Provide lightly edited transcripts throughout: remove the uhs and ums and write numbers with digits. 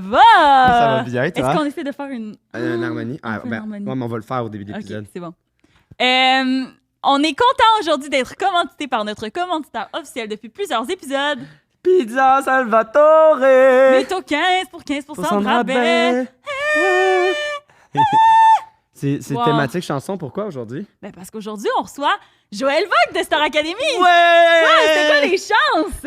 ça va? Ça va bien, toi? Est-ce qu'on essaie de faire une harmonie? on fait une harmonie. Ouais, mais on va le faire au début de l'épisode. OK, c'est bon. On est content aujourd'hui d'être commandité par notre commanditaire officiel depuis plusieurs épisodes. Pizza Salvatore! Métaux 15 pour 15% de rabais. C'est Wow. thématique chanson, pourquoi aujourd'hui? Ben parce qu'aujourd'hui, on reçoit Joël Vogue de Star Academy. Ouais! C'était quoi les chances?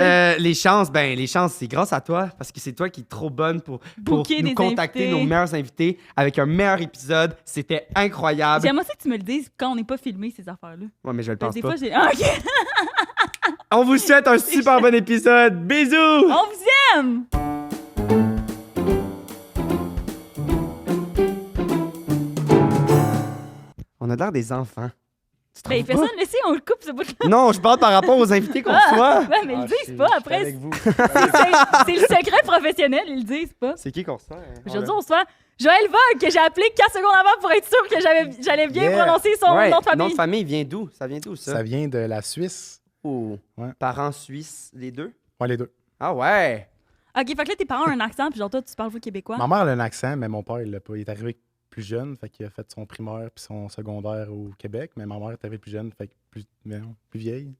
Les chances, c'est grâce à toi, parce que c'est toi qui es trop bonne pour Booker nous des contacter invités. nos meilleurs invités avec un meilleur épisode. C'était incroyable. J'aimerais ça que tu me le dises quand on n'est pas filmé, ces affaires-là. Ouais, mais je le Ben, pense des pas. fois, j'ai... Ah, OK. On vous souhaite un super bon épisode. Bisous! On vous aime! On a l'air des enfants. Tu Ben, trouves pas? personne, laissez, on le coupe, ce bout-là. Non, je parle par rapport aux invités qu'on reçoit. Ouais, mais ils le disent pas, après. Avec vous. C'est le secret professionnel, ils le disent pas. C'est qui qu'on reçoit? Aujourd'hui, on reçoit Joël Vogue, que j'ai appelé 4 secondes avant pour être sûr que j'allais bien Yeah. prononcer son Ouais, nom de famille. nom de famille vient d'où? Ça vient d'où, ça? Ça vient de la Suisse. Oh. Ouais. Parents suisses, les deux? Ouais, les deux. Ah ouais! OK, fait que là, tes parents ont un accent, puis genre, toi, tu parles québécois. Ma mère elle a un accent, mais mon père, il l'a pas. Il est arrivé plus jeune, fait qu'il a fait son primaire puis son secondaire au Québec, mais ma mère est arrivée plus jeune, fait que plus vieille.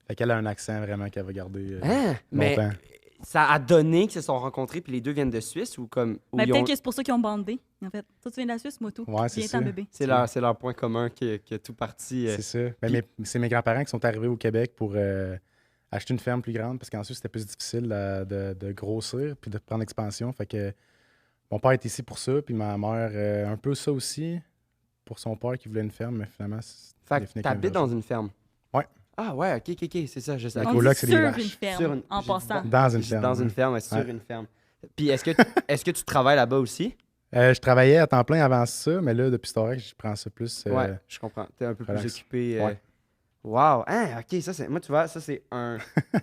Fait qu'elle a un accent vraiment qu'elle va garder Hein? Mais longtemps. ça a donné qu'ils se sont rencontrés puis les deux viennent de Suisse ou comme... ou Mais ils peut-être ont- que c'est pour ça qu'ils ont bandé, en fait. Toi, tu viens de la Suisse, moi, tout. Ouais, c'est Viens ça. t'en bébé. C'est leur point commun qui a tout parti. C'est ça. Ben, puis- c'est mes grands-parents qui sont arrivés au Québec pour acheter une ferme plus grande parce qu'en Suisse, c'était plus difficile de grossir puis de prendre l'expansion. Fait que mon père est ici pour ça, puis ma mère un peu ça aussi pour son père qui voulait une ferme, mais finalement, Fait il a que fini avec t'habites un dans une ferme? Ouais. Ah ouais, ok, c'est ça, je sais. La On coloc, dit c'est des sur vaches. une ferme, Sur une- en j'ai- passant. dans une ferme. Dans une oui. ferme, sur Ouais. une ferme. Puis est-ce que tu travailles là-bas aussi? Je travaillais à temps plein avant ça, mais là, depuis Storac, je prends ça plus. Ouais, je comprends. T'es un peu plus relax. occupé. Ouais. Wow, hein, ok, ça c'est... Moi, tu vois, ça c'est un...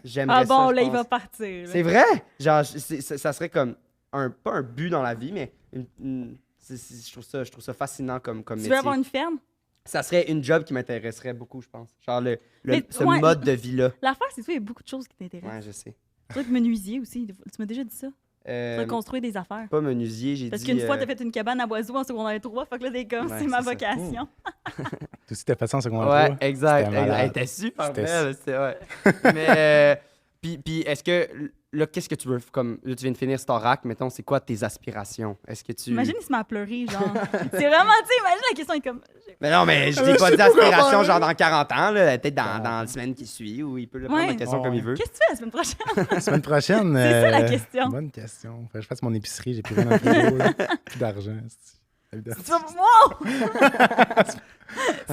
J'aimerais Ah bon, ça, je là, il pense. va partir. là. C'est vrai? Genre, ça serait comme pas un but dans la vie, mais je trouve ça fascinant comme Tu métier. veux avoir une ferme? Ça serait une job qui m'intéresserait beaucoup, je pense. Genre Mais, ce ouais, mode de vie-là. L'affaire, c'est que il y a beaucoup de choses qui t'intéressent. Ouais, je sais. Tu veux être menuisier aussi. Tu m'as déjà dit ça. Tu Euh, veux construire des affaires. pas menuisier, j'ai Parce dit... qu'une fois, t'as fait une cabane à oiseaux en secondaire 3, fait que là, t'es comme, Ouais, c'est ma c'est ça. vocation. Toi aussi, t'as fait ça en secondaire Ouais, 3. exact. C'était malade. Elle était super C'était- belle. C'était, ouais. Mais, puis est-ce que, là, qu'est-ce que tu veux, comme, là, tu viens de finir Starac, mettons, c'est quoi tes aspirations? Est-ce que tu... Imagine, il se met à pleurer, genre. C'est vraiment, tu sais, imagine la question est comme. Mais non, mais je Je dis pas sais pas comment d'aspiration, faire. genre dans 40 ans, là, peut-être dans la semaine qui suit, ou il peut le prendre la question Ouais. comme il veut. Ouais. Qu'est-ce que tu fais la semaine prochaine? La semaine prochaine. C'est ça, la question. Bonne question. Faut que je fasse mon épicerie, j'ai plus rien dans le frigo, là. Plus d'argent. c'est- Tu vas wow!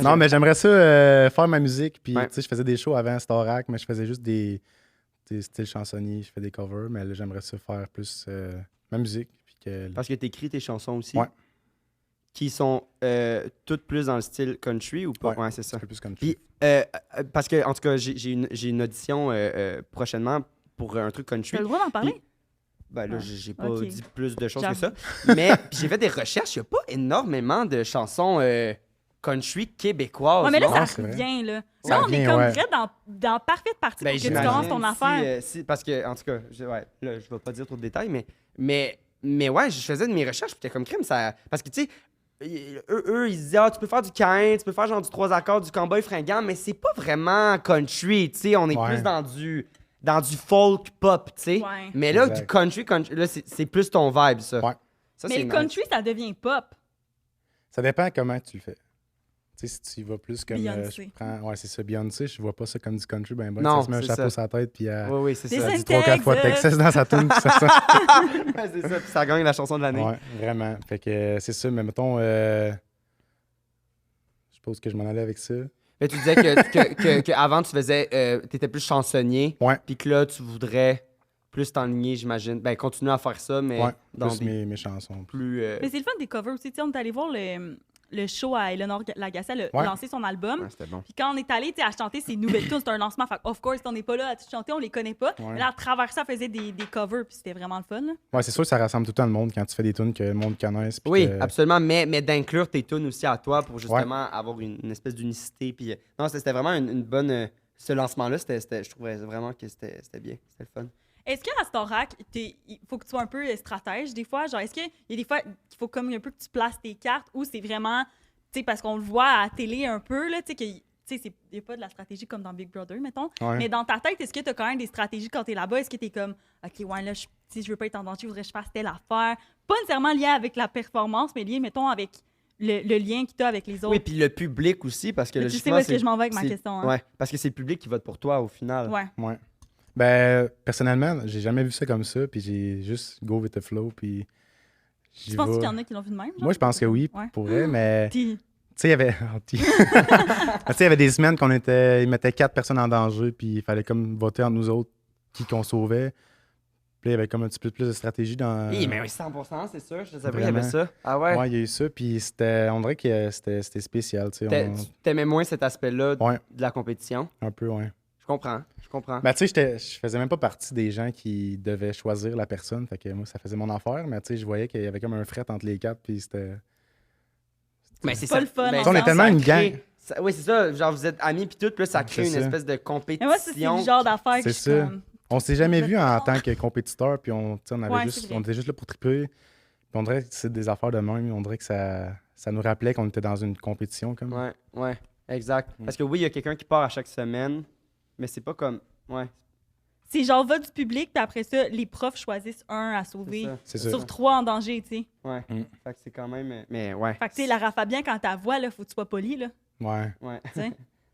Non, mais j'aimerais ça faire ma musique. Puis, Ouais. tu sais, je faisais des shows avant Starac, mais je faisais juste des styles chansonniers. Je fais des covers, mais là, j'aimerais ça faire plus ma musique. Puis que... Parce que t'écris tes chansons aussi. Ouais. Qui sont toutes plus dans le style country ou pas? Ouais. Ouais, c'est ça. un peu plus comme Puis, parce que, en tout cas, j'ai une audition prochainement pour un truc Tu as country. le droit d'en parler? Ben là, Ah, j'ai pas ok. dit plus de choses que J'avoue. ça. Mais puis j'ai fait des recherches, il n'y a pas énormément de chansons country québécoises. Ouais, mais là, non? Ouais, ça c'est vrai. revient, là. Ça Là, on est revient, comme ouais. vrai dans parfaite partie Ben, pour que tu j'imagine, commences ton affaire. parce que, en tout cas, ouais, là, je vais pas dire trop de détails, mais ouais, je faisais de mes recherches, puis t'es comme crime, ça. Parce que, tu sais, eux, ils se disaient, ah, tu peux faire du Cain, tu peux faire genre du 3 accords, du cowboy fringant, mais c'est pas vraiment country, tu sais, on est Ouais. plus dans du folk pop, tu sais. Ouais. Mais là, Exact. du country, là, c'est plus ton vibe, ça. Ouais. Ça, Mais c'est le nice. country, ça devient pop. Ça dépend comment tu le fais. Tu sais, si tu y vas plus comme. Beyoncé. Je prends... Ouais, c'est ça, Beyoncé, je vois pas ça comme du country. Ben, Non, ça se met un c'est chapeau ça. sur la tête, puis elle Oui, oui, c'est Des ça. dit 3-4 fois Texas. Texas dans sa tune, puis ça sent. Ouais, c'est ça, puis ça gagne la chanson de l'année. Ouais, vraiment. Fait que c'est ça, mais mettons. Je suppose que je m'en allais avec ça. Mais tu disais que avant tu faisais, t'étais plus chansonnier, Ouais. puis que là, tu voudrais plus t'enligner, j'imagine. Ben, continuer à faire ça, mais Ouais, dans plus des mes chansons. plus... Mais c'est le fun des covers aussi. Tu sais, on est allé voir le show à Eleanor Lagacé, elle a Ouais. lancé son album. Ouais, c'était bon. Puis quand on est allé à chanter ses nouvelles tunes, c'était un lancement. Fait of course, on n'est pas là à tout chanter, on les connaît pas. Ouais. Mais là, à travers ça, elle faisait des covers, puis c'était vraiment le fun. Là. Ouais, c'est sûr que ça rassemble tout le temps le monde quand tu fais des tunes que le monde connaisse. puis Oui, que- absolument, mais d'inclure tes tunes aussi à toi pour justement avoir une espèce d'unicité. Puis, non, c'était vraiment une bonne... ce lancement-là, je trouvais vraiment que c'était bien. C'était le fun. Est-ce qu'à Starac, il faut que tu sois un peu stratège des fois? Genre, est-ce qu'il y a des fois qu'il faut comme un peu que tu places tes cartes ou c'est vraiment, tu sais, parce qu'on le voit à la télé un peu, là, tu sais, il n'y a pas de la stratégie comme dans Big Brother, mettons. Ouais. Mais dans ta tête, est-ce que tu as quand même des stratégies quand tu es là-bas? Est-ce que tu es comme, OK, ouais, là, si je veux pas être en danger, il faudrait que je fasse telle affaire? Pas nécessairement lié avec la performance, mais lié, mettons, avec le lien que tu as avec les autres. Oui, puis le public aussi, parce que Mais tu sais logiquement, où est-ce que je m'en vais avec ma c'est- question. Hein? Ouais, parce que c'est le public qui vote pour toi au final. Ouais. Ouais. Ben, personnellement, j'ai jamais vu ça comme ça, puis j'ai juste go with the flow, puis j'y Tu penses vais. qu'il y en a qui l'ont vu de même? Genre? Moi, je pense que oui, Ouais. pour vrai, mais tu Puis, sais, il y avait... Tu sais, il y avait des semaines ils mettaient 4 personnes en danger, puis il fallait comme voter entre nous autres qui qu'on sauvait. Puis là, il y avait comme un petit peu plus de stratégie dans... Oui, mais oui, 100%, c'est sûr. Je savais qu'il y avait Vraiment. ça. Ah ouais? Ouais, il y a eu ça, puis on dirait que c'était spécial, tu sais. T'aimais moins cet aspect-là Ouais, de la compétition? un peu, ouais. Je comprends. Ben, tu sais, je faisais même pas partie des gens qui devaient choisir la personne. Fait que moi, ça faisait mon affaire. Mais tu sais, je voyais qu'il y avait comme un fret entre les quatre. Puis c'était. Mais c'est pas le fun, ben, on est tellement ça une crée- gang. Oui, c'est ça. Genre, vous êtes amis, puis tout. Puis là, ça crée C'est une ça. espèce de mais compétition. moi, c'est le genre d'affaire que C'est je suis ça. comme... On s'est jamais vu en tant que compétiteur. Puis on, tu sais, Ouais, c'est vrai. on était juste là pour triper. Puis on dirait que c'est des affaires de même. On dirait que ça nous rappelait qu'on était dans une compétition. Comme. Ouais, exact. Parce que oui, il y a quelqu'un qui part à chaque semaine, mais c'est pas comme. Ouais, C'est genre vote du public, puis après ça, les profs choisissent un à c'est sauver. ça. C'est ça. Sur 3 en danger, tu sais. Ouais. Mm. Fait que c'est quand même. Mais ouais. Fait que, tu sais, Lara Fabian, quand t'as voix, là, faut que tu sois poli, là. Ouais. Ouais. Tu sais.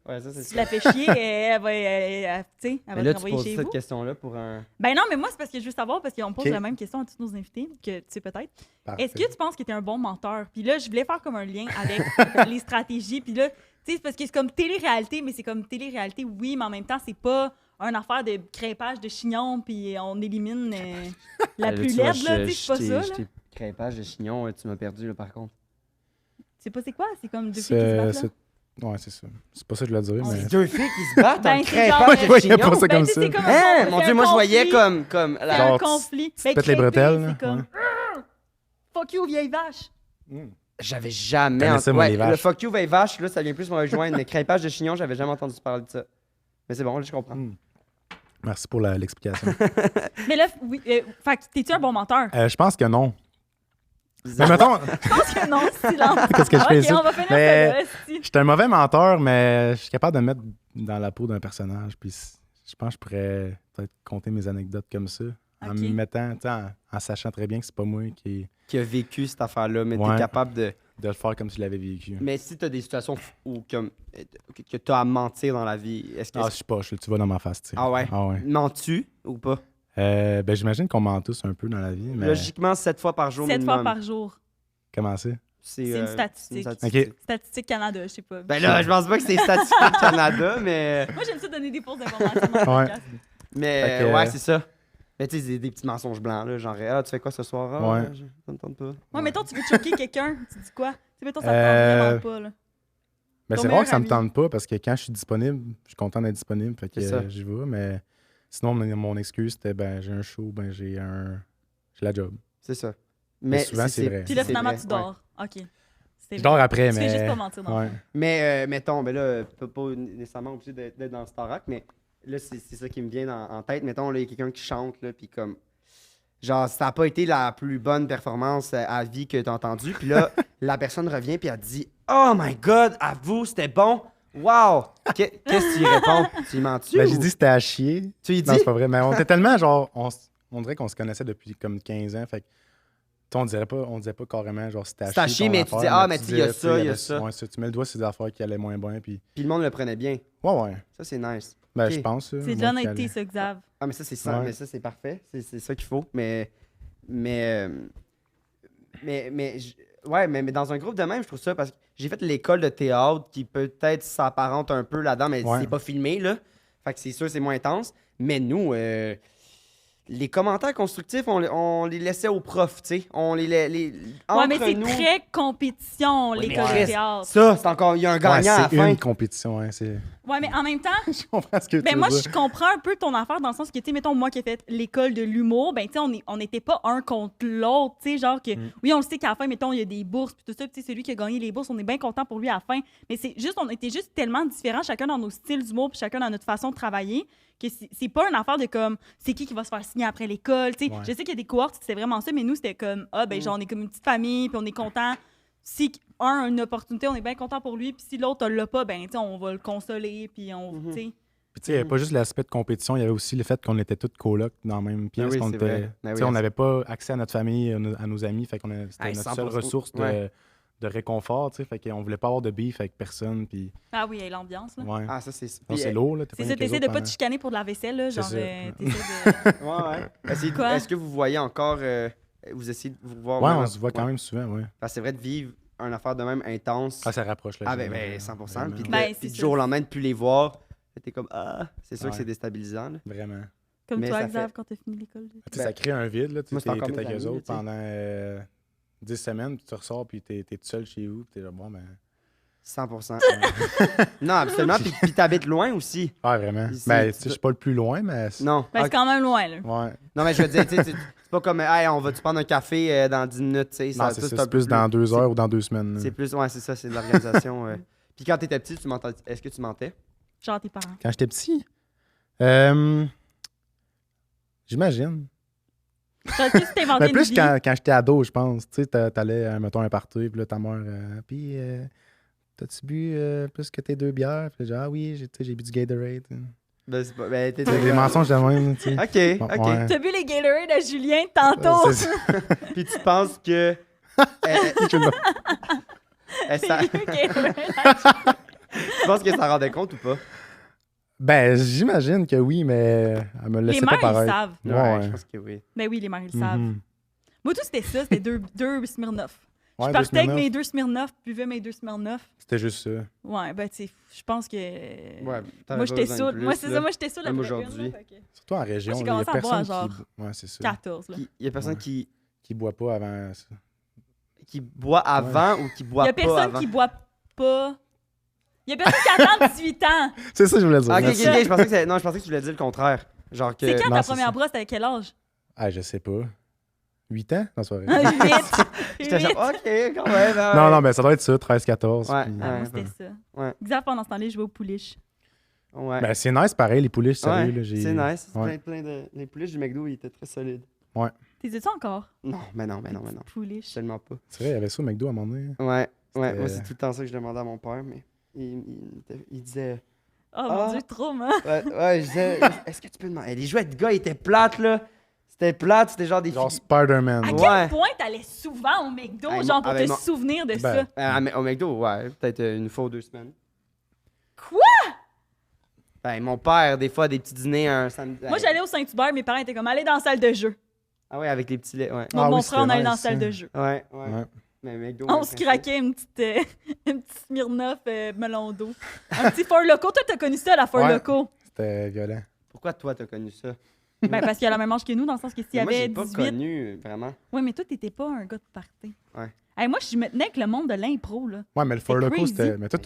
Ouais, ça, c'est Si tu ça. la fais chier, elle va, tu sais, elle Mais va là, te tu renvoyer poses chez cette vous. question-là pour un. Ben non, mais moi, c'est parce que je veux savoir, parce qu'on pose Ok. la même question à tous nos invités, que tu sais peut-être. Parfait. Est-ce que tu penses que tu es un bon menteur? Puis là, je voulais faire comme un lien avec les stratégies. Puis là, tu sais, c'est parce que c'est comme télé-réalité, mais c'est comme télé-réalité, oui, mais en même temps, c'est pas une affaire de crêpage de chignon, puis on élimine la Là, plus tu vois, laide, là, tu sais, c'est pas ça, là. Crêpage de chignon, tu m'as perdu, là, par contre. Tu sais pas c'est quoi? C'est comme deux filles qui se battent, là? Ouais, c'est ça. C'est pas ça que je voulais dire, On mais. dit Deux filles qui se battent, Ben, un c'est genre, crêpage de Ouais, il y a chignon. pas ça Ben, comme tu sais, ça. c'est comme Hein, un- mon c'est Dieu, un moi, je voyais conflit. comme C'est la- un Genre, conflit. tu Ben, pètes les crêper, bretelles, là, c'est comme fuck you, vieille vache. Mm. J'avais jamais Connais ça, moi, les le vaches. fuck you, veille vache, là, ça vient plus me rejoindre. Mais crêpage de chignon, j'avais jamais entendu parler de ça. Mais c'est bon, là, je comprends. Mm. Merci pour l'explication. Mais là, oui, fait que t'es-tu un bon menteur? Je pense que non. Mais mettons, Je pense que non, silence. Qu'est-ce que je fais Ok, ici? on va finir Mais- ça là, esti. j'étais un mauvais menteur, mais je suis capable de me mettre dans la peau d'un personnage. Puis je pense que je pourrais peut-être compter mes anecdotes comme ça. En Ok. me mettant, tu sais, en sachant très bien que c'est pas moi Qui a vécu cette affaire-là, mais Ouais. t'es capable de. de le faire comme si je l'avais vécu. Mais si t'as des situations où comme, que t'as à mentir dans la vie, est-ce que. Ah, je sais pas, tu vas dans ma face, tu sais. Ah ouais? Ah ouais. Mens-tu ou pas? Ben, j'imagine qu'on ment tous un peu dans la vie, mais Logiquement, 7 fois par jour 7 minimum. fois par jour. comment c'est? C'est une statistique. Ok. Statistique Canada, je sais pas. Ben là, je pense pas que c'est Statistique Canada, mais. Moi, j'aime ça donner des fausses informations dans le Ouais. podcast. Mais Fait que- ouais, c'est ça. Mais tu sais, des petits mensonges blancs, là, genre, ah, tu fais quoi ce soir? Ah, Ouais. Ça me tente pas. Moi, mettons, tu veux choquer quelqu'un, tu dis quoi? Tu sais, mettons, ça te Euh, tente vraiment pas, là. Ben, Ton c'est rare que ça me meilleur tente pas parce que quand je suis disponible, je suis content d'être disponible. Fait que C'est ça. j'y vais, mais sinon, mon excuse, c'était ben j'ai un show, ben j'ai la job. C'est ça. Mais souvent, c'est vrai. Puis là, c'est finalement, vrai, tu ouais. dors. OK. C'est Je dors après, Tu mais. fais juste pas mentir dans le Ouais. fond. Mais mettons, ben là, pas nécessairement obligé d'être dans le Starac, mais là, c'est ça qui me vient en tête. Mettons, là, il y a quelqu'un qui chante, là, puis comme. Genre, ça n'a pas été la plus bonne performance à vie que tu as entendue. Puis là, la personne revient, puis elle te dit Oh my god, à vous, c'était bon. Wow! Qu'est-ce que tu y réponds? Tu y mens-tu? Ben, ou- j'ai dit c'était à chier. Tu y dis? Non, c'est pas vrai. Mais on était tellement genre. On dirait qu'on se connaissait depuis comme 15 ans. Fait que. Tu sais, on disait pas carrément genre c'était à C'est à chier. chier, ton mais tu affaire, dis, ah, mais tu sais, il y a disais, ça, il y a avait- ça. Ouais, tu mets le doigt sur des affaires qui allaient moins bien. Puis. Puis le monde le prenait bien. Ouais, ouais. Ça, c'est nice. Ben, Ok. je pense. ça, C'est de moi, qui l'honnêteté, allait- ça, Xav. Ah, mais ça, c'est ça. Ouais. Mais ça, c'est parfait. C'est ça qu'il faut. Mais ouais, mais dans un groupe de même, je trouve ça parce que j'ai fait l'école de théâtre qui peut-être s'apparente un peu là-dedans, mais Ouais. c'est pas filmé, là. Fait que c'est sûr, c'est moins intense. Mais nous, les commentaires constructifs, on les laissait aux profs, tu sais. On les Ouais, entre mais c'est nous. très compétition, Ouais, l'école mais de théâtre. Ça, c'est encore. Il y a un Ouais, gagnant à la c'est fin. une compétition, hein. C'est Ouais, mais en même temps, Je comprends ce que tu ben veux moi, dire. je comprends un peu ton affaire dans le sens que, tu sais, mettons, moi qui ai fait l'école de l'humour, ben, tu sais, on n'était pas un contre l'autre, tu sais, genre que, oui, on le sait qu'à la fin, mettons, il y a des bourses, puis tout ça, puis tu sais, celui qui a gagné les bourses, on est bien content pour lui à la fin, mais c'est juste, on était juste tellement différents, chacun dans nos styles d'humour, puis chacun dans notre façon de travailler, que c'est pas une affaire de comme, c'est qui va se faire signer après l'école, tu sais. Ouais. Je sais qu'il y a des cohortes, c'était vraiment ça, mais nous, c'était comme, ah, ben, genre, on est comme une petite famille, puis on est content. Si un a une opportunité, on est bien content pour lui, puis si l'autre ne l'a pas, ben, tu sais, on va le consoler, puis on, tu sais. Puis tu sais, il n'y avait pas juste l'aspect de compétition, il y avait aussi le fait qu'on était tous colocs dans la même pièce. oui, qu'on c'est était, vrai. Ben tu sais, oui, on n'avait pas accès à notre famille, à nos amis, fait qu'on c'était Hey, notre seule 100%. ressource de réconfort, tu sais, fait qu'on voulait pas avoir de beef avec personne, puis Ah oui, il y a l'ambiance, là. ouais. Ah, ça, c'est... Non, Puis, c'est lourd, là. t'es C'est pas ça, avec eux t'essaies de autres pas te pendant- chicaner pour de la vaisselle, là, C'est genre, ça. t'essaies de... Ouais, ouais. Quoi? Est-ce que vous voyez encore... vous essayez de vous voir... Ouais, même- on se voit quand même souvent, ouais. Parce que c'est vrai de vivre une affaire de même intense. Ah, ça rapproche, là. Ah, ben 100%. Vraiment. Puis, Ben, puis c'est du ça. jour au lendemain, de plus les voir, t'es comme, ah, c'est sûr que Ouais. c'est déstabilisant. Là. Vraiment. Comme Mais toi, ça Xav, fait- quand t'as fini l'école. Tu sais, ça crée un vide, là. Tu Moi, sais, c'est encore t'es mes avec eux amis, autres tu sais. pendant 10 semaines, puis tu ressors, puis t'es tout seul chez vous, puis t'es là, bon, ben. 100%. Non, absolument. Puis t'habites loin aussi. Ah, vraiment. Ici, Ben, tu tu sais, peux- je suis pas le plus loin, mais. Non. Ben, c'est Ok. quand même loin, là. Ouais. Non, mais je veux dire, tu sais, c'est pas comme, hey, on va-tu prendre un café dans 10 minutes, tu sais. Non, c'est ça, ça. un C'est peu plus dans 2 heures ou dans 2 semaines. là. C'est plus, ouais, c'est ça, c'est de l'organisation. Puis quand t'étais petit, tu mentais. Est-ce que tu mentais? Genre tes parents. Quand j'étais petit, j'imagine. Genre, est-ce que tu t'inventais Mais une plus vie? quand j'étais ado, je pense. Tu sais, t'allais, mettons, à un party, puis là, ta mère, puis t'as-tu bu plus que tes 2 bières? Puis là, genre, ah oui, tu sais, j'ai bu du Gatorade. Ben, c'est pas. Ben, C'est des mensonges de même, tu sais. Ok, Bon, ok. ouais. T'as bu les Gatorade à Julien tantôt? C'est ça. Puis tu penses que. Ça, Les Gatorade. tu penses que ça rendait compte ou pas? Ben, j'imagine que oui, mais elle me le Les laissait pas mères, ils pareil. savent. Ouais. Je pense que oui. Ben oui, les mères, ils savent. Mhm. Moi, tout, c'était ça. C'était deux Smirnoff. Ouais, Je deux partais avec Smirnoff. mes 2 Smirnoff, buvais mes 2 Smirnoff. C'était juste ça. Ouais, ben, tu sais, je pense que. Ouais, t'avais moi, j'étais besoin de saoule. plus, Moi, c'est là. ça. Moi, j'étais saoule Même après aujourd'hui. une, là, fait que Surtout en région, Moi, j'ai il y a commencé à boire à personne genre qui... Ouais, c'est ça. 14, là. Il y a personne Ouais. Qui boit pas avant ça. qui boit avant ou qui Il boit y a pas personne avant. qui boit pas. Il y a personne qui attend 18 ans. C'est ça que je voulais dire. Ah, ok, ok, merci. ok, je pensais que non, je pensais que tu voulais dire le contraire. Genre que. C'est quand non, ta c'est première ça. brosse, t'avais quel âge? Ah, je sais pas. 8 ans? Non, c'est pas vrai. 8. J'étais genre, ok, quand même. hein, Non, ouais. non, mais ça doit être ça, 13-14. Ouais. puis- Moi, c'était ça. Ouais. Xav, pendant ce temps-là, je jouais au pouliche. Ouais. Ben, c'est nice pareil, les pouliches, sérieux. Ouais, là, j'ai- c'est nice. C'est Ouais. plein de. Les pouliches du McDo, ils étaient très solides. T'es tu encore? Non, mais non, mais non, mais non. Pouliche. Tellement pas. C'est vrai, il y avait ça au McDo à un moment donné. Ouais, ouais. C'était- Moi, c'est tout le temps ça que je demandais à mon père, mais il disait. Oh Ah. mon Dieu, trop, hein? Ouais, je disais, est-ce que tu peux demander. Les jouets de gars étaient plates, là. C'était plate, c'était genre des Genre filles. Spider-Man. À Ouais. quel point t'allais souvent au McDo, Hey, genre pour avec te mon- souvenir de Ben, ça? Mais au McDo, ouais, peut-être une fois ou 2 semaines. Quoi? Ben, mon père, des fois, des petits dîners un samedi. Moi, j'allais au Saint-Hubert, mes parents étaient comme, allez dans la salle de jeu. Ah ouais, avec les petits laits, ouais. Moi, Ah mon oui, frère, on c'était allait dans la nice, salle ça. de jeu. Ouais, ouais. Ouais. Mais McDo. On ouais, se c'est craquait une petite Smirnoff melon d'eau. Un petit Four Loko. Toi, t'as connu ça, la Four Ouais. Loko? C'était violent. ça. Pourquoi toi, t'as connu ça? Ben, parce qu'il a la même âge que nous, dans le sens que s'il y Mais moi, avait j'ai pas 18... connu, vraiment. Oui, mais toi, t'étais pas un gars de party. Ouais. Hey, moi, je me tenais avec le monde de l'impro, là. Ouais, mais le Four C'est Loko, crazy. c'était. Mais toi,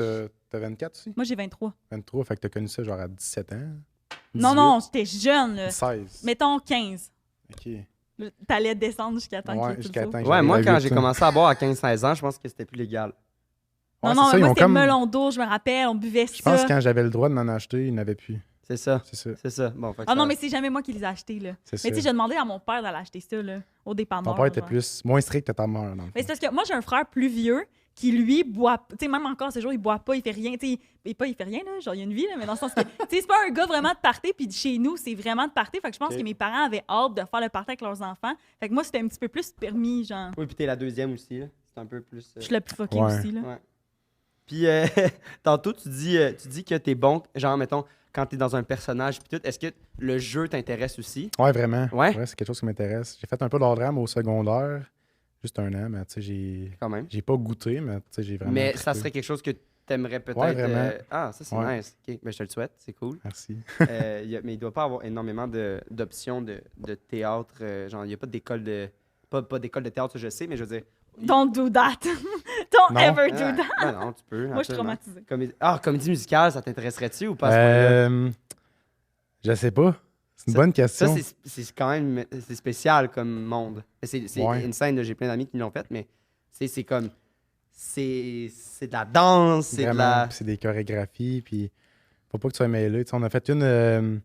t'as 24 aussi? Moi, j'ai 23. 23, fait que t'as connu ça genre à 17 ans? Non, 18, non, j'étais jeune, là. 16. Mettons 15. Ok. Là, t'allais descendre jusqu'à temps Ouais, qu'il y ait jusqu'à tout le temps saut. que Ouais, moi, j'arrive quand à j'ai 8 ans. commencé à boire à 15-16 ans, je pense que c'était plus légal. Ouais, Non, c'est non, ça, mais ils moi, ont c'était comme- melon d'eau, je me rappelle, on buvait Je pense ça. que quand j'avais le droit de m'en acheter, il n'avait plus. C'est ça. C'est ça. C'est ça. Bon, fait que Ah non, ça- mais c'est jamais moi qui les ai achetés, là. C'est Mais ça. tu sais, j'ai demandé à mon père d'aller acheter ça, là, au dépanneur. Ton père était genre. plus moins strict que ta mère, dans le Mais fond. c'est parce que moi, j'ai un frère plus vieux qui, lui, boit... Tu sais, même encore ces jours, il boit pas, il fait rien. Tu sais, il fait rien, là, genre, il y a une vie, là, mais dans le sens que... Tu sais, c'est pas un gars vraiment de party, puis chez nous, c'est vraiment de party. Fait que je pense Ok. que mes parents avaient hâte de faire le party avec leurs enfants. Fait que moi, c'était un petit peu plus permis, genre... Oui, puis t'es la deuxième aussi, là. C'est un peu plus. Je suis la plus fuckée Ouais. aussi, là. Ouais. Puis, tantôt, tu dis que t'es bon, genre, mettons, quand t'es dans un personnage, puis tout. Est-ce que le jeu t'intéresse aussi? Ouais, vraiment. Ouais? C'est quelque chose qui m'intéresse. J'ai fait un peu d'art drame au secondaire, juste 1 an, mais tu sais, Quand même. j'ai pas goûté, mais tu sais, j'ai vraiment. Mais ça trippé. serait quelque chose que t'aimerais peut-être. Ouais, vraiment. Ah, ça, c'est Ouais. nice. Ok, ben, je te le souhaite, c'est cool. Merci. Mais il doit pas avoir énormément d'options de théâtre. Genre, il n'y a pas d'école de. Pas d'école de théâtre, ça, je sais, mais je veux dire. Don't do that. Don't Non. ever do that. Ben non, tu peux. Moi, je suis absolument. traumatisée. Comédie musicale, ça t'intéresserait-tu ou pas à ce point-là? Je sais pas. C'est une Ça- bonne Ça, question. c'est quand même c'est spécial comme monde. C'est Ouais. une scène, j'ai plein d'amis qui l'ont faite, mais c'est comme. C'est de la danse, c'est de Vraiment. la. Puis c'est des chorégraphies. Puis faut pas que tu sois mêlé. Tu sais, on a fait une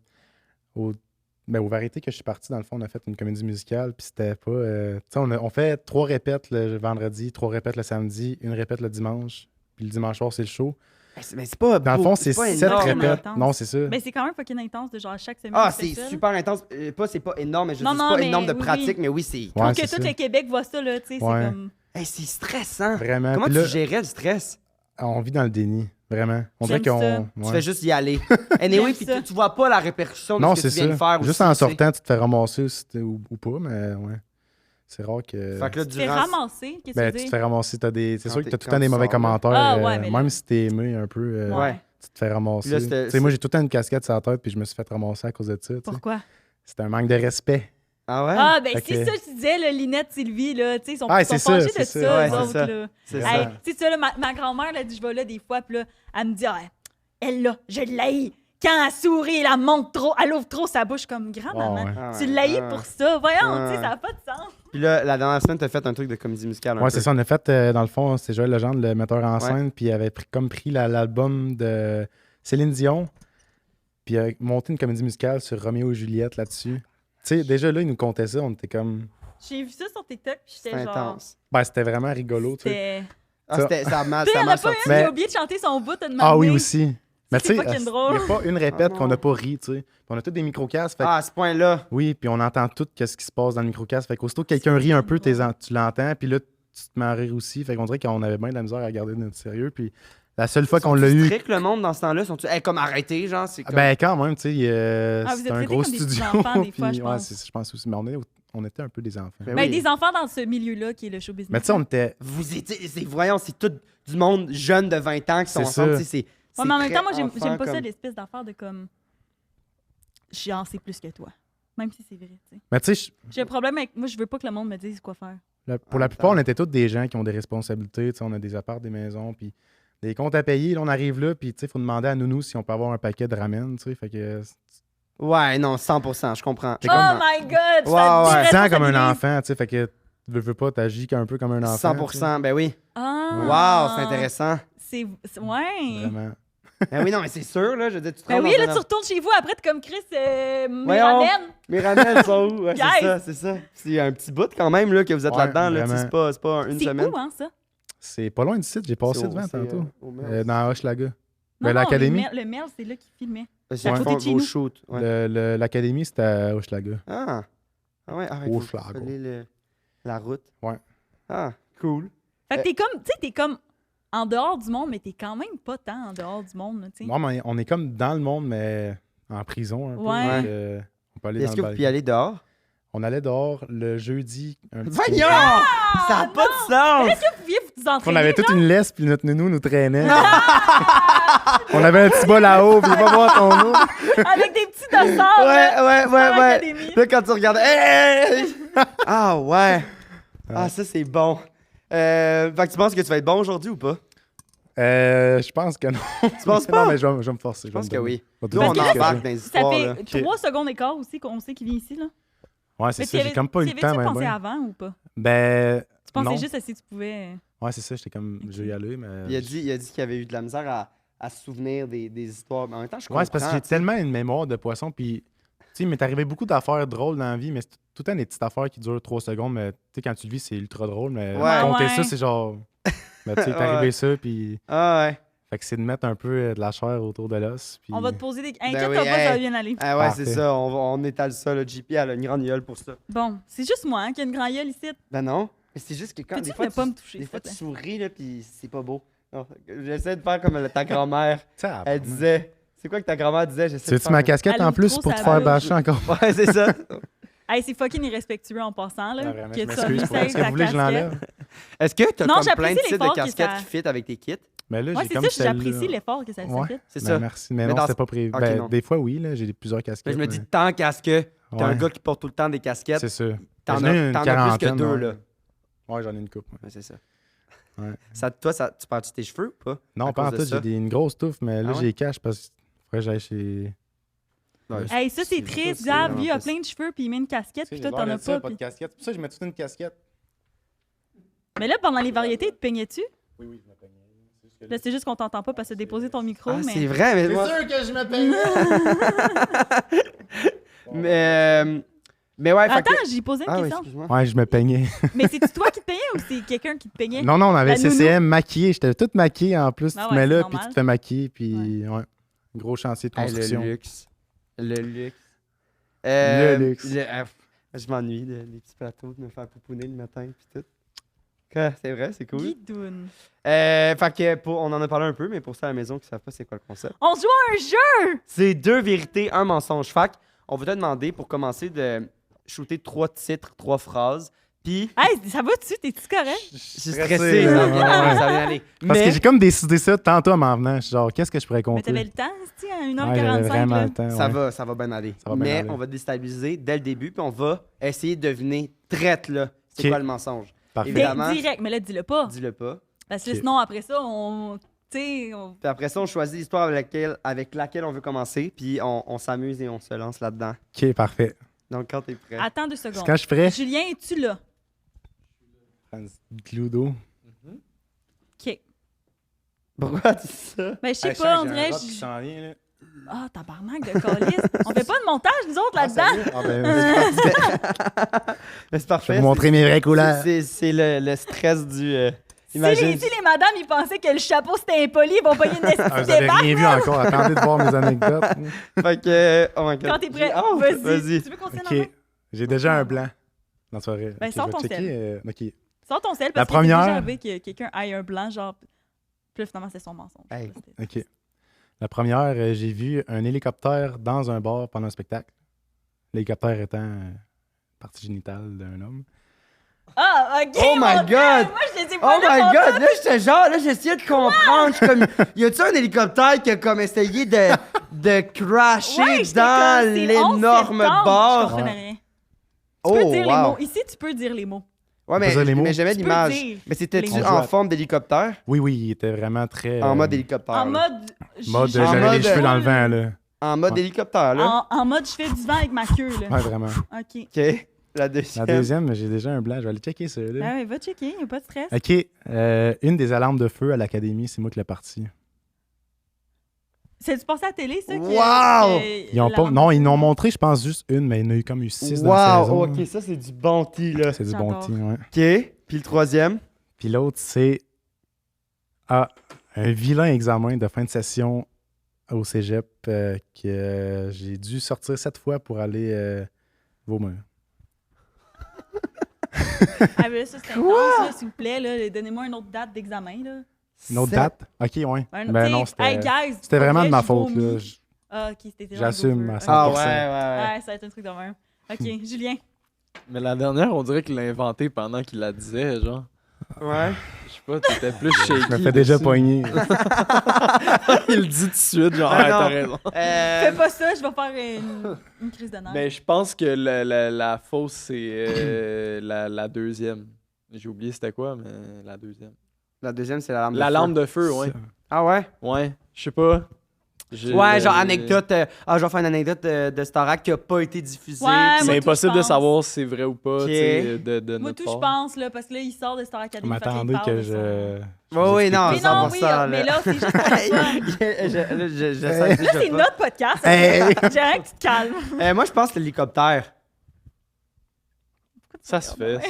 aux variétés que je suis parti, dans le fond, on a fait une comédie musicale. Puis c'était pas. Tu sais, on fait 3 répètes le vendredi, 3 répètes le samedi, 1 répète le dimanche. Puis le dimanche soir, c'est le show. Mais c'est pas. Dans le beau- fond, c'est pas 7 énorme, là. répètes. intense. Non, c'est ça. Mais c'est quand même fucking intense de genre chaque semaine. Ah, tu fais c'est ça, là. super intense. C'est pas énorme, mais je Non, dis non, pas mais énorme de oui, pratique, oui. mais oui, c'est. Ouais, Pour que c'est tout ça. le Québec voit ça, là, tu sais, Ouais. c'est comme... Hey, c'est stressant. Vraiment. Comment Puis tu là, gérais le stress? on vit dans le déni. Vraiment. On dirait J'aime ça. qu'on. Tu ouais. fais juste y aller. Anyway, J'aime puis ça. tu vois pas la répercussion de Non, ce que c'est tu viens de ça. faire Juste aussi, en tu sais. sortant, tu te fais ramasser ou pas, mais ouais. C'est rare que. Fait que là, Tu te fais durant. ramasser, qu'est-ce que Ben, tu tu veux te fais dire? ramasser. C'est Quand sûr que t'as t'es- tout le temps quand des tu mauvais sors, là. commentaires. Ah, ouais, mais là- même si t'es aimé un peu, Ouais. tu te fais ramasser. Puis là, Tu c'était- sais, moi, j'ai tout le temps une casquette sur la tête, puis je me suis fait ramasser à cause de ça. tu sais. Pourquoi? C'était un manque de respect. Ah ouais? Ah, ben Fait c'est que- ça que tu disais, là, Linette, Sylvie, là, tu sais, ils sont, Ah, sont c'est ça, fâchés c'est de ça. ça, Ouais, eux c'est autres, ça. là. C'est Hey, ça. Tu sais, ça, là, ma grand-mère, là, dit, je vais là des fois, puis là, elle me dit, ah, elle, là, je l'haïs. Quand elle sourit, elle monte trop, elle ouvre trop sa bouche comme grand-maman. Ah, ouais. Ah Tu ouais. l'haïs Ah. pour ça. Voyons, Ah. tu sais, ça n'a pas de sens. Puis là, la dernière semaine, t'as fait un truc de comédie musicale. un Ouais, peu. c'est ça. On a fait, dans le fond, c'est Joël Legendre, le metteur en Ouais. scène, puis il avait pris l'album de Céline Dion, puis il a monté une comédie musicale sur Roméo et Juliette là-dessus. Tu sais, déjà là, il nous contait ça, on était comme. J'ai vu ça sur TikTok, puis C'est j'étais genre... intense. Ben, c'était vraiment rigolo, tu sais. C'était... Ah, Ça. ça a mal, Tu sais, ça a il y en mal a pas sorti. une Mais- qui a oublié de chanter son bout de Ah oui, demander. aussi. Mais tu C'est sais, fucking il n'y drôle. a pas une répète Ah qu'on non. n'a pas ri, tu sais. Puis on a tous des micro-casques, fait que- Ah, à ce point-là. oui, puis on entend tout ce qui se passe dans le micro-casque. Fait qu'aussitôt que quelqu'un rit un peu, tu l'entends, puis là, tu te mets à rire aussi. Fait qu'on dirait qu'on avait bien de la misère à garder notre sérieux. Puis la seule fois qu'on l'a eu. strict, le monde, dans ce temps-là? Sont-tu comme arrêtés, genre? C'est comme... Ben, quand même, tu sais, Ah, vous c'est êtes un traités gros comme des studio. petits enfants, des fois, puis, je ouais, pense. je pense aussi. Mais on était un peu des enfants. Ben Ben, oui. des enfants dans ce milieu-là qui est le show business. Mais tu sais, on était. Vous étiez... Voyons, c'est tout du monde jeune de 20 ans qui sont C'est ensemble. ça. tu sais, c'est Ouais, mais en même très temps, moi, j'aime enfant pas ça, comme- l'espèce d'affaire de comme... J'en sais plus que toi. Même si c'est vrai, tu sais. Mais tu sais, J'ai un problème avec... Moi, je veux pas que le monde me dise quoi faire. pour la plupart, on était tous des gens qui ont des responsabilités. Tu sais, on a des apparts, des maisons, puis des comptes à payer. Là, on arrive là, puis tu sais, il faut demander à Nounou si on peut avoir un paquet de ramen. Tu sais, fait que. Ouais, non, 100%, je comprends. C'est Oh comme- my God! Ouais, ça ouais. Tu te sens comme un déresponsabilise. enfant, tu sais, fait que tu veux pas, t'agis un peu comme un enfant. 100%, ben oui. Ah! Wow, c'est intéressant. Ouais! Vraiment. Ben oui, non, mais c'est sûr, là, je veux dire, tu te Ben rends oui, dans là, un- tu retournes chez vous après, t'es comme Chris, mes Voyons. ramen. Mes ramen sont où? Ouais, Guys. c'est ça, c'est ça. C'est un petit bout quand même, là, que vous êtes Ouais, là-dedans, là. tu sais, vraiment. c'est pas une C'est semaine. où, hein, ça? C'est pas loin du site, j'ai passé C'est au- devant c'est, tantôt. au Merle. Dans Hochelaga. Non, Ben, non, l'académie? Le Merle, c'est là qu'il filmait. Parce c'est à qu'ils côté font de chez vos nous. shoots, ouais. L'académie, c'était à Hochelaga. Ah. Ah ouais, arrête. Au vous Schlager. collez la route. Ouais. Ah, cool. Fait que t'es comme, tu sais, t'es comme en dehors du monde, mais t'es quand même pas tant en dehors du monde, là, tu sais. Non, mais on est comme dans le monde, mais en prison un peu. Ouais. donc, on peut aller dans Est-ce le que vous balcon. pouvez aller dehors? On allait dehors le jeudi. Un petit peu. Voyons! Ça n'a pas de sens! Est-ce que vous pouviez vous entraîner? On avait toute une laisse, puis notre nounou nous traînait. On avait un petit bol là-haut, puis va voir ton eau. Avec des petits dossards, Ouais, là, ouais, dans ouais. l'académie. Là, quand tu regardes. Hey! Ah, ouais. Ah, ça, c'est bon. Fait que tu penses que tu vas être bon aujourd'hui ou pas? Je pense que non. Tu penses pas? Non, mais je vais me forcer. Je pense que oui. Je Nous, vais on me donner ce que embarque j'ai. dans les Ça histoires. là. fait 3 secondes et quart aussi qu'on sait qu'il vient ici, là. Ouais, c'est Mais ça. J'ai comme pas eu le temps. Tu ben, pensé ben. avant ou pas? Ben. Tu pensais non. juste à si tu pouvais... Ouais, c'est ça. J'étais comme, je vais y aller, mais. Il a dit qu'il avait eu de la misère à se souvenir des histoires. Mais en même temps, je comprends. Ouais, c'est parce que j'ai tellement une mémoire de poisson. Puis, tu sais, il m'est arrivé beaucoup d'affaires drôles dans la vie, mais c'est tout le temps des petites affaires qui durent 3 secondes. Mais, tu sais, quand tu le vis, c'est ultra drôle. Mais Ouais. compter Ouais. ça, c'est genre. Mais, tu sais, t'es Ouais. arrivé ça, puis. Ah, ouais. Fait que c'est de mettre un peu de la chair autour de l'os. Puis... On va te poser des... Ben Inquiète-toi oui, pas, ça va hey. bien aller. Ah, ouais, Parfait. c'est ça. On étale ça. Là. JP, elle a une grande gueule pour ça. Bon, c'est juste moi hein, qui a une grand gueule ici. Ben non. Mais c'est juste que quand Peux-tu des fois, ne pas me toucher, des s'il fois, te tu plaît? souris, là, puis c'est pas beau. Non, j'essaie de faire comme ta grand-mère. Ça, Elle disait. C'est quoi que ta grand-mère disait? J'essaie Tu de veux-tu faire ma comme- casquette Elle en ouvre plus trop pour te sa faire bouche. bâcher encore? Ouais, c'est ça. Hey, c'est fucking irrespectueux en passant, là. Ah, vraiment, que je tu m'excuse. essayes Est-ce que ta vous voulez que je casquette. l'enlève? Est-ce que t'as Non, comme plein de j'apprécie types de l'effort que casquettes ça- qui fit avec tes kits? Mais là, Ouais, j'ai c'est comme ça, celle-là. j'apprécie l'effort que ça Ouais. fait. C'est Ben, ça. merci. Mais Mais non, dans c'est ce- pas prévu. Ok, Ben, non. des fois, oui, là, j'ai plusieurs casquettes. Ben, je me mais- dis, tant qu'à ce que t'es un Ouais, gars qui porte tout le temps des casquettes, c'est ça. t'en J'en ai as plus que quarantaine, deux, ouais. là. Ouais, j'en ai une coupe. Ouais. Ouais, c'est ça. Ouais. Toi, tu perds-tu tes cheveux ou pas? Non, À pas en cause de tout, ça? j'ai une grosse touffe, mais là, Ah ouais? j'ai les cache parce qu'il faudrait que j'aille chez. Ouais, Hey, ça, c'est c'est triste. c'est Gab, vraiment lui, a triste. plein de cheveux, puis il met une casquette, puis toi, t'en as pas. Puis... casquette. C'est pour ça que je mets toute une casquette. Mais là, pendant les variétés, te peignais-tu? Oui, je me peignais. Là, c'est juste qu'on t'entend pas parce que t'as déposé ton micro, Ah, mais... c'est vrai, mais moi... sûr que je me peignais! Mais ouais, fait Attends, que- j'ai posé une Ah oui, question. excuse-moi. Ouais, je me peignais. Mais c'est-tu toi qui te peignais ou c'est quelqu'un qui te peignait? Non, on avait La nounou? CCM maquillé. J'étais toute maquillée en plus. Ah Tu ouais, te mets c'est là, normal. puis tu te fais maquiller, puis ouais. Gros chantier de Hey, construction. le luxe. Le luxe. Le luxe. Je m'ennuie des petits plateaux, de me faire pouponner le matin, puis tout. Quoi, c'est vrai, c'est cool. Guidoune. Fait que, on en a parlé un peu, mais pour ça à la maison qui ne savent pas c'est quoi le concept. On joue à un jeu! C'est 2 vérités, 1 mensonge. Fait que, on va te demander pour commencer de shooter 3 titres, 3 phrases. Puis, Hey, ça va-tu? T'es-tu correct? je suis stressé, ça va bien, ouais. ça va bien aller. Parce que Mais, j'ai comme décidé ça tantôt en m'en venant. Je suis genre, qu'est-ce que je pourrais Mais compter? t'avais le temps, c'est à Ouais, 1h45. j'avais vraiment là. le temps. ça ouais. va bien aller. Ça va bien Mais aller. on va déstabiliser dès le début, puis on va essayer de deviner traite, là, c'est Ok. quoi le mensonge. Parfait. Évidemment. Direct, mais là, dis-le pas. Dis-le pas. Parce que Ok. sinon, après ça, on... Tu sais, on... Puis après ça, on choisit l'histoire avec laquelle on veut commencer, puis on s'amuse et on se lance là-dedans. Ok, parfait. Donc, quand t'es prêt. Attends 2 C'est secondes. quand je ferais. Julien, es-tu là? Ludo. OK. Pourquoi tu dis ça? Ben, je sais pas, on dirait... Ah, tabarnak de calice. On fait pas de montage, nous autres, là-dedans? Ah, ben, Mais c'est je parfait. vais vous montrer mes vraies couleurs. C'est le stress du... Si imagine... les madames, ils pensaient que le chapeau, c'était impoli, ils vont payer une Ah, estime vous avez débat. rien vu encore. Attendez de voir mes anecdotes. Fait que... Oh my God. Quand t'es prêt, Oh, vas-y. Tu veux qu'on tienne en main? Ok. J'ai déjà un blanc. Non, c'est vrai. Ben, Ok, sors je vais ton checker, sel. ok. Sors ton sel, La parce que c'est première- déjà arrivé que quelqu'un aille un blanc, genre... Puis là, finalement, c'est son mensonge. Hey. Ok. La première, j'ai vu un hélicoptère dans un bar pendant un spectacle. L'hélicoptère étant partie génitale d'un homme. Ah, OK! Oh my mon God! Dieu! Moi, je les ai pas Oh là, my mon God! Là, j'étais genre... Là, j'essayais de comprendre. Je suis comme... Y a-tu un hélicoptère qui a comme essayé de crasher Ouais, j'étais dans comme, c'est 11 l'énorme septembre, Je bar? comprenais rien. Tu Oh, peux dire les wow. mots. Ici, tu peux dire les mots. Ouais, On peut dire les mots. mais j'aimais Tu peux l'image. dire Mais c'était-tu les mots. en forme d'hélicoptère? Oui, il était vraiment très. En mode hélicoptère. En là. mode... Mode, j'ai- en j'avais mode- les cheveux dans le vent, là. En mode Ouais. hélicoptère, là. En mode, je fais du vent avec ma queue, là. Ouais, vraiment. OK. OK. La deuxième. La deuxième, j'ai déjà un blanc. Je vais aller checker ça, là. Ben ouais, va checker, y a pas de stress. Ok. Une des alarmes de feu à l'académie, c'est moi qui l'ai partie. C'est-tu passé à la télé, ça? Wow! Ils ont pas... Non, ils n'ont montré, je pense, juste une, mais il y en a eu comme eu 6 dans la saison. Wow! OK, ça, c'est du bon tea, là. C'est du bon J'adore. team, ouais. OK. Puis le troisième. Puis l'autre, c'est un vilain examen de fin de session au cégep que j'ai dû sortir 7 fois pour aller vomir. Ah, ben là, ça, c'est intense, là, s'il vous plaît. Là. Donnez-moi une autre date d'examen, là. Une autre Sept. date? Ok, ouais. Ben, Ben t'sais, non, hey, guys, c'était pour vraiment vrai, de ma je faute. vomis. Là. Ah, OK, c'était déjà J'assume un à go 100%. Ah ouais, for. ouais. Ouais, ça va être un truc de même. OK, Julien. Mais la dernière, on dirait qu'il l'a inventé pendant qu'il la disait, genre. Ouais. Je sais pas, t'étais plus shaky. Je me fais déjà dessus. pogner. Il le dit tout de suite, genre, Ah, ouais, t'as non. raison. Fais pas ça, je vais faire une crise de nerfs. Mais je pense que la fausse, c'est la deuxième. J'ai oublié c'était quoi, mais la deuxième. La deuxième, c'est la lampe de La feu. lampe de feu, ouais. Ah ouais? Ouais, je sais pas. Ouais, genre anecdote. Je vais faire une anecdote de Starac qui a pas été diffusée. Ouais, moi, C'est tout, impossible je de pense. savoir si c'est vrai ou pas, Ok. tu sais, de Moi, notre tout, je part. pense, là, parce que là, il sort de Star Academy. Mais fait qu'il attendez parle que de son- je. Oui, oui, non, Mais non, oui, 100%, mais là, c'est juste pour le fun. je sens Là, que c'est je notre podcast. Hey! J'aimerais que tu te calmes. Moi, je pense l'hélicoptère. Ça se fait, ça.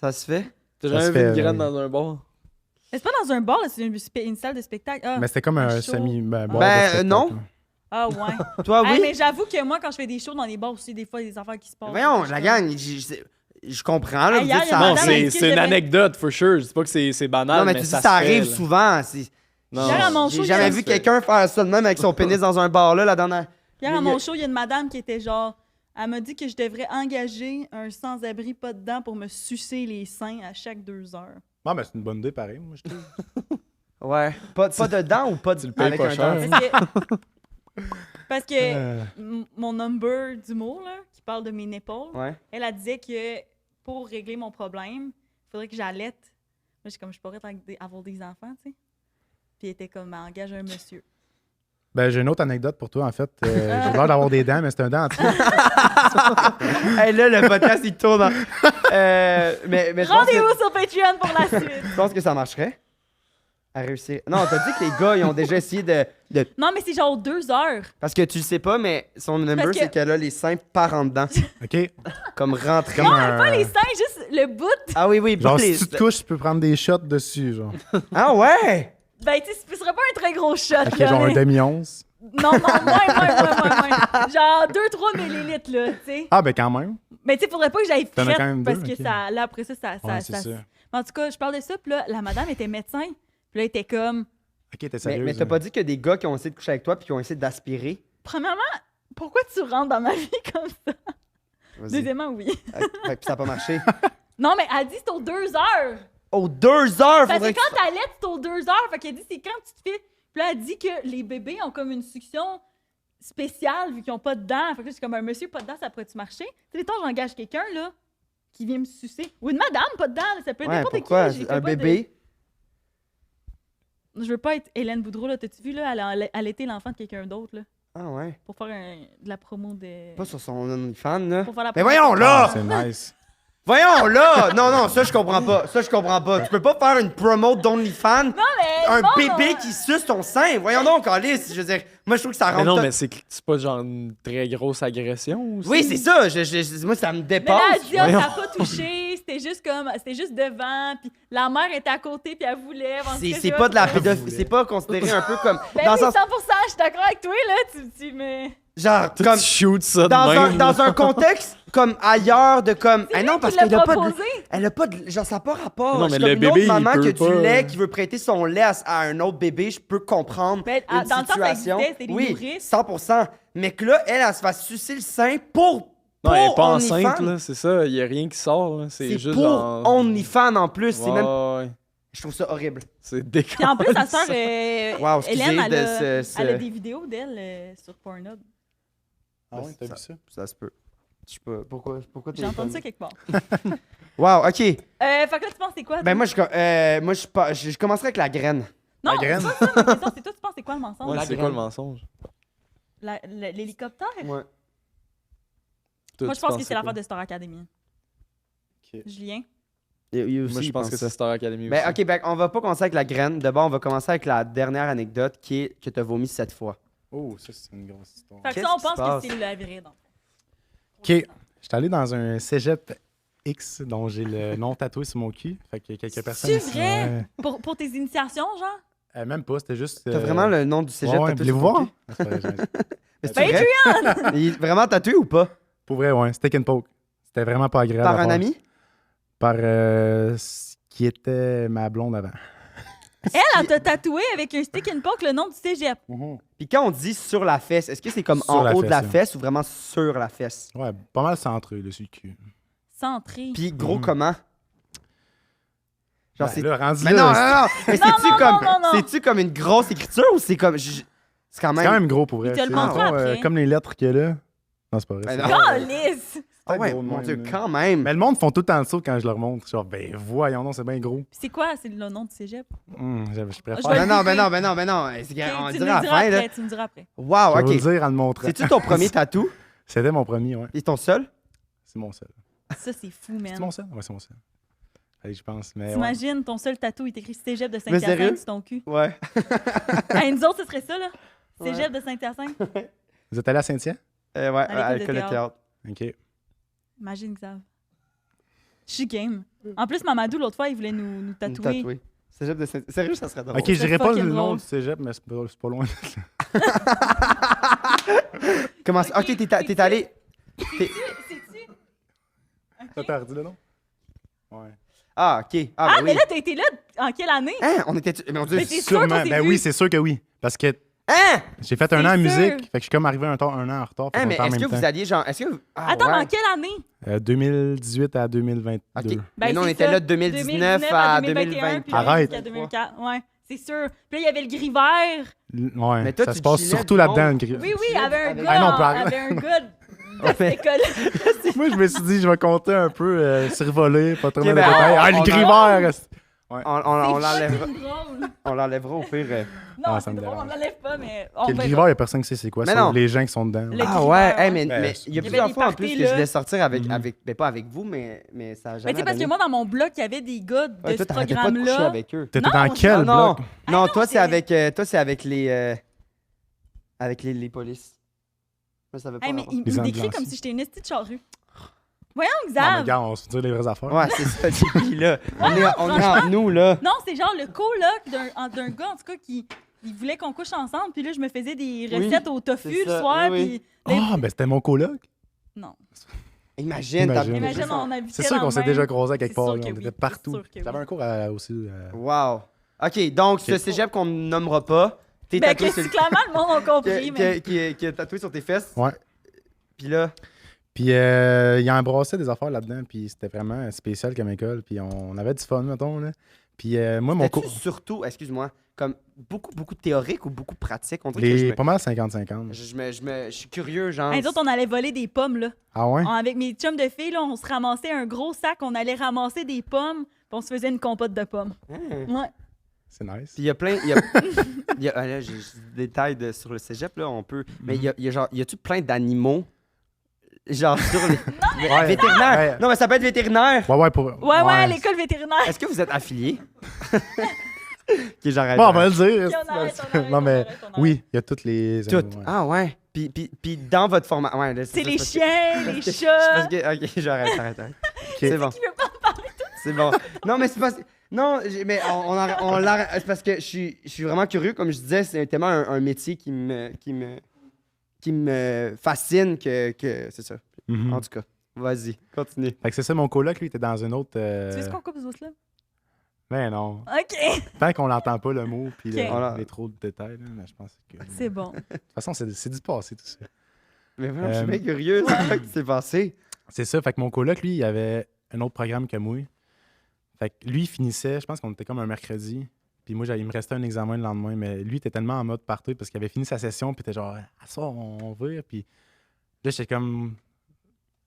Ça se fait? T'as Ça jamais se vu une fait, graine ouais. dans un bar? Mais c'est pas dans un bar, là, c'est une salle de spectacle. Ah, Mais c'était comme Un un show. semi. Ben, bar Ben, de spectacle, non. là. ah ouais. Toi, oui? Mais j'avoue que moi, quand je fais des shows dans les bars aussi, des fois, il y a des affaires qui se passent. Voyons, Je la suis gang, je comprends, là. Hey, Vous hier, dites il y a ça madame Non, avec arrive. qui c'est une j'avais- anecdote, for sure. Je dis pas que c'est banal, Non, mais tu dis ça ça se arrive fait, là. souvent. Non. Hier, à mon show, J'ai il y a- jamais vu quelqu'un faire ça de même avec son pénis dans un bar, là, la dernière. Hier, à Il y a- mon show, il y a une madame qui était genre. Elle m'a dit que je devrais engager un sans-abri pas dedans pour me sucer les seins à chaque 2 heures. Bon, ben, c'est une bonne idée, pareil, moi, je trouve. Ouais. Pas dedans ou pas Tu le payes avec pas un cher. dentiste? Parce que mon number d'humour, là, qui parle de mes nipples, Ouais. elle disait que pour régler mon problème, il faudrait que j'allaite je suis comme, je pourrais avoir des enfants, tu sais. Puis elle était comme, engage un monsieur. Ben, j'ai une autre anecdote pour toi, en fait. J'ai l'air d'avoir des dents, mais c'est un dentier. Hey, là, le podcast, il tourne. Mais je pense que- Rendez-vous sur Patreon pour la suite. je pense que ça marcherait. À réussir. Non, t'as dit que les gars, ils ont déjà essayé de. Non, mais c'est genre 2 heures. Parce que tu le sais pas, mais son number, Parce que- c'est qu'elle a les seins par en dedans. OK? Comme rentrés. Comme un... Pas les seins, juste le bout. Ah oui, oui, Genre, pas les. si tu te couches, tu peux prendre des shots dessus, genre. Ah ouais! Ben, tu sais, ce serait pas un très gros shot, OK, là. genre un mais- demi-once. Non, moins. Genre 2-3 millilitres, là, tu sais. Ah, ben quand même. Mais tu sais, faudrait pas que j'aille T'en as frette quand même parce deux, que ok. ça, là, après ça. Ouais, c'est ça. En tout cas, je parle de ça, puis là, la madame était médecin. Puis là, elle était comme, OK, t'es Mais, sérieuse. mais t'as pas dit que des gars qui ont essayé de coucher avec toi puis qui ont essayé d'aspirer? premièrement, pourquoi tu rentres dans ma vie comme ça? Vas-y. Deuxièmement, oui. Puis ça a pas marché. Non, mais elle dit c'est aux 2 heures. Oh, 2 heures! Parce Faudrait que quand t'allaites, c'est aux 2 heures. Fait qu'elle dit c'est quand tu te fais. Puis là, elle dit que les bébés ont comme une succion spéciale vu qu'ils ont pas de dents. Fait que là, c'est comme un monsieur pas de dents, ça pourrait-tu marcher? Tu sais, temps, j'engage quelqu'un, là, qui vient me sucer. Ou une madame pas de dents, là, ça peut être Ouais, n'importe pourquoi? qui. j'ai fait Un pas de- bébé? Je veux pas être Hélène Boudreau, là. T'as-tu vu, là, elle a allaité l'enfant de quelqu'un d'autre, là, Ah ouais. pour faire de la promo de. Pas sur son OnlyFans, là. Pour faire la Mais promo. voyons, là! Ah, c'est nice. Voyons, là! Non, ça, je comprends pas. Ça, je comprends pas. Tu peux pas faire une promo d'OnlyFans. Non, mais. Un bon, bébé qui suce ton sein. Voyons donc, Alice. Je veux dire, moi, je trouve que ça Mais rentre. non, tout- mais c'est pas genre une très grosse agression aussi? Oui, c'est ça. Moi, ça me Mais dépasse. là, elle dit, ah, Voyons. ça n'a pas touché, c'était juste devant, puis la mère était à côté, puis elle voulait. En tout cas, C'est je pas de la sais pédophilie. C'est pas considéré un peu comme. Ben dans oui, le sens. 100%, je suis d'accord avec toi, là, mais... Genre, Tu comme. shoots ça de Dans même. dans un contexte comme ailleurs de comme. C'est Ah non, lui parce qui l'a qu'elle a pas de. proposé. Elle a pas de. Genre, ça n'a pas rapport. Non, Je mais suis le comme une bébé, autre maman il qui a peut du pas, lait, qui veut prêter son lait à un autre bébé, je peux comprendre. Ben, une dans le temps, ça situation. existait, c'était des Oui, nourrices. 100%. Mais que là, elle se fasse sucer le sein pour. Non, elle est pour pas OnlyFans. enceinte, là, c'est ça. Il y a rien qui sort, là. C'est C'est juste pour genre... OnlyFans en plus. C'est Ouais, même. ouais. Je trouve ça horrible. C'est déconnant. Puis en plus, sa sœur, Wow, excusez Hélène, de elle a des vidéos d'elle sur Pornhub. Ah ouais, t'as vu ça? Ça se peut. Je sais pas. Pourquoi J'ai entendu ça quelque part. Wow, ok. Fait que là, tu penses c'est quoi? Ben toi? moi, je commencerai avec la graine. Non, la graine. c'est pas ça, ma question, c'est toi, tu penses c'est quoi le mensonge? Ouais, La c'est graine. quoi le mensonge? L'hélicoptère? Ouais. Toi, Moi, tu je pense penses que c'est l'affaire quoi? de Star Academy. Ok. Julien? Moi, je pense que c'est Star Academy aussi. Ben, ok, ben, on va pas commencer avec la graine. D'abord, on va commencer avec la dernière anecdote qui est que t'as vomi 7 fois. Oh, ça, c'est une grosse histoire. Fait que Qu'est-ce ça, on qui se pense passe? que c'est la vraie, donc. OK. J'étais allé dans un cégep X dont j'ai le nom tatoué sur mon cul. Fait qu'il y a quelques personnes. C'est vrai? Pour tes initiations, genre? Même pas, c'était juste. T'as vraiment le nom du cégep Ouais, tatoué voulez-vous sur ton voir? cul? Ah, c'est pas vrai, Mais c'est Ben, vrai? Il est vraiment tatoué ou pas? Pour vrai, ouais. Stick and poke. C'était vraiment pas agréable. Par à un faire. ami? Par ce qui était ma blonde avant. Elle t'a tatoué avec un stick and poke le nom du cégep. Puis quand on dit sur la fesse, est-ce que c'est comme Sur en la haut de la fesse, fesse ou vraiment sur la fesse? Ouais, pas mal centré dessus le cul. Centré. Puis gros Mhm. comment? Genre Ben, c'est. là, rendu Mais là, non, non, non! Mais c'est-tu non, comme. non, non. C'est-tu comme une grosse écriture ou c'est comme. C'est quand c'est même. quand même gros pour vrai. Il te le C'est, montre dans le fond, après. comme les lettres qu'il y a là. Non, c'est pas vrai. Ben c'est non. pas- Lisse! Ah ouais, gros de mon même, Dieu, là. quand même. Mais le monde font tout le temps le saut quand je leur montre. Genre, ben voyons, non, c'est bien gros. C'est quoi? C'est le nom du cégep? Je préfère. Je vais Ben non, le ben googler. non, ben non, ben non. C'est Ok, on tu dirait me à la diras fin, là. après, tu me diras après. Wow, Je vais vous ok. le dire en le montrant. C'est-tu ton premier tatou? C'était mon premier, ouais. Et ton seul? C'est mon seul. Ça, c'est fou, C'est man. mon seul? Ouais, c'est mon seul. Allez, je pense. Mais ouais. T'imagines, ton seul tatou, il t'écrit cégep de Mais sérieux? Saint-Hyacinthe sur ton cul. Ouais. Hey, nous autres, ce serait ça, là? Cégep de Saint-Hyacinthe. Vous êtes allé à Saint-Hyacinthe? Ouais, à l'école de théâtre. OK. Imagine, Xav. Je suis game. En plus, Mamadou, l'autre fois, il voulait nous tatouer. Tatoué. Cégep de Saint- Sérieux, ça serait drôle. OK, je dirais pas le fucking nom drôle. du cégep, mais c'est pas loin. Comment ça? Ok, t'es allé. C'est-tu? Ça t'a redit le nom? Ouais. Ah, ok. Ah, ben mais oui. là, t'as été là en quelle année? Hein? On était. Mais mon Dieu. Mais t'es sûr qu'on Sûrement. s'est Ben vu? oui, c'est sûr que oui. Parce que Hein? j'ai fait un an en C'est musique, sûr. fait que je suis comme arrivé un an en retard. fait Hein, qu'on mais était en est-ce même que vous temps. alliez genre. Est-ce que. Ah, Attends, ouais. en quelle année? 2018 à 2022. Ok. Ben, mais nous, on c'est était ça. là de 2019 à 2021. puis Arrête. jusqu'à 2004. Ouais, c'est sûr. Puis là, il y avait le gris vert. Ouais, Mais toi, ça tu se passe chillais surtout du là-dedans, monde. le gris. Oui, oui, il y avait un Avec- gars, Ah non, pas- avait un gars de Ouais. cette école. Moi, je me suis dit, je vais compter un peu survolé, pas trop Ok, mal de ben, détails. Ah, on le gris a- vert! Ouais. On C'est l'enlèvera. fucking drôle. On l'enlèvera au pire. Non, Ah, ça c'est me drôle, on dérange. l'enlève pas, mais Ok, le verra. grivard, il y a personne qui sait c'est quoi, Mais sauf non. les gens qui sont dedans. Le- Ah ouais, griveur, hey, mais ouais. il y a avait plusieurs des fois en plus parties, que je là. voulais sortir avec, Mhm. ben pas avec vous, mais ça a Mais jamais tu sais, parce que donné. moi, dans mon bloc, il y avait des gars de Ouais, toi, ce t'arrêtais pas de coucher programme-là. avec eux. T'étais Non, dans je- quel non, bloc? non, toi, c'est c'est- avec les polices. Mais ça veut pas Hey, mais rapport. il Les me décrit ambulances. comme si j'étais une estie de charrue. Voyons, Non, mais Xav! regarde, on va se dire les vraies affaires. Ouais, c'est ça, JP, là. On est entre nous, là. Non, c'est genre le coloc d'un gars, en tout cas, qui il voulait qu'on couche ensemble. Puis là, je me faisais des Oui, recettes au tofu c'est le ça, soir. oui, Puis là, Ah, ben c'était mon coloc. non. Imagine, Imagine. Imagine, on habitait C'est sûr dans qu'on le s'est même- déjà croisés à quelque C'est part. sûr là, que on oui, était c'est partout. sûr que J'avais oui. un cours aussi. Wow. OK, donc, ce cégep qu'on ne nommera pas, t'es Ben, tatoué que sur si clairement, le monde a compris, mais... qui est tatoué sur tes fesses. Ouais. Puis là, Puis il embrassait des affaires là-dedans, puis c'était vraiment spécial comme école, puis on avait du fun, mettons, là. Puis moi, mon c'était-tu cours... surtout, excuse-moi, comme beaucoup de théorique ou beaucoup pratique? On dirait que Les... Pas mal 50-50. je suis curieux, genre. Hey, nous autres, on allait voler des pommes, là. Ah ouais? Avec mes chums de filles, là, on se ramassait un gros sac, on allait ramasser des pommes, puis on se faisait une compote de pommes. Hein. Ouais. C'est nice. Puis il y a plein. Là, j'ai des détails sur le cégep, là, on peut. Mais il y a genre, y a-tu plein d'animaux? Genre sur les. Ouais. Vétérinaire! Ouais. Non, mais ça peut être vétérinaire! Ouais, pour... Ouais, l'école vétérinaire. Est-ce que vous êtes affilié? Ok, j'arrête. Bon, on va le dire. Puis on arrête, on arrête, Non, mais on arrête, on arrête. oui, il y a toutes les... Toutes. animaux, ouais. Ah ouais. Puis dans votre formation. Ouais, là, C'est ça, les parce que- chiens, les parce chats. que- ok, j'arrête. C'est bon. Qui veut pas parler? C'est bon. Non, mais c'est pas. Non, mais on l'arrête. C'est parce que je suis vraiment curieux. Comme je disais, c'est tellement un métier qui me fascine que c'est ça. Mhm. En tout cas, vas-y, continue. Fait que c'est ça, mon coloc, lui, était dans une autre... Tu veux ce qu'on coupe ce bout-là? Mais non. OK. Tant qu'on l'entend pas, le mot, puis Ok. Voilà. les trop de détails, là, mais je pense que... De C'est bon. toute façon, c'est du passé, tout ça. Mais vraiment, je suis bien curieux. C'est quoi qui s'est passé? C'est ça, fait que mon coloc, lui, il avait un autre programme que moi. Fait que lui, il finissait, je pense qu'on était comme un mercredi, puis moi, il me restait un examen le lendemain, mais lui, il était tellement en mode partout parce qu'il avait fini sa session, puis il était genre, à soir, on vire, puis là, j'étais comme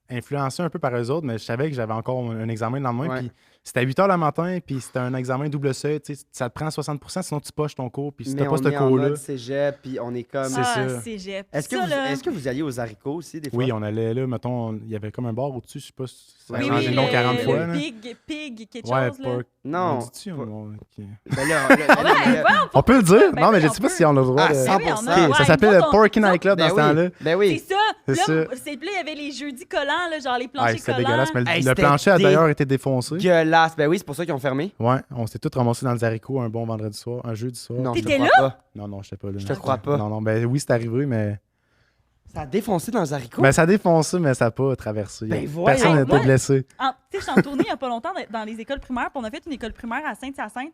influencé un peu par eux autres, mais je savais que j'avais encore un examen le lendemain, Ouais. puis c'était à 8 h le matin, puis c'était un examen double seuil, tu sais, ça te prend 60%, sinon tu poches ton cours, puis si Mais t'as pas on ce est en cours-là... mode cégep, puis on est comme... C'est Ah, ça. cégep. Est-ce que, Ça, là- est-ce que vous alliez aux haricots aussi, des fois? Oui, on allait là, mettons, il y avait comme un bar au-dessus, je sais pas si ça a Oui, changé oui, de nom 40 fois. le là. pig, quelque Ouais, chose, là. pork. Non. On dit-tu, ok. Ben là, On peut le dire? Ben non, mais oui, je on sais pas peut. si on a le droit Ah, de... 100%. Ben oui, on Ok, a- ouais, ça s'appelait nous le autres, Porky on- Nightclub dans Ben ce oui. temps-là. Ben oui. C'est ça. C'est Là, ça. c'est là, il y avait les jeudis collants, là, genre les Ah, planchers c'était collants. dégueulasse, mais Hey, le c'était plancher a d'ailleurs été défoncé. Gueulasse. Ben oui, c'est pour ça qu'ils ont fermé. Ouais, on s'était tous ramassés dans les haricots un bon vendredi soir, un jeudi soir. Non, je te T'étais crois pas. Non, j'étais pas là. Je te crois pas. Non, ben oui, c'est arrivé, mais... Ça a défoncé dans les haricots? Ben ça a défoncé, mais ça n'a pas traversé. Ben voyons. Personne Hey, n'était moi- blessé. Tu sais, je suis en tournée il n'y a pas longtemps dans les écoles primaires, puis on a fait une école primaire à Sainte-Hyacinthe.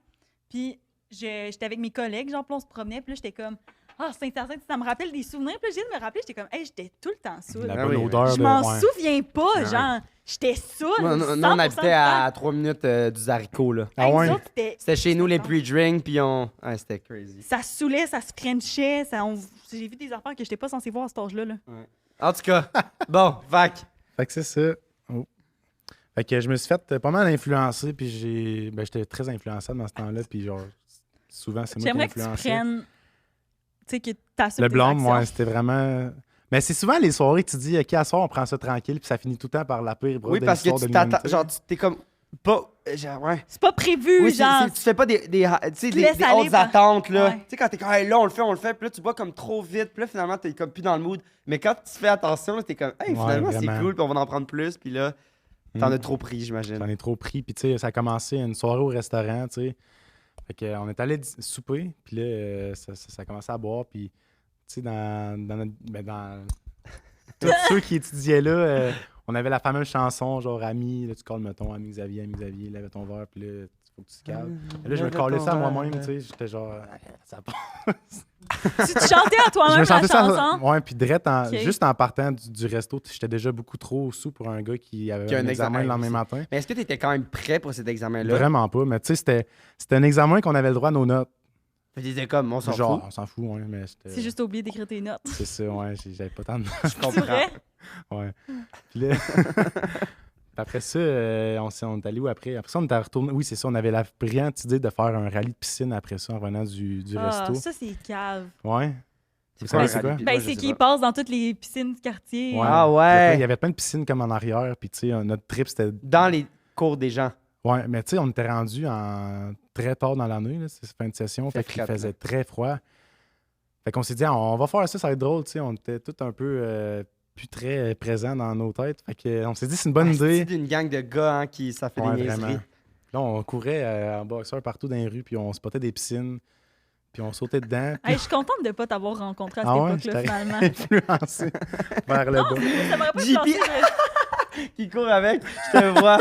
Puis j'étais avec mes collègues, genre, puis on se promenait, puis là, j'étais comme, ah, Sainte-Hyacinthe, ça me rappelle des souvenirs. Puis là, j'ai de me rappeler, j'étais comme, hey, j'étais tout le temps saoule. La Ah bonne oui, odeur Je de... m'en ouais. souviens pas, Ouais. genre, j'étais saoule. Nous, on 100% habitait du à temps. 3 minutes du haricot, là. Ah Hey, nous ouais? autres, C'était chez nous les pre-drinks, puis on... Ah, c'était crazy. ça se saoulait, ça se frenchait, j'ai vu des affaires que j'étais pas censée voir à cet âge-là. Là. En tout cas, bon, vac. Fait que c'est ça. Oh. Fait que je me suis fait pas mal influencer, puis j'étais très influençable dans ce temps-là, puis genre, souvent, c'est moi qui J'aimerais que tu influençais. prennes, tu sais, que t'assumes Le tes blâme, actions. ouais, c'était vraiment... Mais c'est souvent les soirées que tu dis, OK, à soir, on prend ça tranquille, puis ça finit tout le temps par la pire brosse Oui, de parce que l'histoire de tu t'attends... l'humanité. Genre, tu t'es comme... Pas... Genre, ouais. C'est pas prévu, Oui, genre. tu fais pas des Tu laisses des aller hautes par- attentes, là. Ouais. Tu sais, quand t'es comme, hey, là, on le fait, puis là, tu bois comme trop vite, puis là, finalement, t'es comme plus dans le mood. Mais quand tu fais attention, là, t'es comme, hey, Ouais, finalement, c'est vraiment. cool, puis on va en prendre plus, puis là, t'en Mm. as trop pris, j'imagine. J'en ai trop pris, puis tu sais, ça a commencé une soirée au restaurant, tu sais. Fait que, on est allé souper, puis là, ça a commencé à boire, puis tu sais, dans tous ceux qui étudiaient là, on avait la fameuse chanson, genre, Ami, là, tu colles, mettons, Ami Xavier, lève ton verre, puis là, il faut que tu te calmes. Et là, je me collais ça à moi-même, tu sais, j'étais genre, ça passe. Tu te chantais à Je toi-même me la sentais ça, chanson. ouais, puis direct, Ok. juste en partant du resto, j'étais déjà beaucoup trop sous pour un gars qui avait Qui a un un examen examen, le lendemain oui, matin. Mais est-ce que t'étais quand même prêt pour cet examen-là? Vraiment pas, mais tu sais, c'était un examen qu'on avait le droit à nos notes. Tu disais comme, on s'en Genre, fout. on s'en fout, ouais, mais c'était... C'est juste oublié d'écrire tes notes. C'est ça, ouais, j'avais pas tant de... Je C'est comprends. vrai? Ouais. Puis là... après ça, on est allé où après? Après ça, on était retourné. Oui, c'est ça. On avait la brillante idée de faire un rallye de piscine après ça en revenant du resto. Ça, c'est cave. Ouais. C'est Vous savez, un c'est quoi? rallye- Ben, Moi, je c'est sais qu'ils pas. passent dans toutes les piscines du quartier. Ouais. Ah Il y ouais! avait plein de piscines comme en arrière. Puis, tu sais, notre trip, c'était. Dans les cours des gens. Ouais, mais tu sais, on était rendu très tard dans l'année, là, c'est fin de session. Fait qu'il frette, faisait là. très froid. Fait qu'on s'est dit, on va faire ça va être drôle. Tu sais, on était tous un peu plus très présents dans nos têtes. Fait qu'on s'est dit, c'est une bonne idée. C'est d'une gang de gars qui ça fait Ouais, des vraiment. niaiseries. Là, on courait en boxeur partout dans les rues, puis on spottait des piscines, puis on sautait dedans. Hey, je suis contente de ne pas t'avoir rencontré à cette Ah ouais, époque-là, je t'aurais finalement. influencé vers le bas. Ça m'aurait pas JP. pensé. Qui court avec, je te vois,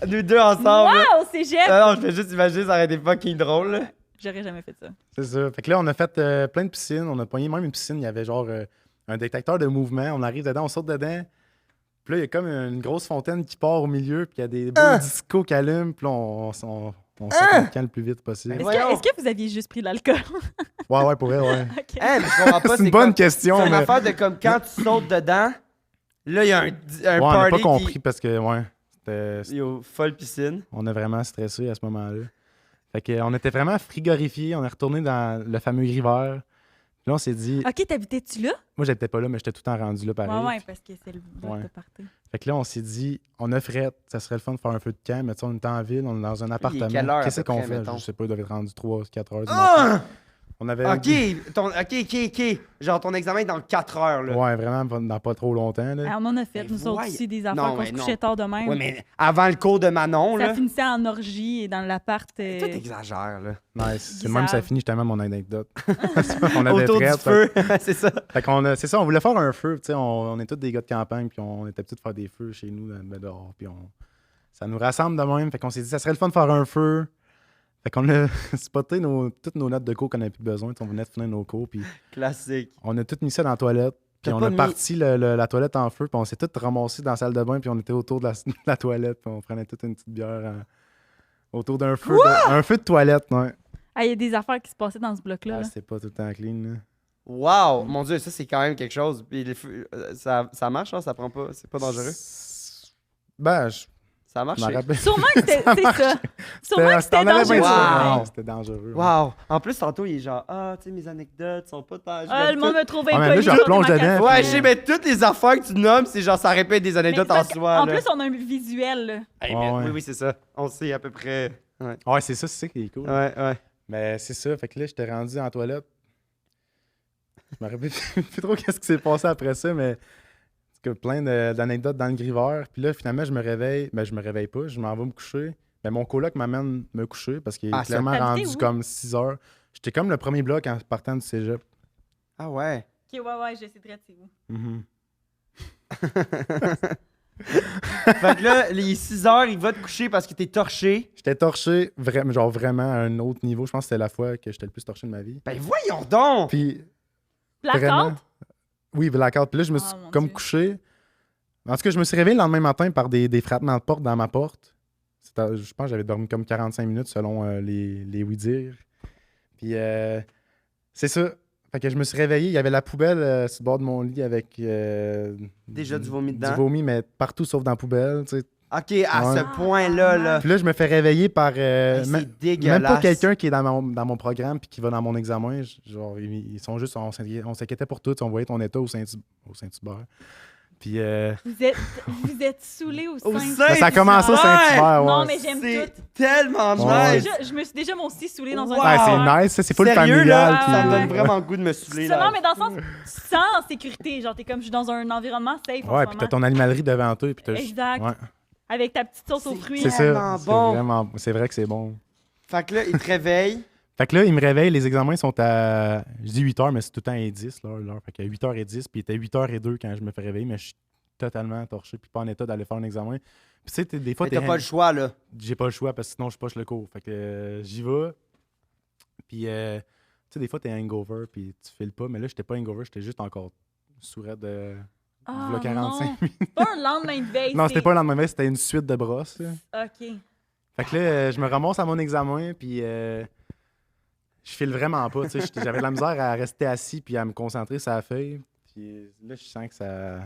nous deux ensemble. Wow, cégep! Non, je fais juste imaginer, ça aurait été fucking drôle. Là. J'aurais jamais fait ça. C'est ça. Fait que là, on a fait plein de piscines. On a pogné même une piscine. Il y avait genre un détecteur de mouvement. On arrive dedans, on saute dedans. Puis là, il y a comme une grosse fontaine qui part au milieu. Puis il y a des beaux discos qui allument. Puis là, on saute le camp le plus vite possible. Est-ce Voyons. que vous aviez juste pris de l'alcool? Ouais, pour vrai, ouais. Ok. Hein, mais je comprends pas. C'est une bonne comme- question. C'est une Mais... affaire de comme quand tu sautes dedans, là, il y a un Ouais, on n'a party pas compris qui... parce que, ouais, Yo, folle piscine. on a vraiment stressé à ce moment-là. Fait que, on était vraiment frigorifiés. On est retourné dans le fameux River. Puis là, on s'est dit... Ok, t'habitais-tu là? Moi, j'étais pas là, mais j'étais tout le temps rendu là, pareil. Ouais, parce que c'est le bloc Ouais. de party. Fait que là, on s'est dit, on a frette, ça serait le fun de faire un feu de camp, mais tu sais, on est en ville, on est dans un appartement. quelle heure à Qu'est-ce peu qu'on près, fait? mettons? Je sais pas, il doit être rendu 3-4 heures du matin. Ah! On avait... Ok. Genre, ton examen est dans 4 heures, là. Ouais, vraiment, dans pas trop longtemps. Là. Ah, on en a fait, Mais nous autres voyons. aussi, des Non, affaires qu'on mais se non. couchait tard de même. Ouais, mais avant le cours de Manon, Ça là. finissait en orgie et dans l'appart. Toi, t'exagères, là. Nice. C'est Bizarre. même ça finit justement mon anecdote. on avait Autour du frette, feu, c'est ça. Fait qu'on a, c'est ça, on voulait faire un feu. Tu sais, on est tous des gars de campagne, puis on était petits de faire des feux chez nous, dehors. Puis ça nous rassemble de même. Fait qu'on s'est dit, ça serait le fun de faire un feu. Fait qu'on a spoté toutes nos notes de cours qu'on n'avait plus besoin. On venait de finir nos cours, puis Classique. on a tout mis ça dans la toilette. Puis T'as on pas a mis- parti la toilette en feu, puis on s'est tous ramassés dans la salle de bain, puis on était autour de la, de la toilette, puis on prenait toute une petite bière autour d'un feu, un feu de toilette. Ouais. Ah, il y a des affaires qui se passaient dans ce bloc-là. Ah, là. c'était pas tout le temps clean. Là. Wow! Mon Dieu, ça, c'est quand même quelque chose. Puis ça marche, hein? Ça prend pas... C'est pas dangereux? Ben, je Ça marche? m'en rappelle. Sûrement que c'était c'est ça. Sûrement que c'était on avait bien dangereux. ça. Wow. Non, c'était dangereux. Wow! En plus, tantôt, il est genre, tu sais, mes anecdotes sont pas tant... Ah, le monde me trouvait Ah, mais là, impoli. je sur replonge ma dedans, carte. Ouais, puis- je sais, mais toutes les affaires que tu nommes, c'est genre, ça répète des Mais anecdotes en parce que, soi, en là. plus, on a un visuel. Là. Hey, Ah, ouais. Oui, c'est ça. On sait à peu près... Ouais, c'est ça qui est cool. Ouais. Mais c'est ça. Fait que là, j'étais rendu en toilette. Je me rappelle plus trop qu'est-ce qui s'est passé après ça, mais en tout cas, plein d'anecdotes dans le griveur. Puis là, finalement, je me réveille. Ben, je me réveille pas. Je m'en vais me coucher. Mais mon coloc m'amène me coucher parce qu'il est Ah, ça. clairement T'habitais rendu où? comme 6 heures. J'étais comme le premier bloc en partant du cégep. Ah ouais. Ok, ouais, je sais très c'est où. Mhm. Fait que là, les 6 heures, il va te coucher parce que t'es torché. J'étais torché, genre vraiment à un autre niveau. Je pense que c'était la fois que j'étais le plus torché de ma vie. Ben voyons donc! Puis Blackout? vraiment. Oui, blackout. Puis là, je me Ah, suis mon comme Dieu. couché. En tout cas, je me suis réveillé le lendemain matin par des frappements de porte dans ma porte. Je pense que j'avais dormi comme 45 minutes selon les oui-dire. Puis c'est ça. Fait que je me suis réveillé. Il y avait la poubelle sur le bord de mon lit avec. Déjà du vomi dedans? Du vomi, mais partout sauf dans la poubelle. Tu sais. Ok, à Ouais. ce point-là, là. Puis là, je me fais réveiller par. Hey, c'est même dégueulasse. pas quelqu'un qui est dans mon programme puis qui va dans mon examen. Genre, ils sont juste. On s'inquiétait pour tout. On voyait ton état au Saint-Hubert. Puis. Vous êtes saoulés au sein. Ben, ça a commencé au Saint-Hubert, ouais. Non, mais j'aime C'est tout. tellement Ouais. nice. Je me suis déjà, moi aussi, saoulée dans Wow. un Ouais, endroit. c'est nice, ça, c'est pas le Sérieux, familial. là, puis- ça me donne ouais. vraiment le goût de me saouler, Ça, là. non, mais dans le sens, tu te sens en sécurité. Genre, t'es comme, je suis dans un environnement safe en Ouais, ce puis t'as moment. ton animalerie devant toi. Puis t'as juste- Exact. Ouais, Avec ta petite sauce aux C'est fruits. c'est Tellement ça. bon. C'est vraiment. C'est vrai que c'est bon. Fait que là, il te réveille. Fait que là, il me réveille. Les examens sont à. Je dis 8h, mais c'est tout le temps à 10 l'heure. Fait qu'à 8h10, puis il était 8h02 quand je me fais réveiller, mais je suis totalement torché, puis pas en état d'aller faire un examen. Puis tu sais, des fois, Mais t'as pas le choix, là. j'ai pas le choix parce que sinon, je poche le cours. Fait que j'y vais. Puis, tu sais, des fois, t'es hangover, puis tu files pas. Mais là, j'étais pas hangover, j'étais juste encore sourette de. Ah, v'là 45 non. C'est pas un lendemain de veille. Non, c'est- c'était pas le lendemain, c'était une suite de brosses. là. OK. Fait que là, je me ramasse à mon examen, puis je file vraiment pas. Tu sais, j'avais de la misère à rester assis puis à me concentrer sur la feuille. Puis là, je sens que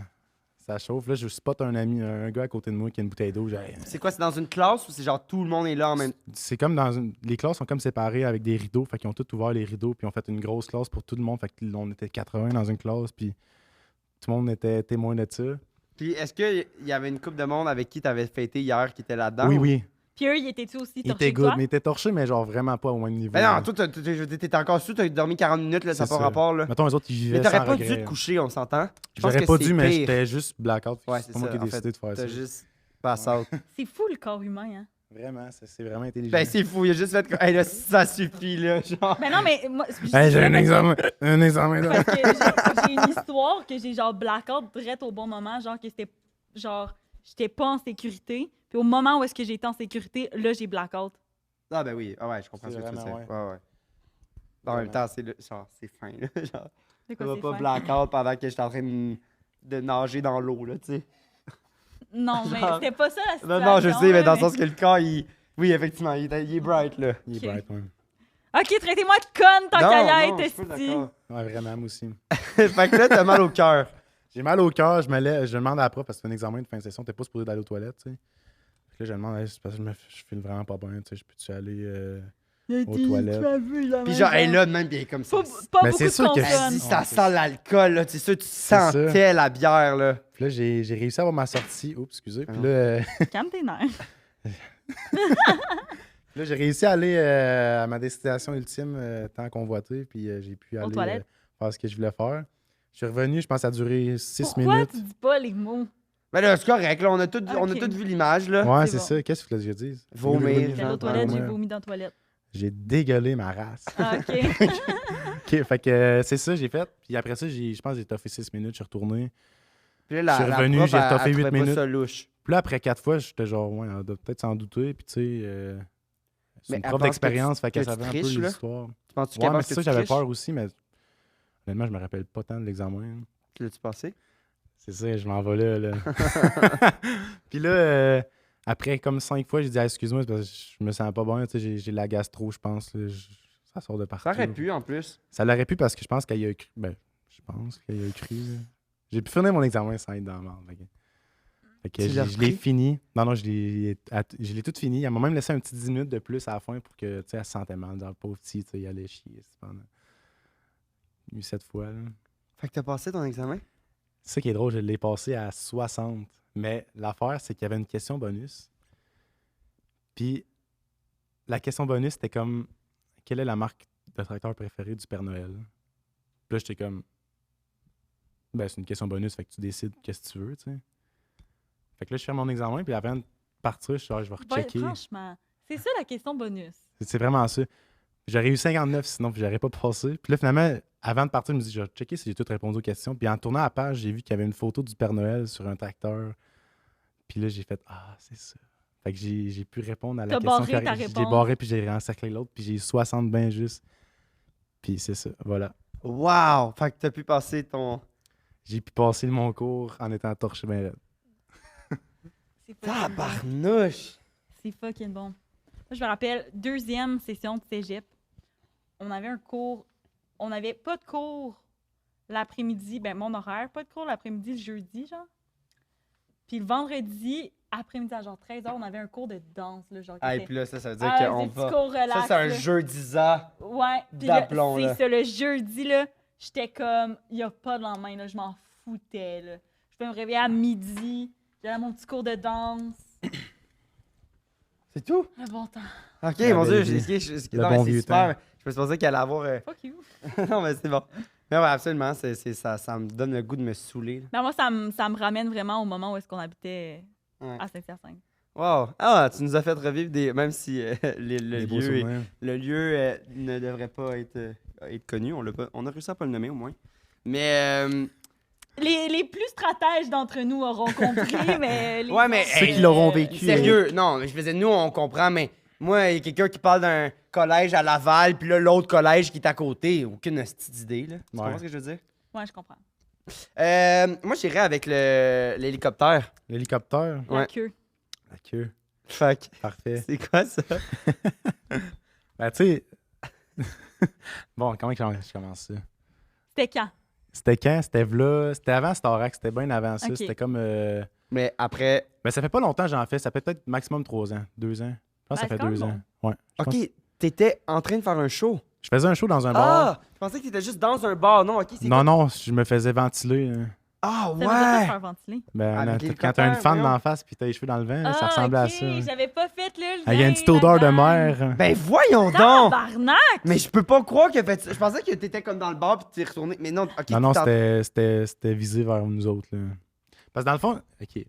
Ça chauffe. Là, je spot un gars à côté de moi qui a une bouteille d'eau. C'est quoi, c'est dans une classe ou c'est genre tout le monde est là en même temps? C'est comme dans une. Les classes sont comme séparées avec des rideaux. Fait qu'ils ont tous ouvert les rideaux. Puis ils ont fait une grosse classe pour tout le monde. Fait qu'on était 80 dans une classe. Puis tout le monde était témoin de ça. Puis est-ce qu'il y avait une couple de monde avec qui t'avais fêté hier qui était là-dedans? Oui, ou- oui. Puis eux, ils étaient-tu aussi Il torchés était que good. toi? Mais il était torché, mais genre vraiment pas au même niveau. Ben non, toi, t'étais encore sous, t'as dormi 40 minutes, là, ça n'a C'est pas ça. rapport, là. Mettons, les autres, ils vivaient Mais t'aurais sans pas dû regret. te coucher, on s'entend? Je pense J'aurais que pas c'est dû, mais pire. j'étais juste blackout. Ouais, C'est pas moi qui ai en décidé de faire T'as ça. juste pass out. C'est fou le corps humain, hein. Vraiment, c'est vraiment intelligent. Ben c'est fou, il a juste fait que. Hey, là, ça suffit, là, genre. Mais non, mais moi, Hey, j'ai un examen. Un examen. Parce que j'ai une histoire que j'ai genre blackout direct au bon moment, genre que c'était genre j'étais pas en sécurité. Puis au moment où est-ce que j'étais en sécurité, là j'ai blackout. Ah, ben oui, ah ouais, je comprends C'est ce que tu veux vraiment, dire. Ouais, ouais. En même temps, c'est fin, là. Genre, C'est ça quoi va c'est pas fin? blackout pendant que j'étais en train de nager dans l'eau, là, tu sais. Non, mais Genre- c'était pas ça la situation. Non, je sais, mais dans le là, sens que le corps, il. Oui, effectivement, il est bright, là. Il est Ok. bright, ouais. Ok, traitez-moi de conne tant qu'à y être, je suis pas esti. d'accord. Ouais, vraiment, moi aussi. Fait que là, t'as mal au cœur. J'ai mal au cœur, je demande à la prof parce que c'est un examen de fin de session, t'es pas supposé d'aller aux toilettes, tu sais. Fait que là, je demande, hey, c'est parce que je file vraiment pas bien, tu sais, je peux-tu aller aux toilettes? Puis genre, elle est là, de même, puis elle est comme ça. Pas Mais beaucoup c'est de sûr que- Elle consonnes. dit, ça Ouais, sent l'alcool, là. C'est sûr, tu ça. sentais la bière, là. Puis là, j'ai réussi à avoir ma sortie. Oups, excusez. Puis Ah là, Calme tes nerfs. là, j'ai réussi à aller à ma destination ultime tant convoitée, puis j'ai pu aller toilettes? faire ce que je voulais faire. Je suis revenu, je pense que ça a duré 6 Pourquoi minutes. tu dis pas les mots? Mais là, c'est correct, là. On a tous Ok. vu l'image, là. Ouais, c'est c'est bon. ça. Qu'est-ce que tu voulais que je dise? Vomir, J'étais genre, aux toilettes, j'ai ouais. vomi dans la toilette. J'ai dégueulé ma race. Ah, ok. OK, fait que c'est ça j'ai fait. Puis après ça, je pense que j'ai toffé 6 minutes, je suis retourné. Puis là, Je suis revenu, prof, j'ai elle retoffé trouvait 8 pas minutes. ça louche. Puis là, après 4 fois, j'étais genre, ouais, on doit peut-être s'en douter. Puis tu sais, c'est Mais une elle prof pense d'expérience, fait que qu'elle tu savait un triches, peu là? l'histoire. Tu penses-tu Ouais, qu'elle mais pense c'est que ça, tu j'avais triches? peur aussi, mais honnêtement, je me rappelle pas tant de l'examen. L'as-tu passé? C'est ça, je m'en vais là. Puis là, après comme 5 fois, j'ai dit, ah, excuse-moi, c'est parce que je me sens pas bien, tu sais, j'ai la gastro, je pense. Là, ça sort de partout. Ça aurait pu, en plus. Ça l'aurait pu parce que je pense qu'elle y a cru. Ben, je pense qu'elle y a cru. Là. J'ai pu finir mon examen sans être dans la merde. Fait que Tu l'as je l'ai repris? fini. Non, je l'ai tout fini. Elle m'a même laissé un petit 10 minutes de plus à la fin pour que, tu sais, elle se sentait mal. Genre, pauvre petit, tu sais, il allait chier. C'est pendant 7 fois, là. Fait que t'as passé ton examen? C'est ça qui est drôle, je l'ai passé à 60. Mais l'affaire, c'est qu'il y avait une question bonus. Puis la question bonus, c'était comme quelle est la marque de tracteur préférée du Père Noël? Puis là, j'étais comme ben, c'est une question bonus, fait que tu décides qu'est-ce que tu veux, tu sais. Fait que là, je fais mon examen, puis avant de partir, je suis genre, je vais Ouais, rechecker. franchement, c'est ça la question bonus. C'est vraiment ça. J'aurais eu 59 sinon, puis j'aurais pas passé. Puis là, finalement, avant de partir, je me dis, je vais checker si j'ai tout répondu aux questions. Puis en tournant la page, j'ai vu qu'il y avait une photo du Père Noël sur un tracteur. Puis là, j'ai fait, ah, c'est ça. Fait que j'ai pu répondre à la T'as question. barré ta J'ai réponse. barré, puis j'ai encerclé l'autre, puis j'ai eu 60 bien juste. Puis c'est ça, voilà. Wow! Fait que t'as pu passer ton. J'ai pu passer mon cours en étant torché bien raide. C'est fucking bon. Tabarnouche! C'est fucking bon. Moi, je me rappelle, deuxième session de cégep, on avait un cours, on n'avait pas de cours l'après-midi, ben mon horaire, pas de cours l'après-midi, le jeudi, genre. Puis le vendredi, après-midi, à genre 13h, on avait un cours de danse, là, genre. qui Ah, et était- puis là, ça veut dire Ah, qu'on des petits va. cours relax, Ça, c'est un là. jeudi-ça. Ouais, puis là, d'aplomb, là. c'est ça, le jeudi, là, j'étais comme, il n'y a pas de lendemain, là, je m'en foutais, là. Je peux me réveiller à midi, j'allais à mon petit cours de danse. C'est tout? Le bon temps. Ok, Le mon dieu, bon vieux- non, le mais bon c'est vieux super. Je me pensais qu'elle allait avoir. Fuck you. Non, mais c'est bon. Mais ouais, absolument, ça me donne le goût de me saouler. Là. Ben moi, ça me ramène vraiment au moment où est-ce qu'on habitait Ouais. à Saint-Hyacinthe. Wow! Ah, tu nous as fait revivre des. Même si Des beaux souvenirs. le lieu ne devrait pas être connu, on a réussi à pas le nommer au moins. Mais. Les plus stratèges d'entre nous auront compris, mais... Ouais, mais. Ceux qui l'auront vécu. Sérieux, non, mais je faisais, nous, on comprend, mais moi, il y a quelqu'un qui parle d'un collège à Laval, puis là, l'autre collège qui est à côté. Aucune hostie d'idée, là. Tu Ouais. comprends ce que je veux dire? Ouais, je comprends. Moi, j'irais avec l'hélicoptère. L'hélicoptère, La Ouais. queue. la queue, Fuck. parfait. C'est quoi ça? Ben, tu sais. Bon, comment que je commence ça? C'était quand? C'était quand? C'était v'là. C'était avant Starac, c'était bien avant ça. Ok. C'était comme. Mais après, Ben, ça fait pas longtemps que j'en fais. Ça fait peut-être maximum 3 ans. 2 ans. Je pense que ça Ben, fait c'est quand 2 même ans. Ouais. Je pense- OK, t'étais en train de faire un show. Je faisais un show dans un bar. Ah! Je pensais que t'étais juste dans un bar. Non, OK, c'est Non, non, je me faisais ventiler. Hein. Ah, Ça veut dire quoi, se ouais! faire ventiler? Ben, Avec quand l'hélicoptère, t'as une fan voyons. d'en face puis t'as les cheveux dans le vent, ça Ah, ressemblait à ok, ça. J'avais pas fait le Il y a une petite odeur de mer. Ben voyons donc! Tabarnak! Mais je peux pas croire qu'il a fait ça. Je pensais que t'étais comme dans le bar puis t'es retourné. Mais non, OK. Non, t'es c'était visé vers nous autres. Là. Parce que dans le fond, OK.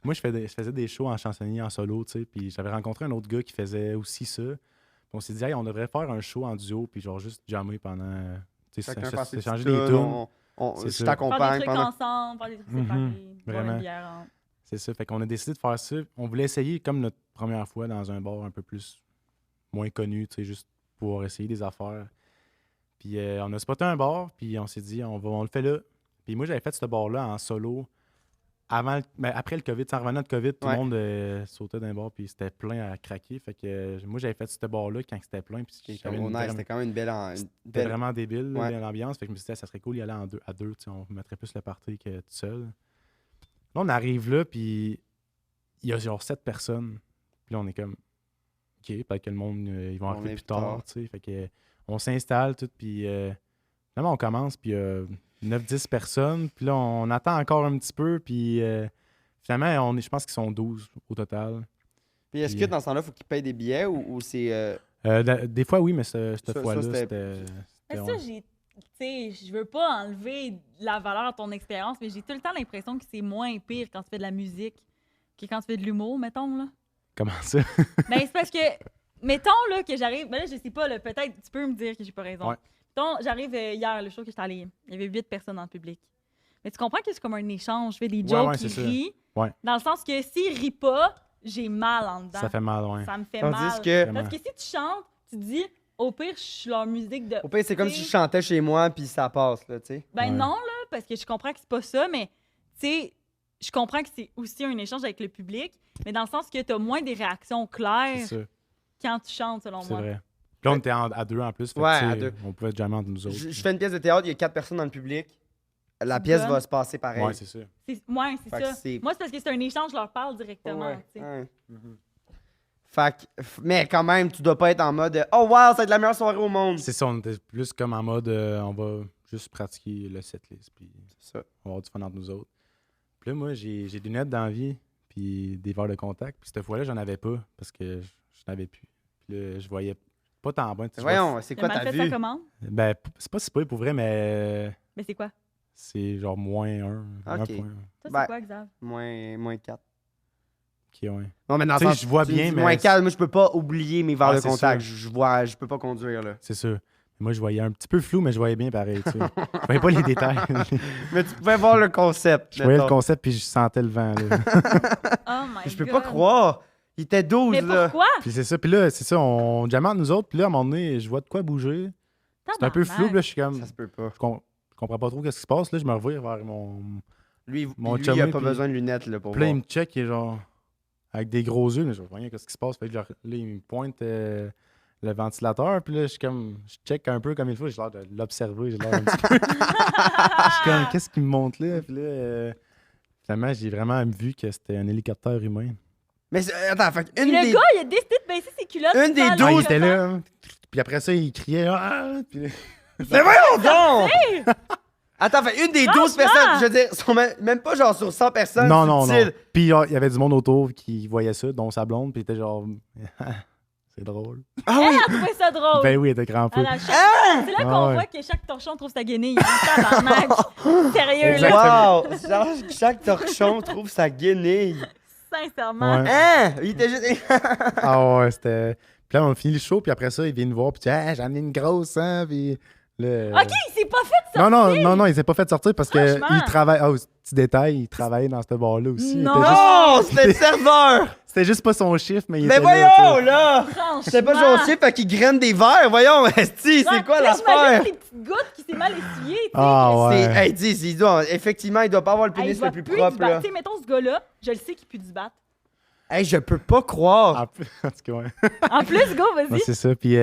Moi, je faisais des shows en chansonnier, en solo, tu sais, puis j'avais rencontré un autre gars qui faisait aussi ça. Puis on s'est dit, hey, on devrait faire un show en duo, puis genre juste jammer pendant. Tu sais, Chacun fasse ses changer petites des tunes, tunes. Je C'est ça. Faire des t'accompagne trucs pendant. ensemble, faire des trucs Mhm, séparés, boire vraiment. une bière. C'est ça. Fait qu'on a décidé de faire ça. On voulait essayer comme notre première fois dans un bar un peu plus moins connu, tu sais, juste pour essayer des affaires. Puis on a spoté un bar, puis on s'est dit, on le fait là. Puis moi, j'avais fait ce bar-là en solo après le COVID. En revenant de COVID, tout Ouais. le monde sautait d'un bar, puis c'était plein à craquer. Fait que moi, j'avais fait ce bar-là quand c'était plein. Puis Qui est j'avais comme une nice, vraie- c'était quand même une belle. c'était vraiment débile, Ouais. l'ambiance. Fait que je me suis dit, ça serait cool d'y aller à deux. Tu sais, on mettrait plus le party que tout seul. Là, on arrive là, puis il y a genre 7 personnes. Puis là, on est comme, OK, peut-être que le monde, ils vont On arriver est plus plus tard. tard. Tu sais. Fait que on s'installe, tout, puis finalement, on commence, puis 9-10 personnes. Puis là, on attend encore un petit peu, puis finalement, je pense qu'ils sont 12 au total. Puis est-ce que dans ce temps-là, il faut qu'ils payent des billets ou c'est. Des fois, oui, mais cette Ça, fois-là, c'était- c'était... Mais c'était- ça, je veux pas enlever la valeur à ton expérience, mais j'ai tout le temps l'impression que c'est moins pire quand tu fais de la musique que quand tu fais de l'humour, mettons, là. Comment ça? Ben, c'est parce que, mettons, là, que j'arrive, ben là, je sais pas, là, peut-être, tu peux me dire que j'ai pas raison. Ouais. Mettons, j'arrive hier, le show que j'étais allée, il y avait 8 personnes dans le public. Mais tu comprends que c'est comme un échange, je fais des Ouais, jokes ouais, qui c'est ça. rient, Ouais. dans le sens que s'ils rient pas, j'ai mal en dedans. Ça fait mal, ouais. Ça me fait Tandis mal. que. Vraiment. Parce que si tu chantes, tu te dis, au pire, je suis leur musique de... Au pire, c'est comme si je chantais chez moi puis ça passe, là, tu sais. Ben Ouais. non, là, parce que je comprends que c'est pas ça, mais tu sais, je comprends que c'est aussi un échange avec le public, mais dans le sens que t'as moins des réactions C'est claires ça, quand tu chantes, selon c'est moi. vrai. Puis là, on était à deux en plus. Fait que, Ouais, tu sais, à deux. On pouvait jamais entre nous autres. Je fais une pièce de théâtre, il y a 4 personnes dans le public. La Tu pièce donnes. va se passer pareil. Ouais, c'est ça. Ouais, c'est Fait que ça. c'est- Moi, c'est parce que c'est un échange, je leur parle directement. Ouais, tu sais. ouais. Fait que, mais quand même, tu dois pas être en mode oh wow, ça va être la meilleure soirée au monde. C'est ça, on était plus comme en mode on va juste pratiquer le setlist, puis C'est ça. on va avoir du fun entre nous autres. Puis là, moi, j'ai des lunettes dans la vie, puis des verres de contact. Puis cette fois-là, j'en avais pas, parce que je n'avais plus. Puis là, je voyais pas tant bien. tu sais, je Voyons, c'est T'as quoi mal ta fait sa vue? commande? Ben, c'est pas si peu pour vrai, mais Mais c'est quoi? c'est genre -1. Ok. 1 point. Toi, c'est Ben, quoi, Xav? Moins 4. Ok, ouais. Non, mais dans le Tu sais, sens, je vois tu me bien, dis mais moins c'est- 4, moi, je peux pas oublier mes verres Ah, de c'est contact. sûr. Je peux pas conduire, là. C'est sûr. Moi, je voyais un petit peu flou, mais je voyais bien pareil. Tu sais. Je voyais pas les détails. Mais tu pouvais voir le concept. Je voyais le mettons. concept, puis je sentais le vent. Là. Oh my Je peux God. pas croire. Il était 12, Mais là. pourquoi? Puis c'est ça. Puis là, c'est ça, on jammait entre nous autres. Puis là, à un moment donné, je vois de quoi bouger. C'est un peu flou. Puis là, je suis comme... Ça se peut pas. Je comprends pas trop ce qui se passe. Là, je me revire vers mon... Lui, Mon lui il a chumé, pas puis- besoin de lunettes, là, pour Puis là, il voir. me check, il est genre... Avec des gros yeux, mais je vois rien qu'est-ce qui se passe. Fait que là, il me pointe le ventilateur. Puis là, je suis comme... Je check un peu comme il faut. J'ai l'air de l'observer. J'ai l'air un petit peu... Je suis comme, qu'est-ce qu'il me montre là? Puis là... Finalement, j'ai vraiment vu que c'était un hélicoptère humain. Mais attends, fait que une Le des... gars, il a décidé de baisser ses culottes. Une des sans le 12, Ah, il faire. était là. hein. Puis après ça, il criait. Ah! Puis... Mais voyons donc! Attends, fait une des 12 personnes, je veux dire, sont même pas genre sur 100 personnes. Non, non, non. subtiles. Puis il y avait du monde autour qui voyait ça, dont sa blonde, puis il était genre. C'est drôle. Ah Elle oui! a trouvé ça drôle. Ben oui, il était grand fou. Alors, c'est là Ah qu'on ouais. voit que chaque torchon trouve sa guenille. Tabarnak. Sérieux, là. Wow! Chaque torchon trouve sa guenille. Sincèrement. Ouais. Hein? Il était juste... Ah ouais, c'était. Puis là, on a fini le show, puis après ça, il vient nous voir, puis il dit ah, j'ai amené une grosse, hein, puis. Là, OK, il s'est pas fait ça. non, il s'est pas fait sortir parce qu'il Franchement. travaille. Ah, petit détail, il travaillait dans ce bar-là aussi. Il était Non. juste- Non! C'était le serveur! C'était juste pas son chiffre, mais il Mais était voyons, là. là! Franchement. C'était pas son chiffre, fait qu'il graine des verres. Voyons, esti, c'est Ouais, quoi là, l'affaire? j'imagine les petites gouttes qui s'est mal essuyées, tu sais. Ah ouais. Hey, dis, effectivement, il doit pas avoir le Hey, pénis il va le plus puer propre, du bat. là. Tu sais, mettons ce gars-là, je le sais qu'il pue du bat. Hey, je peux pas croire. En tout cas, ouais. En plus, go, Ouais, vas-y. c'est ça. Puis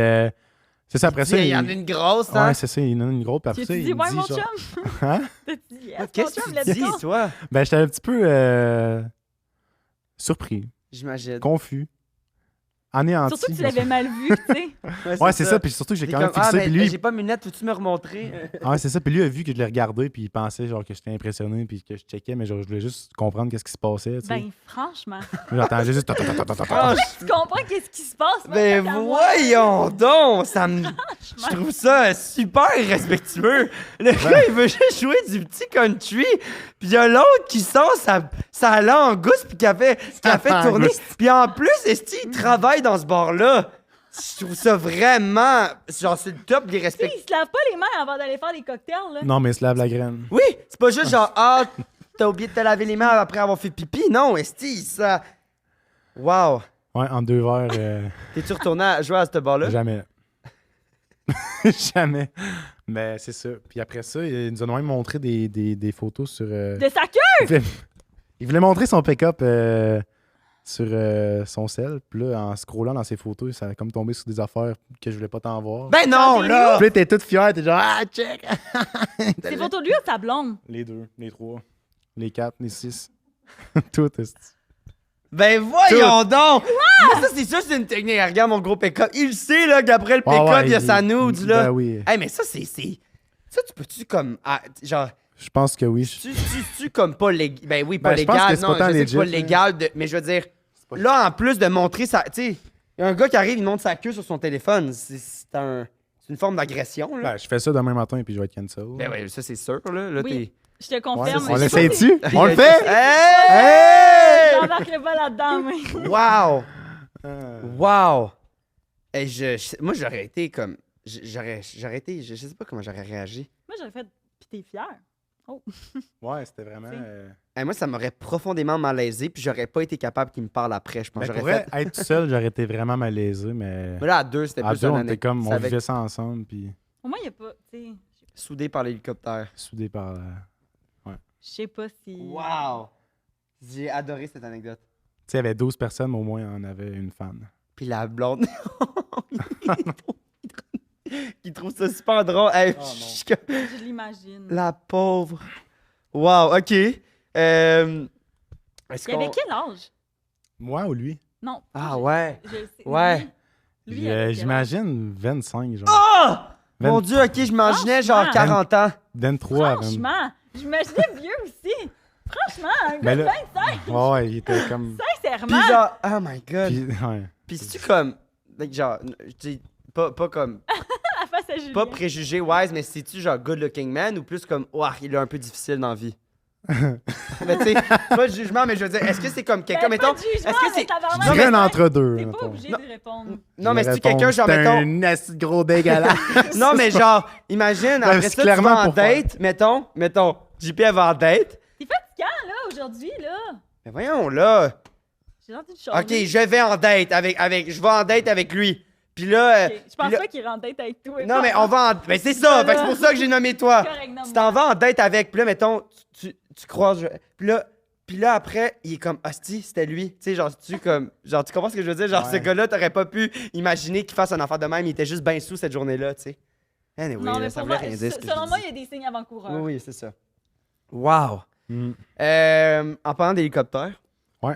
C'est ça, après ça. Il y en a une grosse, hein? Ouais, c'est ça, il y en a une grosse. Puis après Tu ça, as il dit, me ouais, dit, mon genre... chum? Hein? T'as dit, yes, mon Qu'est-ce chum, que tu let's dis, go. toi? Ben, j'étais un petit peu surpris, J'imagine. confus, anéanti. Surtout que tu l'avais mal vu, tu sais. Ouais, c'est ça. Puis surtout que j'ai T'es quand même comme, fixé. mais Puis lui, j'ai pas mes lunettes, peux-tu me remontrer? ouais, c'est ça. Puis lui a vu que je l'ai regardé, puis il pensait genre que j'étais impressionné, puis que je checkais, mais genre, je voulais juste comprendre qu'est-ce qui se passait. Tu sais. Ben, franchement. J'entendais juste. Ah, Tu comprends qu'est-ce qui se passe? Ben moi, voyons donc! Je trouve ça super irrespectueux. Le gars, il veut juste jouer du petit country, puis il y a l'autre qui sort sa langouste, puis qui a fait tourner. Puis en plus, est-ce qu'il travaille dans ce bar-là? Je trouve ça vraiment... Genre, c'est le top des Tu sais, respects. ils se lavent pas les mains avant d'aller faire les cocktails, là. Non, mais il se lave la graine. Oui, c'est pas juste genre, t'as oublié de te laver les mains après avoir fait pipi. Non, esti, ça... Wow. Ouais, en 2 verres, T'es-tu retourné à jouer à ce bar-là? jamais. Jamais. Mais c'est ça. Puis après ça, il nous a même montré des photos sur. De sa queue! Il voulait montrer son pick-up sur son sel. Puis là, en scrollant dans ses photos, ça a comme tombé sur des affaires que je voulais pas t'en voir. Ben non, Attendez, là! Puis là, t'es toute fière, t'es genre, ah, check! C'est photos de lui ou de sa blonde? Les 2, les 3, les 4, les 6. Tout, est Ben voyons donc! Mais ça, c'est sûr, c'est une technique. Regarde mon gros pick-up. Il le sait, là, qu'après le pick-up, il y a sa nude, là. Ben oui. Hey, mais ça, c'est... Ça, tu peux-tu comme... genre... Je pense que oui. Tu comme pas légal... Ben oui, pas Ben, je pense légal. que c'est Non, pas tant je sais que c'est pas legit, légal, mais je veux dire... Là, en plus de montrer sa... Tu sais, il y a un gars qui arrive, il montre sa queue sur son téléphone. C'est une forme d'agression, là. Ben, je fais ça demain matin puis je vais être cancel. Ben oui, ça, c'est sûr, là. Là, Oui. Je te Ouais, confirme. on mais je sais pas si- l'essaye-tu? On le fait? Hey! J'embarquerai pas là-dedans, mais... Wow! Euh, Wow! Et moi, j'aurais été comme... J'aurais été... Je sais pas comment j'aurais réagi. Moi, j'aurais fait... Pis t'es fier. Ouais, c'était vraiment. Hey, moi, ça m'aurait profondément malaisé, puis j'aurais pas été capable qu'il me parle après, je pense. Ben, J'aurais pour vrai, fait... être tout seul, j'aurais été vraiment malaisé, mais. Mais là, à deux, c'était À plus deux, un on était comme. c'est On avec- vivait ça ensemble, puis Au moins, il y a pas... Tu sais... soudé par l'hélicoptère. soudés par. Je sais pas si... Wow! J'ai adoré cette anecdote. Tu sais, il y avait 12 personnes, mais au moins, on avait une fan. Puis la blonde... qui trouve ça super drôle. Hey, Oh, non. je suis comme- Je l'imagine. La pauvre. Wow, OK. Est-ce Il avait qu'on... quel âge? Moi ou lui? Non. Ah ouais. Je sais. Ouais. Lui, Puis, il avait quel âge? j'imagine 25, genre. Ah! Vingt- Mon Dieu, OK, je m'imaginais genre Franchement. 40 ans. 23 à 20. Franchement, j'imaginais vieux aussi. Franchement, un gars Ben de là- 25, Ouais, il était comme. sincèrement. Puis genre, oh my God. Puis, ouais. Puis c'est-tu comme... Genre, je dis... Pas comme... à face à Julien. Pas préjugé wise, mais c'est-tu genre good looking man ou plus comme... Oh, il est un peu difficile dans la vie? Mais tu sais, pas de jugement, mais je veux dire, est-ce que c'est comme quelqu'un, Ben, mettons... pas de jugement, Est-ce que mais c'est... tabarnak, Je dirais un mais entre-deux. T'es pas mettons. obligé Non. de répondre. Non, mais Je c'est-tu réponds, quelqu'un, genre, c'est mettons... un asti gros dégueulasse. Non, mais genre, imagine, après c'est ça, tu clairement vas en pour faire. date, mettons, JP, elle va en date. T'es fatigant, là, aujourd'hui, là. Mais voyons, là. J'ai entendu de changer. OK, je vais en date avec... Je vais en date avec lui. Puis là... Ok, je pense puis là- pas qu'il rentre tête avec toi. Non, mais on va en... Mais c'est ça, fait que c'est pour ça que j'ai nommé toi. Correct, non, Tu t'en vas en date avec, puis là, mettons, tu croises... Puis là, après, il est comme, hostie, c'était lui. Tu sais, genre, tu comprends ce que je veux dire? Genre, Ouais. ce gars-là, t'aurais pas pu imaginer qu'il fasse un affaire de même. Il était juste bien sous cette journée-là, tu sais. Anyway, Non, là, mais ça pour voulait moi, rien dire, ce que selon j'ai moi, dit. il y a des signes avant-coureurs. Oui, oui, c'est ça. Wow! Mm. En parlant d'hélicoptère, t'as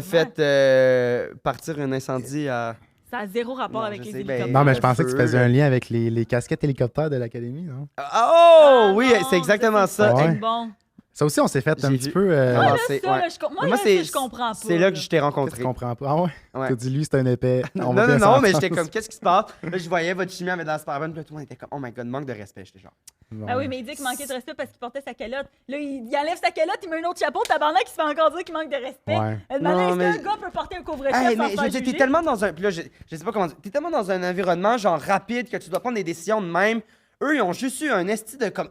Tabarnak. fait partir un incendie à... Ça a zéro rapport Non, avec je les sais, hélicoptères. ben, Non, mais je le pensais que tu feu, faisais là. un lien avec les casquettes hélicoptères de l'académie, non? Oh! Ah, oui, non, c'est exactement ça. Ouais. C'est bon. Ça aussi, on s'est fait un J'ai petit vu. peu. Ah, Moi, là, c'est- ça, ouais. là, moi, Moi, là, c'est- ça, je comprends pas. C'est là que je t'ai Tu rencontré. comprends pas. Ah ouais? Ouais. T'as dit, lui, c'est un épais. Non, On va non, bien non, mais s'entendre. j'étais comme, qu'est-ce qui se passe? Là, je voyais votre chimie avec dans la super bonne, puis là, tout le monde était comme, oh my god, manque de respect. J'étais genre, Bon. Ah oui, mais il dit qu'il manquait de respect parce qu'il portait sa calotte. Là, il enlève sa calotte, il met un autre chapeau, tabarnak, il se fait encore dire qu'il manque de respect. Ouais. Est-ce mais- qu'un gars peut porter un couvre-chef hey, sans mais se je faire veux dire, t'es juger? tellement dans un. Puis là, je sais pas comment dire. T'es tellement dans un environnement, genre, rapide, que tu dois prendre des décisions de même. Eux, ils ont juste eu un esti de comme,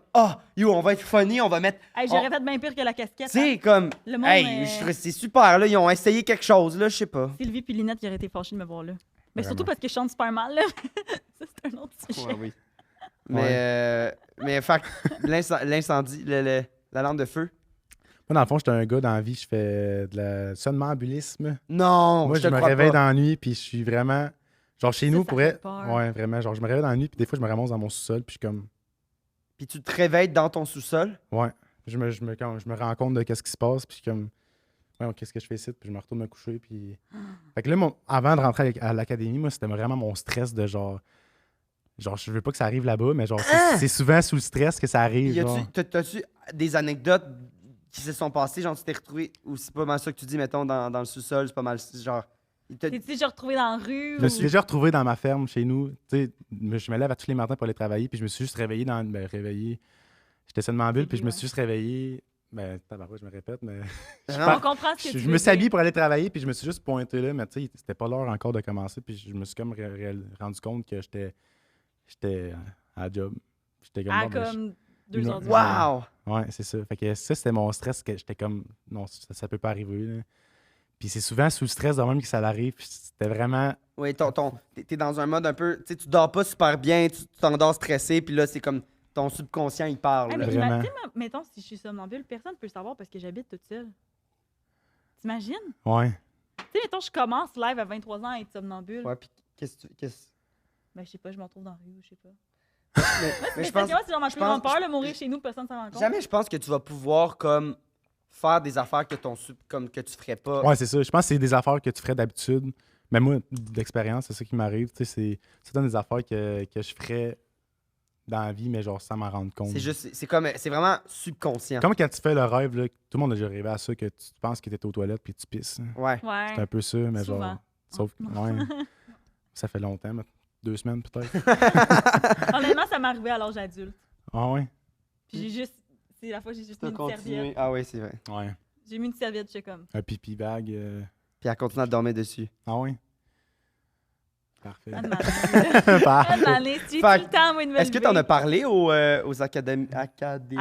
yo, on va être funny, on va mettre. Hey, j'aurais fait bien pire que la casquette. Tu sais, comme, Le monde hey, est- je trouve- c'est super, là, ils ont essayé quelque chose, là, je sais pas. Sylvie puis Linette qui auraient été fâchées de me voir là. Mais Vraiment. surtout parce que je chante super mal, là. Ça, c'est un autre sujet. oui. Mais, fait que l'incendie, la lampe de feu. Moi, dans le fond, j'étais un gars dans la vie, je fais de la somnambulisme. Non, Moi, je je te me crois réveille pas. dans la nuit, puis je suis vraiment. Genre, chez Ça, nous, ça pourrait. fait peur. Ouais, vraiment. Genre, je me réveille dans la nuit, puis des fois, je me ramasse dans mon sous-sol, puis je suis comme. Puis tu te réveilles dans ton sous-sol. Ouais. Quand je me rends compte de qu'est-ce qui se passe, puis je suis comme. Ouais, qu'est-ce que je fais ici? Puis je me retourne me coucher, puis. Fait que là, avant de rentrer à l'académie, moi, c'était vraiment mon stress de genre. Genre, je veux pas que ça arrive là-bas, mais genre, c'est souvent sous le stress que ça arrive. Genre. T'as-tu des anecdotes qui se sont passées, genre tu t'es retrouvé, ou c'est pas mal ça que tu dis, mettons, dans le sous-sol, c'est pas mal, genre... T'es-tu déjà retrouvé dans la rue? Je me suis déjà retrouvé dans ma ferme chez nous. Tu sais, je me lève à tous les matins pour aller travailler, puis je me suis juste réveillé réveillé. J'étais somnambule, puis je me suis juste réveillé. Ben, tabarouette, je me répète, mais. On comprend ce que tu Je veux me suis habillé dire. pour aller travailler, puis je me suis juste pointé là, mais tu sais, c'était pas l'heure encore de commencer, puis je me suis comme rendu compte que j'étais à la job. J'étais comme. À bon, ben, comme 2 une heures du heure. matin. Wow! Ouais, c'est ça. Fait que ça, c'était mon stress, que j'étais comme. Non, ça peut pas arriver, là. Puis c'est souvent sous le stress de même que ça arrive, puis c'était vraiment. Oui, t'es dans un mode un peu... Tu sais, tu dors pas super bien, tu t'endors stressé, puis là, c'est comme ton subconscient, il parle. Hey, là. mais Vraiment. mettons, si je suis somnambule, personne ne peut le savoir parce que j'habite toute seule. T'imagines? Ouais. Tu sais, mettons, je commence live à 23 ans à être somnambule. Ouais, puis qu'est-ce... Ben, je sais pas, je m'en trouve dans la rue, je sais pas. Mais Mais je c'est pense... moi, c'est genre ma je plus grande pense- peur, de mourir chez nous, personne ne s'en rend compte. Jamais je pense que tu vas pouvoir, comme, faire des affaires que comme que tu ferais pas. Ouais, c'est ça. Je pense que c'est des affaires que tu ferais d'habitude. Mais moi, d'expérience, c'est ça qui m'arrive. Tu sais, c'est des affaires que je ferais dans la vie, mais genre sans m'en rendre compte. C'est juste... C'est vraiment subconscient. Comme quand tu fais le rêve, là, tout le monde a déjà rêvé à ça, que tu penses que tu es aux toilettes puis tu pisses. Hein. Ouais. Ouais. C'est un peu ça, mais Souvent. genre. Sauf que. Ouais. Ça fait longtemps, mais 2 semaines peut-être. Honnêtement, ça m'est arrivé à l'âge adulte. Ah ouais? Puis j'ai juste. C'est la fois que j'ai juste T'as mis une continué. serviette. Ah oui, c'est vrai. Ouais. J'ai mis une serviette, je suis comme. Un pipi bag. Puis elle continue à dormir dessus. Ah ouais? Parfait. Bonne année. Parfait. Bonne année. Tu Fait tout le temps, moi, de me Est-ce que t'en lever. as parlé aux académies? À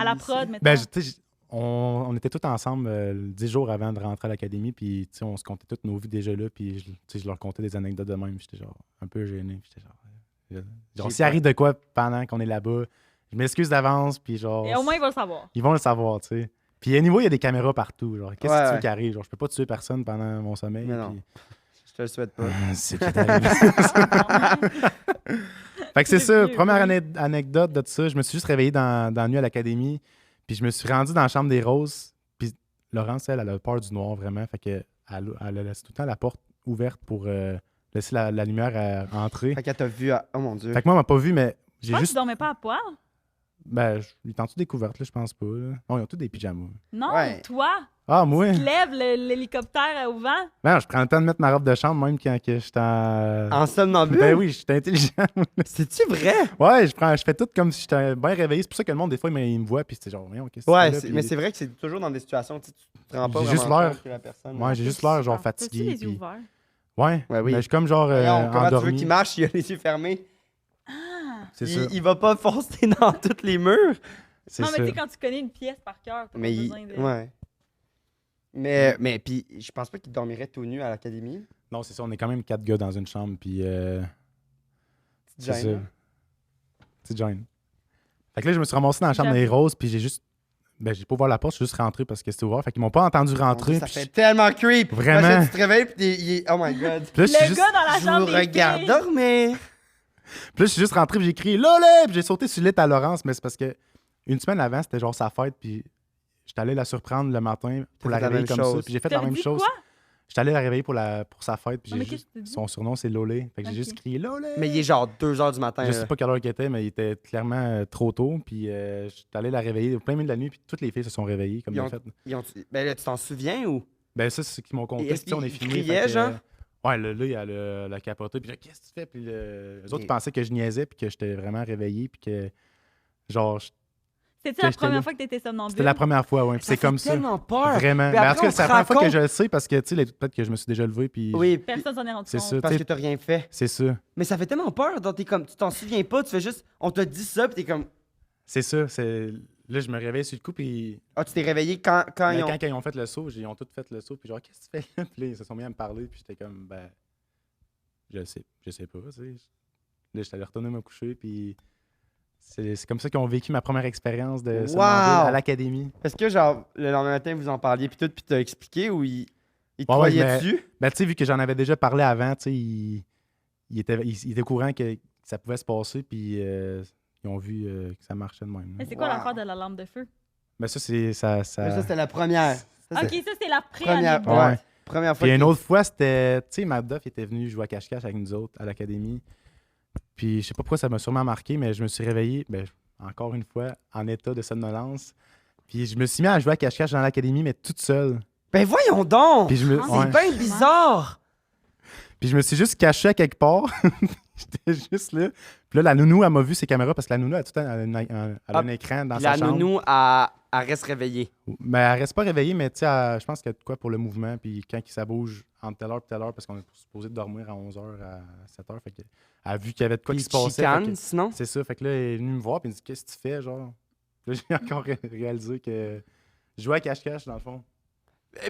la prod, maintenant. Ben, tu sais, on était tous ensemble 10 jours avant de rentrer à l'académie, puis tu sais, on se comptait toutes nos vies déjà là, puis tu sais, je leur contais des anecdotes de même, puis j'étais genre un peu gêné, puis j'étais genre s'il arrive de quoi pendant qu'on est là-bas, je m'excuse d'avance, puis genre Et au moins, il va le savoir. ils vont le savoir, tu sais. Puis à niveau, il y a des caméras partout, genre qu'est-ce que Ouais, tu veux ouais. qui arrive, genre je peux pas tuer personne pendant mon sommeil. Mais non. puis- Je te le souhaite pas. C'est tout arrivé. Fait que c'est ça, première anecdote de tout ça. Je me suis juste réveillé dans la nuit à l'académie, puis je me suis rendu dans la chambre des roses. Puis Laurence, elle a peur du noir, vraiment. Fait que elle laisse tout le temps la porte ouverte pour laisser la lumière entrer. Fait qu'elle t'a vu. Oh mon Dieu. Fait que moi, elle m'a pas vu, mais Je j'ai pense que juste. tu dormais pas à poil. Ben, ils t'ont-tu découverte, là, je pense pas. Là. Oh, ils ont tous des pyjamas. Non, Ouais. toi, Ah, moi? tu lèves l'hélicoptère au vent. Ben, je prends le temps de mettre ma robe de chambre, même quand que j'étais en. En somnambule? Ben oui, j'étais intelligent. C'est-tu vrai? Ouais, je fais tout comme si j'étais bien réveillé. C'est pour ça que le monde, des fois, il me voit, puis c'est genre, voyons, qu'est-ce que Ouais, tu fais là? mais Puis- c'est vrai que c'est toujours dans des situations où tu te rends pas J'ai juste vraiment l'air- compte que la personne... Ouais, j'ai juste l'air, genre, Ah, fatigué. t'as-tu les yeux puis- ouverts? Ouais, Ouais, oui. mais je suis comme genre Voyons, comment tu veux endormi. qu'il marche s'il a les yeux fermés? C'est ça. Il va pas foncer dans tous les murs. C'est Non, mais ça. tu sais, quand tu connais une pièce par cœur, t'as pas Mais besoin de... Ouais. Mais puis je pense pas qu'il dormirait tout nu à l'académie. Non, c'est ça. On est quand même 4 gars dans une chambre, puis Petite c'est gêne, ça. hein? Petite gêne. Fait que là, je me suis ramassé dans la chambre J'avoue. des roses, puis j'ai juste. Ben, j'ai pas ouvert la porte, je suis juste rentré parce que c'était ouvert. Fait qu'ils m'ont pas entendu rentrer. Ça puis fait je- tellement creep. Vraiment. Parce que tu te réveilles pis oh my god. Puis là, je suis Le juste... gars dans la Je chambre vous des regarde filles. dormir. Puis là, je suis juste rentré, puis j'ai crié Lolé! Puis j'ai sauté sur le lit à Laurence, mais c'est parce que une semaine avant, c'était genre sa fête, puis j'étais allé la surprendre le matin pour T'as la fait la réveiller même comme ça. chose. Puis j'ai fait la T'avais même dit chose. quoi? J'étais allé la réveiller pour sa fête, puis Ah, mais j'ai qu'est-ce juste. que tu dis? Son surnom, c'est Lolé. Fait que j'ai Ok. juste crié Lolé! Mais il est genre 2h du matin. Je là. sais pas quelle heure il était, mais il était clairement trop tôt. Puis j'étais allé la réveiller au plein milieu de la nuit, puis toutes les filles se sont réveillées comme Ils de ont- fait. Ben là, tu t'en souviens ou? Ben ça, c'est ce qu'ils m'ont Et conté. est-ce Tu sais, on est qu'ils filmé. criaient, fait que, genre? Ouais, là, elle a capoté. Puis là, qu'est-ce que tu fais? Puis eux autres, Et- ils pensaient que je niaisais, puis que j'étais vraiment réveillé, puis que genre, C'était la j'étais première là. fois que t'étais somnambule? c'était la première fois, ouais. Puis c'est comme ça. tellement peur. Vraiment. Mais Mais en après, tout cas, on c'est la se première fois rend que je le sais parce que, tu sais, peut-être que je me suis déjà levé, puis Oui, puis- Personne s'en est rendu c'est compte. ça. parce tu que sais, t'as rien fait. c'est ça. Mais ça fait tellement peur. Donc t'es comme, tu t'en souviens pas, tu fais juste, on t'a dit ça, pis t'es comme, C'est ça. Là, je me réveille sur le coup, puis ah, tu t'es réveillé quand mais ils ont. quand ils ont fait le saut, ils ont tous fait le saut, puis genre, qu'est-ce que tu fais là? Puis là, ils se sont mis à me parler, puis j'étais comme, ben, je sais pas, tu sais. Là, j'étais allé retourner me coucher, puis c'est comme ça qu'ils ont vécu ma première expérience de somnambule à l'académie. Est-ce que, genre, le lendemain matin, vous en parliez, puis tout, puis t'as expliqué ou ils te Ouais, ouais, croyaient dessus? Ben, tu sais, vu que j'en avais déjà parlé avant, tu sais, ils il était au courant que ça pouvait se passer, puis ils ont vu que ça marchait de même. Mais c'est quoi Wow. l'affaire de la lampe de feu? Mais ça, c'est... Ça... Mais ça, c'était la première. Ça, Ok, c'est ça, c'est la première, pré-anecdote. Ouais. première fois. Puis une qu'il- autre fois, c'était... Tu sais, Matt Duff était venu jouer à cache-cache avec nous autres à l'académie. Puis je sais pas pourquoi ça m'a sûrement marqué, mais je me suis réveillé, encore une fois, en état de somnolence. Puis je me suis mis à jouer à cache-cache dans l'académie, mais toute seule. Ben voyons donc! Puis je me... Ah, C'est ouais. bien bizarre! Puis je me suis juste caché à quelque part. J'étais juste là. Puis là, la nounou, elle m'a vu ses caméras parce que la nounou, elle a tout le temps elle a un écran dans Puis sa la chambre. nounou, elle reste réveillée. Mais elle reste pas réveillée, mais tu sais, je pense qu'il y a de quoi pour le mouvement. Puis quand ça bouge entre telle heure et telle heure, parce qu'on est supposé dormir à 11h, à 7h, fait que, elle a vu qu'il y avait de quoi Puis qui se passait. fait chicane, que- sinon. C'est ça. Fait que là, elle est venue me voir puis elle me dit qu'est-ce que tu fais, genre. Puis là, j'ai encore réalisé que je jouais à cache-cache, dans le fond.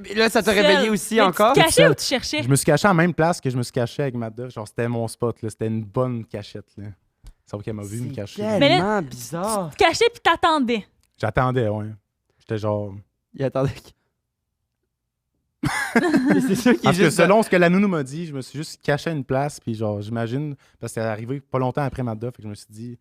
Et là, ça t'a Seul. réveillé aussi Mais encore? Tu te cachais Seul. ou tu cherchais? Je me suis caché en même place que je me suis caché avec Matt Duff. Genre, c'était mon spot, là. C'était une bonne cachette, là. Sauf qu'elle m'a vu me C'est cacher. Mais là- tellement bizarre. Tu te cachais puis t'attendais. J'attendais, ouais. J'étais genre. Il attendait. C'est sûr qu'il est Parce que juste. selon ce que la nounou m'a dit, je me suis juste caché à une place, puis genre, j'imagine, parce qu'elle est arrivée pas longtemps après Matt Duff, fait que je me suis dit.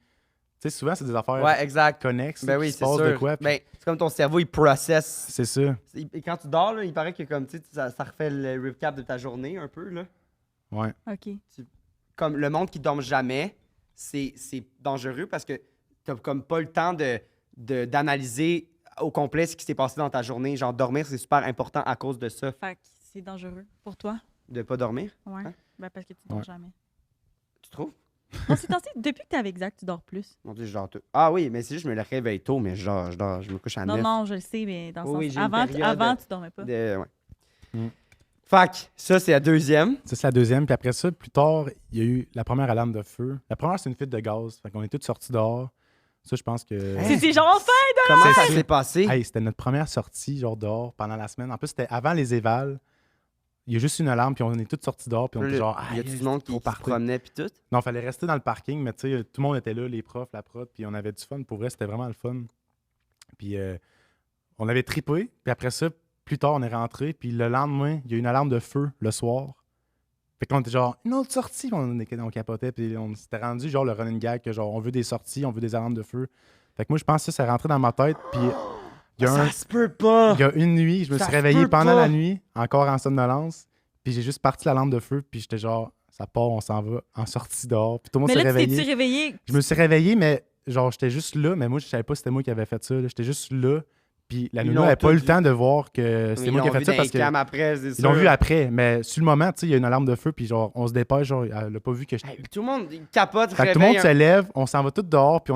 Tu sais, souvent, c'est des affaires Ouais, exact. connexes. Ben qui oui, se c'est passent sûr. de quoi. puis Ben, c'est comme ton cerveau, il processe. c'est ça. Et quand tu dors, là, il paraît que comme, tu sais, ça refait le recap de ta journée un peu. Là. Ouais. OK. Comme le monde qui dort jamais, c'est dangereux parce que t'as comme pas le temps d'analyser au complet ce qui s'est passé dans ta journée. Genre, dormir, c'est super important à cause de ça, Fait que c'est dangereux pour toi. de pas dormir. Ouais. Hein? Ben parce que tu dors Ouais. jamais. Tu trouves? Non, c'est temps-ci, depuis que t'es avec Zach, tu dors plus. Mon Dieu, je dors tout. Ah oui, mais c'est juste, je me réveille tôt, mais je me couche à Non, 9. non, je le sais, mais dans le Oui, sens... j'ai une Avant, période avant tu dormais pas. Ouais. Mm. Fait que ça, c'est la deuxième. Ça, c'est la deuxième. Puis après ça, plus tard, il y a eu la première alarme de feu. La première, c'est une fuite de gaz. Fait qu'on est tous sortis dehors. Ça, je pense que. Hein? C'est genre enfin! Comment C'est ça ça. s'est passé? Hey, c'était notre première sortie, genre dehors, pendant la semaine. En plus, c'était avant les évals. Il y a juste une alarme, puis on est tous sortis dehors, puis on était genre. Il y a tout le monde qui se promenait puis tout. Non, il fallait rester dans le parking, mais tu sais, tout le monde était là, les profs, la prod, puis on avait du fun. Pour vrai, c'était vraiment le fun. Puis on avait trippé, puis après ça, plus tard, on est rentré, puis le lendemain, il y a eu une alarme de feu le soir. Fait qu'on était genre, une autre sortie, on capotait, puis on s'était rendu genre le running gag, que genre, on veut des sorties, on veut des alarmes de feu. Fait que moi, je pense que ça rentré dans ma tête, puis il y a Ça se peut pas! il y a une nuit, je me Ça suis se réveillé peut pendant pas. la nuit, encore en somnolence, puis j'ai juste parti la lampe de feu, puis j'étais genre, ça part, on s'en va, en sortie dehors, puis tout le monde Mais s'est là, tu réveillé. t'es-tu réveillé? Je me suis réveillé, mais genre, j'étais juste là, mais moi, je savais pas si c'était moi qui avais fait ça, là. J'étais juste là, puis la Ils nounou l'ont n'avait pas tous eu le vu. temps de voir que c'était Ils moi qui l'ont avais vu fait ça dans parce les que cams après, c'est ils l'ont sûr. vu après, mais sur le moment, tu sais, il y a une alarme de feu, puis genre, on se dépêche, genre, elle a pas vu que je... Hey, tout le monde il capote, Fait que tout le monde réveille se lève, on s'en va tous dehors, puis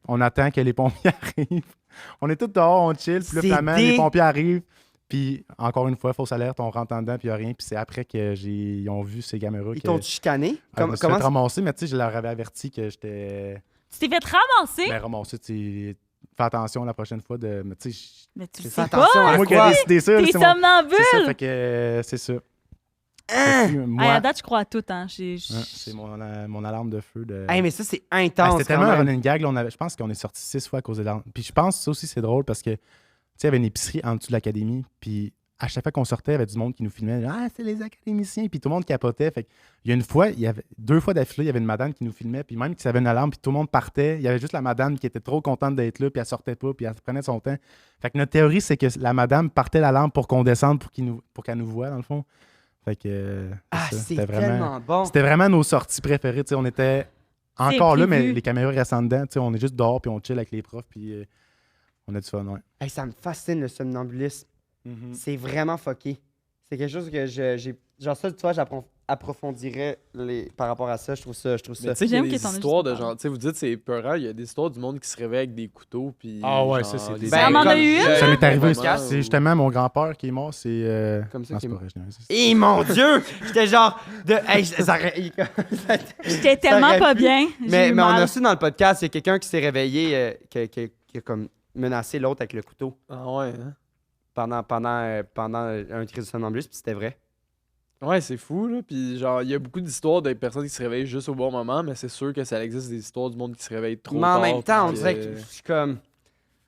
on attend que les pompiers arrivent. On est tous dehors, on chill, puis là, C'est finalement, les pompiers arrivent. Puis, encore une fois, fausse alerte, on rentre en dedans, puis il n'y a rien. Puis c'est après qu'ils ont vu ces caméras. Ils que- t'ont chicané? je me suis Comment fait ramasser, mais tu sais, je leur avais averti que j'étais... Tu t'es fait ramasser? Ben, ramassé, tu sais, fais attention la prochaine fois de... Mais tu sais, Mais tu le Fais sais attention pas! à c'est moi qui ai quoi? décidé ça. T'es c'est mon- somnambule! C'est ça, fait que c'est ça. Hein? Puis, Hey, moi, à date, je crois à tout, hein. c'est mon alarme de feu de... Hey, mais ça, c'est Ah, intense. c'était tellement un running gag. Là, je pense qu'on est sorti 6 fois à cause de l'alarme. Puis je pense que ça aussi, c'est drôle parce que, tu sais, il y avait une épicerie en dessous de l'académie. Puis à chaque fois qu'on sortait, il y avait du monde qui nous filmait. Ah, c'est les académiciens. Puis tout le monde capotait. Fait il y a une fois, il y avait 2 fois d'affilée, il y avait une madame qui nous filmait. Puis même qu'il y avait une alarme, puis tout le monde partait. Il y avait juste la madame qui était trop contente d'être là, puis elle sortait pas, puis elle prenait son temps. Fait que notre théorie, c'est que la madame partait l'alarme pour qu'on descende, pour qu'elle nous voie, dans le fond. Fait que. Ah, ça. c'est C'était tellement bon. C'était vraiment nos sorties préférées. Tu sais, on était encore là, mais prévu. les caméras restent en dedans. Tu sais, on est juste dehors, puis on chill avec les profs, puis on a du fun, ouais. Hey, ça me fascine, le somnambulisme. C'est vraiment fucké. C'est quelque chose que j'ai... Genre ça, tu vois, j'approfondirais par rapport à ça. Je trouve ça. Mais tu sais qu'il y a J'aime des que t'en aies histoires juste de parlé. genre, tu sais, vous dites c'est peurant, il y a des histoires du monde qui se réveille avec des couteaux, puis. Ah ouais, genre, ça, c'est des- Ça m'en a eu une, Ça m'est arrivé aussi. vraiment, C'est ou- justement mon grand-père qui est mort. C'est. Comme ça Non, qu'il c'est est pas vrai, je niaise. Et mon Dieu! J'étais genre... Hey, J'étais tellement aurait pas pu. bien. J'ai mais eu on a mal. reçu dans le podcast, il y a quelqu'un qui s'est réveillé, qui a comme menacé l'autre avec le couteau Ah ouais, hein? pendant un crise de somnambulisme, puis c'était vrai. Ouais, c'est fou, là. Puis, genre, il y a beaucoup d'histoires de personnes qui se réveillent juste au bon moment, mais c'est sûr que ça existe des histoires du monde qui se réveille trop Mais tard. en même temps, on puis, dirait que je suis comme...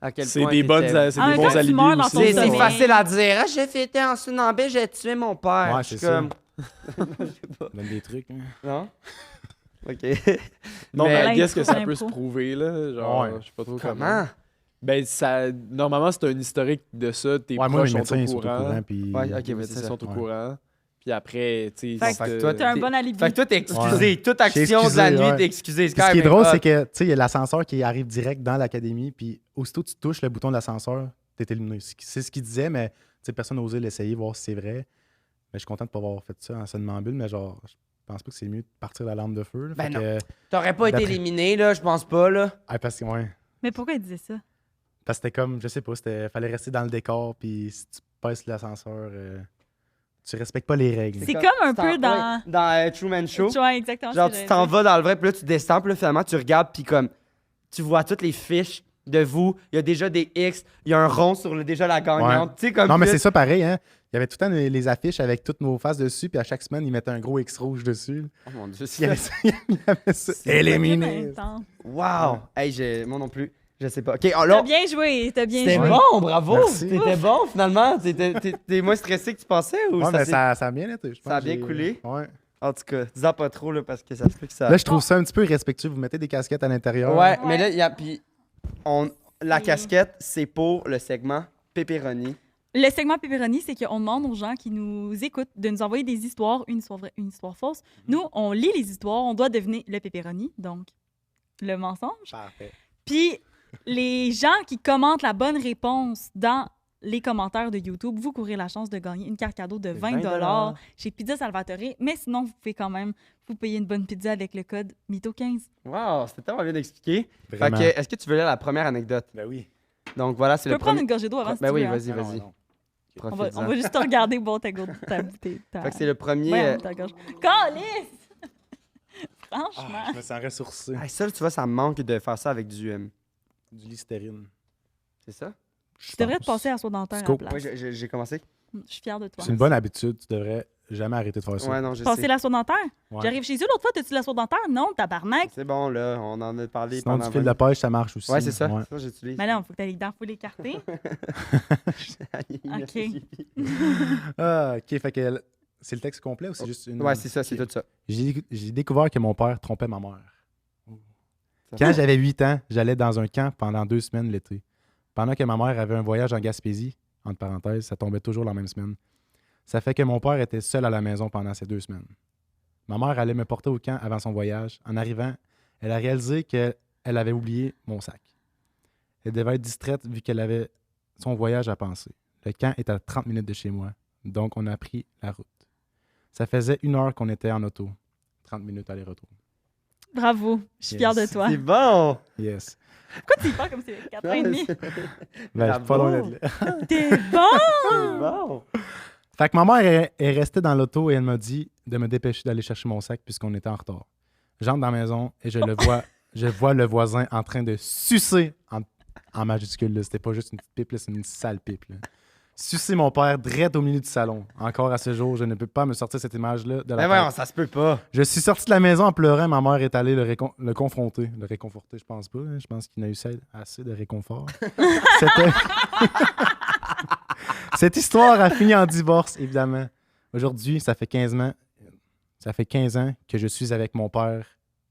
À quel c'est point des bonnes, t'étais- c'est En des même bons temps, tu alibis meurs dans aussi. ton C'est sommeil. facile à dire. Ah, j'ai fêté en somnambule, j'ai tué mon père. Ouais, Je suis c'est ça. comme... Je sais pas. Donne des trucs. Hein. Non? OK. Non, Mais mais qu'est-ce que ça l'impro. peut se prouver, là? Genre, Ouais. je sais pas trop comment? Ben, ça... Normalement, c'est un historique de ça. Tes Ouais, moi, proches mes médecins sont ils sont au au courant. courant. Puis... Ouais, ok, Les ouais, médecins c'est ça. sont au Ouais. courant. Puis après, tu Fait sais... que toi, T'as un T'es- bon alibi. Fait que toi, t'es excusé. Toute action de excusé, la nuit, ouais. t'es excusé. Puis ce qui est quand drôle, même c'est hot. que, tu sais, il y a l'ascenseur qui arrive direct dans l'académie, puis aussitôt que tu touches le bouton de l'ascenseur, t'es éliminé. C'est ce qu'il disait, mais tu sais, personne n'a osé l'essayer, voir si c'est vrai. Mais je suis content de pas avoir fait ça en somnambule, mais genre, je pense pas que c'est mieux de partir la lampe de feu. Là. Ben Fait non. que- T'aurais pas été D'après- éliminé, là, je pense pas, là. Ah, parce que, ouais. Mais pourquoi il disait ça? Parce que c'était comme, je sais pas, fallait rester dans le décor, puis si tu passes l'ascenseur, tu respectes pas les règles. C'est comme un peu dans... Ouais, dans Truman Show. Tu vois, exactement Genre, ce que tu j'allais t'en dire. vas dans le vrai, puis là, tu descends, puis là, finalement, tu regardes, puis comme, tu vois toutes les fiches de vous. Il y a déjà des X, il y a un rond sur déjà la gagnante. Tu sais, comme. Non, mais puis c'est là, ça pareil, hein. Il y avait tout le temps les affiches avec toutes nos faces dessus, puis à chaque semaine, ils mettaient un gros X rouge dessus. Oh mon dieu, Il y avait ça. Il y avait ça. C'est Éliminé. Intense. Wow! Hey, moi non plus. Je sais pas. Ok, oh, T'as là. bien joué, t'as bien C'était joué. bon, bravo! Merci. T'étais bon, finalement. T'es moins stressé que tu pensais ou Ouais, ça, mais s'est- ça a bien été. Je pense ça a que bien j'ai- coulé? Ouais. En tout cas, dis-en pas trop, là, parce que ça se peut que ça. Là, je trouve ça un petit peu irrespectueux. Vous mettez des casquettes à l'intérieur. Ouais, Ouais. mais là, il y a. Puis, la casquette, c'est pour le segment pepperoni. Le segment pepperoni, c'est qu'on demande aux gens qui nous écoutent de nous envoyer des histoires, une histoire vraie, une histoire fausse. Nous, on lit les histoires, on doit deviner le pepperoni, donc le mensonge. Parfait. Puis les gens qui commentent la bonne réponse dans les commentaires de YouTube, vous courez la chance de gagner une carte cadeau de 20 $20 chez Pizza Salvatore. Mais sinon, vous pouvez quand même vous payer une bonne pizza avec le code MITO15. Wow, c'était tellement bien expliqué. Fait Vraiment. que, est-ce que tu veux lire la première anecdote? Ben oui. Donc voilà, c'est Tu le peux prendre premier. une gorgée d'eau avant si Ben tu oui, veux, hein. vas-y, vas-y. On va Profite-en. juste te regarder boire ta gorge, ta bouteille. Fait que c'est le premier. Ouais, ta gorge. Calice! Franchement. Je me sens ressourcé. Ça, tu vois, ça me manque de faire ça avec du. Du Listerine. C'est ça? Tu devrais te passer à soie dentaire à la Scoop. place. Oui, j'ai commencé. Je suis fière de toi. C'est une bonne habitude. Tu devrais jamais arrêter de faire ça. Ouais, non, je Passer sais. la soie dentaire? Ouais. J'arrive chez eux l'autre fois, t'as-tu de la soie dentaire? Non, tabarnak. C'est bon, là, on en a parlé Sinon, pendant. du fil de pêche, ça marche aussi. Ouais, c'est ça. Ouais. Ça, j'utilise. Mais là, il faut que t'aies les dents full écartées. Merci. Ah, OK. Fait que c'est le texte complet ou c'est juste une... Ouais, c'est ça, c'est Ok. tout ça. J'ai découvert que mon père trompait ma mère. Ça Quand fait- j'avais 8 ans, j'allais dans un camp pendant 2 semaines l'été. Pendant que ma mère avait un voyage en Gaspésie, entre parenthèses, ça tombait toujours la même semaine. Ça fait que mon père était seul à la maison pendant ces 2 semaines. Ma mère allait me porter au camp avant son voyage. En arrivant, elle a réalisé qu'elle avait oublié mon sac. Elle devait être distraite vu qu'elle avait son voyage à penser. Le camp est à 30 minutes de chez moi, donc on a pris la route. Ça faisait 1 heure qu'on était en auto. 30 minutes aller-retour. Bravo, je suis fière de toi. C'est bon! Yes. Pourquoi tu y parles comme si c'était 4 ans et demi? Ben, je suis pas loin d'être là. T'es bon! C'est bon! Fait que ma mère est restée dans l'auto et elle m'a dit de me dépêcher d'aller chercher mon sac puisqu'on était en retard. J'entre dans la maison et je vois le voisin en train de sucer en majuscule. Là. C'était pas juste une petite pipe, là, c'est une sale pipe. Là. Sucer mon père direct au milieu du salon. Encore à ce jour, je ne peux pas me sortir cette image-là de la Mais tête. voyons, ça se peut pas. Je suis sorti de la maison en pleurant. Ma mère est allée le confronter. Le réconforter, je pense pas. Hein. Je pense qu'il n'a eu assez de réconfort. C'était... Cette histoire a fini en divorce, évidemment. Aujourd'hui, ça fait 15 ans. Ça fait 15 ans que je suis avec mon père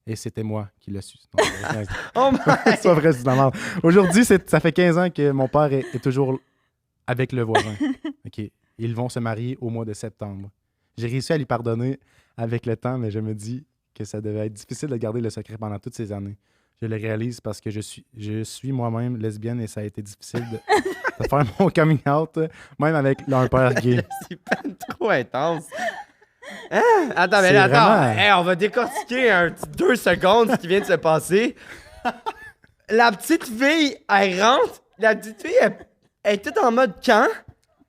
et c'était moi qui l'ai su. Non, Oh my! c'est pas vrai, c'est de la merde. Aujourd'hui, ça fait 15 ans que mon père est toujours avec le voisin. OK. Ils vont se marier au mois de septembre. J'ai réussi à lui pardonner avec le temps, mais je me dis que ça devait être difficile de garder le secret pendant toutes ces années. Je le réalise parce que je suis moi-même lesbienne et ça a été difficile de faire mon coming out, même avec un père gay. C'est pas trop intense. Hein? Attends, mais C'est là, attends. vraiment- Hey, on va décortiquer un petit 2 secondes ce qui vient de se passer. La petite fille, elle rentre. La petite fille, elle est toute en mode camp.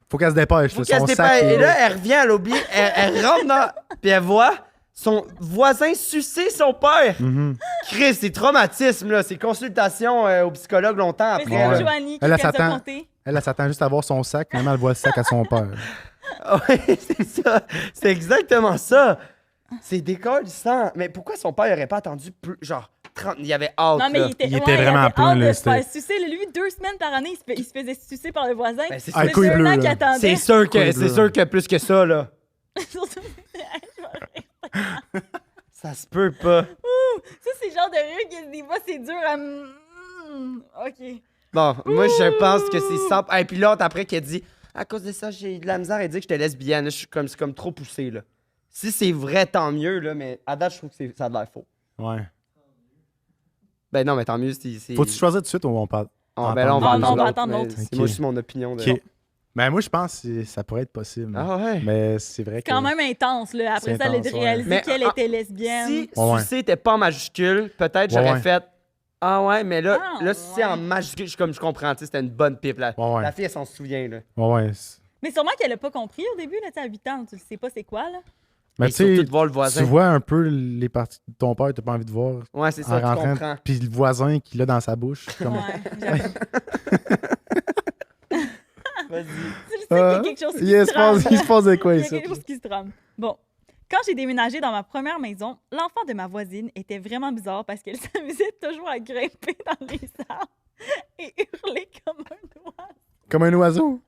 Faut qu'elle se dépêche. Faut là, qu'elle son se sac dépêche. est Et là, elle revient, elle oublie. Elle rentre dans. Puis elle voit son voisin sucer son père. Mhm. Chris, c'est traumatisme, là. C'est consultation au psychologue longtemps Mais après. c'est Ouais. Joanie qui Elle, nous elle a s'attend. compté. Elle s'attend juste à voir son sac, finalement, elle voit le sac à son père. Oui, c'est ça. C'est exactement ça. C'est décollissant. Mais pourquoi son père n'aurait pas attendu plus, genre 30... Il y avait hâte, Non, mais là. il était vraiment avait plein, hâte là, de se faire c'était- sucer. Lui, 2 semaines par année, il se faisait sucer par le voisin. Ben, c'est Ah, sûr- couille un bleue, an là. qu'il attendait. c'est sûr Couille que bleue. c'est sûr que plus que ça, là. Surtout, je vais rire. Ça se peut pas. Ça, c'est le genre de rire que des fois, c'est dur à... OK. Bon, moi, je pense que c'est simple. Et puis l'autre, après, qui a dit à cause de ça, j'ai de la misère à dire que j'étais lesbienne. C'est comme trop poussé, là. Si c'est vrai, tant mieux, là, mais à date, je trouve que ça a l'air faux. Ouais. Ben non, mais tant mieux si. Faut-tu choisir tout de suite ou on parle? Ben là, on va Ah, non, on va attendre attendre l'autre. l'autre. mais C'est Ok. moi aussi mon opinion. De... Ok. Ben, moi, je pense que ça pourrait être possible. Ah ouais. Mais c'est vrai que. Quand même intense, là. Après C'est ça, elle a intense, ouais. réalisé Mais, qu'elle était lesbienne. Si Ouais. sucer était pas en majuscule, peut-être Ouais, j'aurais ouais. fait. Ah ouais, mais là, Ah, si c'est en ouais. majuscule, je comprends, tu sais, c'était une bonne pipe. Là. Ouais, ouais. La fille, elle s'en souvient, là. Ouais. Mais sûrement qu'elle a pas compris au début, là, tu sais, à 8 ans, tu le sais pas c'est quoi, là. Mais Et tu sais, surtout de voir le voisin. tu vois un peu les parties de ton père, t'as pas envie de voir. Ouais, c'est En ça, tu rentrant. comprends. Puis le voisin qui l'a dans sa bouche. Comme... Ouais, j'avoue. Vas-y. Tu le sais qu'il y a quelque chose qui il se trame. se passe de quoi Il y a ici? quelque chose qui se trame. Bon. Quand j'ai déménagé dans ma première maison, l'enfant de ma voisine était vraiment bizarre parce qu'elle s'amusait toujours à grimper dans les arbres et hurler comme un oiseau. Comme un oiseau.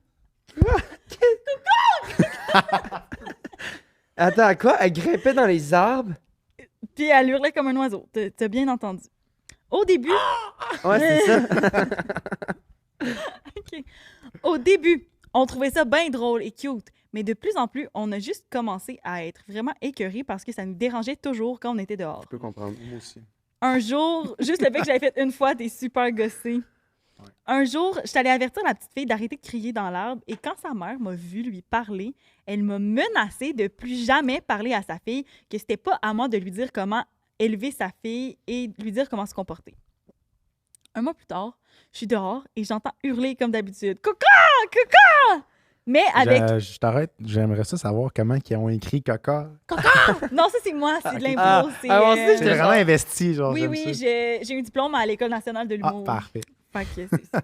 Attends, quoi? Elle grimpait dans les arbres? Puis elle hurlait comme un oiseau. T'as bien entendu. Au début... Ouais, c'est ça. OK. Au début, on trouvait ça bien drôle et cute, mais de plus en plus, on a juste commencé à être vraiment écœurés parce que ça nous dérangeait toujours quand on était dehors. Je peux comprendre. Moi aussi. Un jour, juste le fait que j'avais fait une fois, t'es super gossé. Ouais. Un jour, je suis allée avertir la petite fille d'arrêter de crier dans l'arbre et quand sa mère m'a vu lui parler, elle m'a menacé de plus jamais parler à sa fille, que c'était pas à moi de lui dire comment élever sa fille et lui dire comment se comporter. Un mois plus tard, je suis dehors et j'entends hurler comme d'habitude. « Coca! Coca! » Mais avec... Je t'arrête, j'aimerais ça savoir comment ils ont écrit Coca. Non, ça c'est moi, c'est de l'impro. Ah, c'est, ah, moi aussi, J'ai j'étais vraiment investi, genre. Oui, j'aime oui, ça. j'ai un diplôme à l'École nationale de Ah, l'humour. parfait. Fait que c'est ça.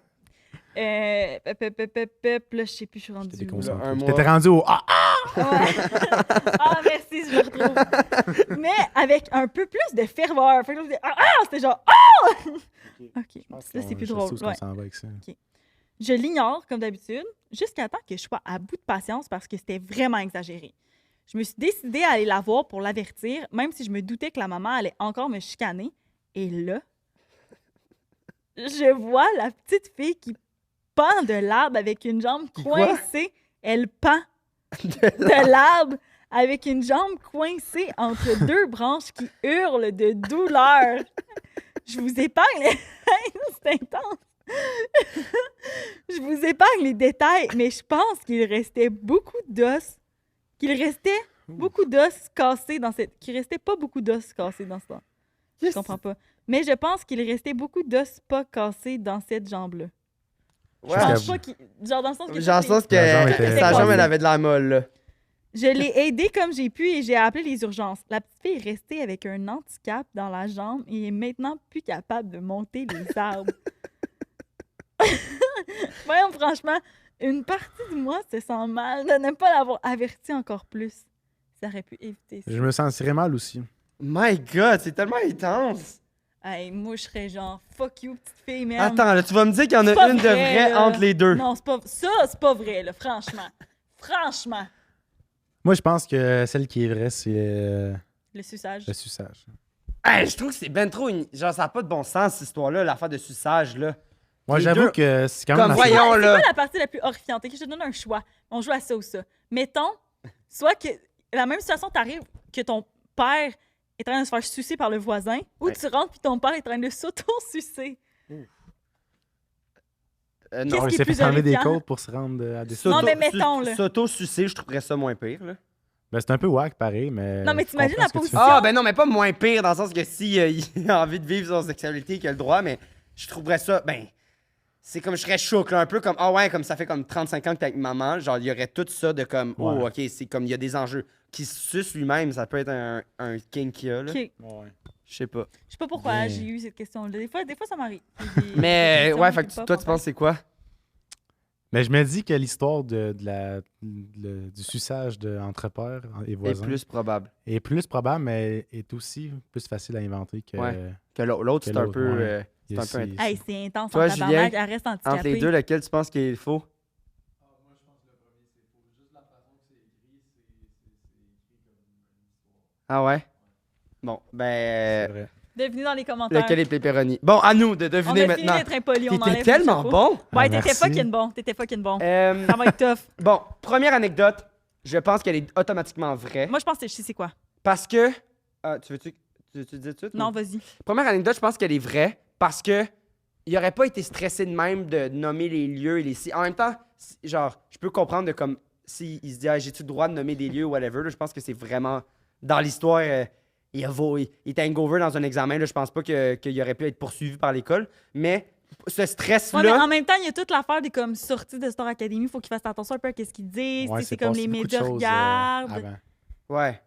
Là, je sais plus, je suis rendue. J'étais où. déconcentré. un mois. T'étais rendu au. Ah! Ouais. Ah, merci, je le retrouve. Mais avec un peu plus de ferveur. Fait que là, je dis, c'était genre, OK, là, c'est plus drôle. Ouais. s'en va avec ça. Je l'ignore, comme d'habitude, jusqu'à temps que je sois à bout de patience parce que c'était vraiment exagéré. Je me suis décidée à aller la voir pour l'avertir, même si je me doutais que la maman allait encore me chicaner. Et là, je vois la petite fille qui pend de l'arbre avec une jambe Qui quoi? coincée. Elle pend de l'arbre avec une jambe coincée entre deux branches qui hurlent de douleur. Je vous épargne les... C'est intense. Je vous épargne les détails, mais je pense qu'il restait beaucoup d'os. Qu'il restait beaucoup d'os cassés dans cette... Qu'il restait pas beaucoup d'os cassés dans ce temps. Je comprends pas. Mais je pense qu'il restait beaucoup d'os pas cassés dans cette jambe-là. Je Ouais. pense pas qu'il... Genre dans le sens que... Genre, sens que La jambe était- sa jambe, elle avait de la molle, là. Je l'ai aidée comme j'ai pu et j'ai appelé les urgences. La petite fille est restée avec un handicap dans la jambe et est maintenant plus capable de monter les arbres. Voyons, franchement, une partie de moi se sent mal de ne pas l'avoir averti encore plus. Ça aurait pu éviter ça. Je me sentirais mal aussi. My God, c'est tellement intense. Hey, moi, je serais genre, fuck you, petite fille, merde. Attends, là, tu vas me dire qu'il y en C'est pas a une de vrai, vraie là. entre les deux. Non, c'est pas... Ça, c'est pas vrai, là, franchement. Franchement. Moi, je pense que celle qui est vraie, c'est Le suçage. le suçage. Hey, je trouve que c'est ben trop... Genre, ça n'a pas de bon sens, cette histoire-là, l'affaire de suçage, là. Moi, Les j'avoue deux- que c'est quand même. Comme assez- voyons, C'est là. quoi la partie la plus horrifiante? Ok, je te donne un choix. On joue à ça ou ça. Mettons, soit que la même situation t'arrive que ton père est en train de se faire sucer par le voisin, ou Ouais. tu rentres puis ton père est en train de s'auto-sucer. Non, Qu'est-ce On qui est s'est plus fait enlever des horrifiant? côtes pour se rendre à des Non, mais mettons, là. S'auto-sucer, je trouverais ça moins pire, là. Ben, c'est un peu wack, pareil, mais. Non, mais je t'imagines comprends la ce que tu position. fais. Ah, ben non, mais pas moins pire, dans le sens que si il a envie de vivre son sexualité, qu'il a le droit, mais je trouverais ça, ben... C'est comme, je serais choqué, là, un peu comme, ah ouais, comme ça fait comme 35 ans que t'es avec maman, genre, il y aurait tout ça de comme, oh, Ouais. ok, c'est comme, il y a des enjeux. Qui se suce lui-même, ça peut être un kink qu'il y a, là. Ok. Ouais. Je sais pas. Je sais pas pourquoi Mais- j'ai eu cette question-là. Des fois ça m'arrive. Mais, ouais, fait que toi, tu penses c'est quoi? Mais je me dis que l'histoire du suçage entre pères et C'est voisins plus probable. est plus probable, mais est aussi plus facile à inventer que. Ouais. Que l'autre, Que c'est un l'autre, peu... ouais. c'est un peu C'est- Hey, c'est intense Toi, en tabarnak, Julien, elle reste handicapée. Entre les deux, lequel tu penses qu'il est faux? Ah ouais? Bon, C'est ben... vrai. Devinez dans les commentaires. lequel est pepperoni? Bon, à nous de On deviner a fini maintenant. d'être impoli, on T'étais enlève tellement le chapeau. bon! Ouais, Ah, t'étais merci. fucking bon. T'étais fucking bon. Euh, Ça va être tough. bon, première anecdote. Je pense qu'elle est automatiquement vraie. Moi, je pense que je sais c'est quoi. Parce que... Ah, tu veux-tu le dire tout de suite? Non, ou- vas-y. Première anecdote, je pense qu'elle est vraie parce que il aurait pas été stressé de même de nommer les lieux et les sites. En même temps, genre, je peux comprendre de comme s'il se dit, ah, j'ai-tu le droit de nommer des lieux ou whatever. Là, je pense que c'est vraiment dans l'histoire. Il était hangover dans un examen. Là, je pense pas qu'il aurait pu être poursuivi par l'école. Mais ce stress-là. Ouais, mais en même temps, il y a toute l'affaire des comme sorties de Star Academy. Il faut qu'ils fassent attention un peu à ce qu'ils disent. Ouais, Tu sais, c'est comme passé les beaucoup de médias choses, regardent. avant. Ouais.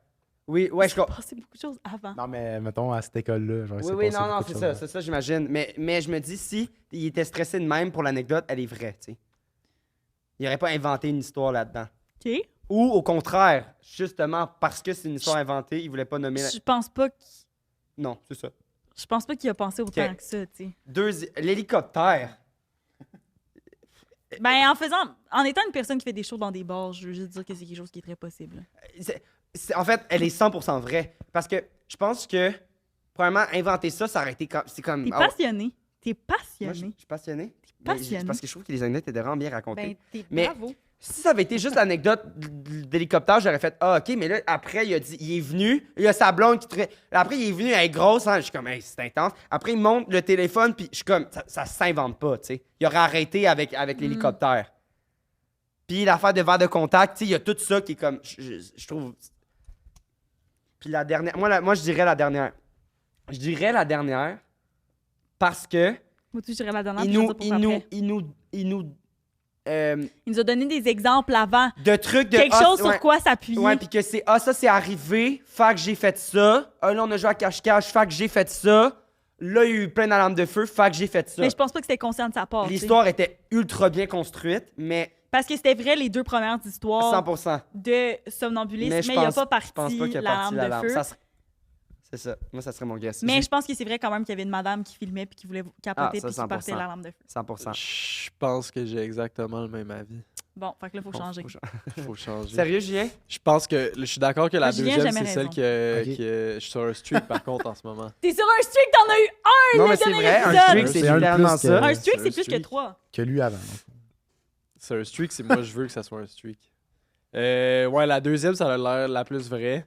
Oui, ouais, je Il s'est comprends. passé beaucoup de choses avant. Non, mais mettons à cette école-là. Genre, il Oui, s'est oui, passé non, non, beaucoup de c'est choses, ça, c'est ça, j'imagine. Mais je me dis, si il était stressé de même pour l'anecdote, elle est vraie, tu sais. Il aurait pas inventé une histoire là-dedans. OK. Ou au contraire, justement, parce que c'est une histoire inventée, il voulait pas nommer. Je pense pas Non, c'est ça. je pense pas qu'il a pensé autant Ok. que ça, tu sais. L'hélicoptère. Ben, en étant une personne qui fait des shows dans des bars, je veux juste dire que c'est quelque chose qui est très possible. En fait, elle est 100% vraie. Parce que je pense que, premièrement, inventer ça, ça aurait été comme. C'est comme. T'es ah ouais. passionné. T'es Moi, je passionné. suis passionné. passionné. Parce que je trouve que les anecdotes étaient vraiment bien racontées. Ben, t'es Mais- bravo. Si ça avait été juste l'anecdote d'hélicoptère, j'aurais fait ah ok, mais là après il a dit il est venu, il y a sa blonde qui après il est venu, elle est grosse, hein, je suis comme hey, c'est intense. Après il monte le téléphone puis je suis comme ça s'invente pas, tu sais. Il aurait arrêté avec l'hélicoptère. Puis l'affaire de verre de contact, tu sais, il y a tout ça qui est comme je trouve. Puis la dernière, moi je dirais la dernière. Je dirais la dernière parce que Moi, tu dirais la dernière. il puis je vais nous dire pourquoi après. il nous Il nous a donné des exemples avant. de trucs de Quelque ah, chose ouais. sur quoi s'appuyer. Ouais, puis que c'est ça c'est arrivé, fait que j'ai fait ça. Ah là on a joué à cache-cache, fait que j'ai fait ça. Là il y a eu plein d'alarmes de feu, fait que j'ai fait ça. Mais je pense pas que c'était conscient de sa part. tu sais. L'histoire était ultra bien construite, mais Parce que c'était vrai les deux premières histoires 100%. de somnambulisme, mais je il n'y a pense- pas Je pense parti pas qu'il y a l'alarme parti l'alarme. de feu. C'est ça. Moi ça serait mon guess. Mais je pense que c'est vrai quand même qu'il y avait une madame qui filmait puis qui voulait capoter Ah, ça, puis qui partait 100%. l'alarme de feu. 100%. Je pense que j'ai exactement le même avis. Bon, fait que là, il faut Bon, changer. Faut changer. Sérieux Julien? Je pense que je suis d'accord que la Julien a deuxième, jamais c'est celle raison. Ok. je suis sur un streak par contre en ce moment. T'es sur un streak, t'en as eu un! Non le mais c'est dernier vrai, un épisode! streak c'est C'est un de littéralement plus que- ça. Un streak, C'est c'est un plus que streak. 3. Que lui avant. C'est un streak, c'est moi je veux que ça soit un streak. Ouais, la deuxième, ça a l'air la plus vraie.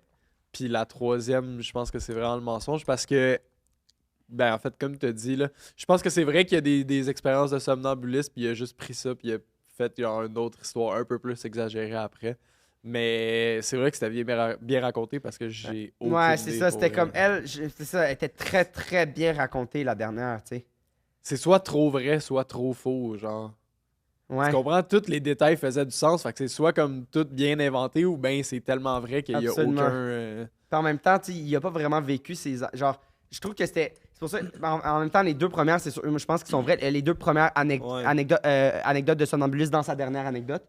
Puis la troisième, je pense que c'est vraiment le mensonge parce que, ben en fait, comme tu as dit, là, je pense que c'est vrai qu'il y a des expériences de somnambulisme, puis il a juste pris ça, puis il a fait genre, une autre histoire un peu plus exagérée après. Mais c'est vrai que c'était bien raconté parce que j'ai aucune Ouais, c'est idée ça, pour c'était comme vrai. elle, c'est ça, elle était très très bien racontée la dernière, tu sais. C'est soit trop vrai, soit trop faux, genre. Ouais. Tu comprends? Tous les détails faisaient du sens. Fait que c'est soit comme tout bien inventé ou bien c'est tellement vrai qu'il n'y a Absolument. aucun. Puis en même temps, tu sais, il a pas vraiment vécu ces. Genre, je trouve que c'était. C'est pour ça. En même temps, les deux premières, c'est sûr. Moi, je pense qu'ils sont vraies. Les deux premières Ouais. anecdotes de somnambulisme dans sa dernière anecdote.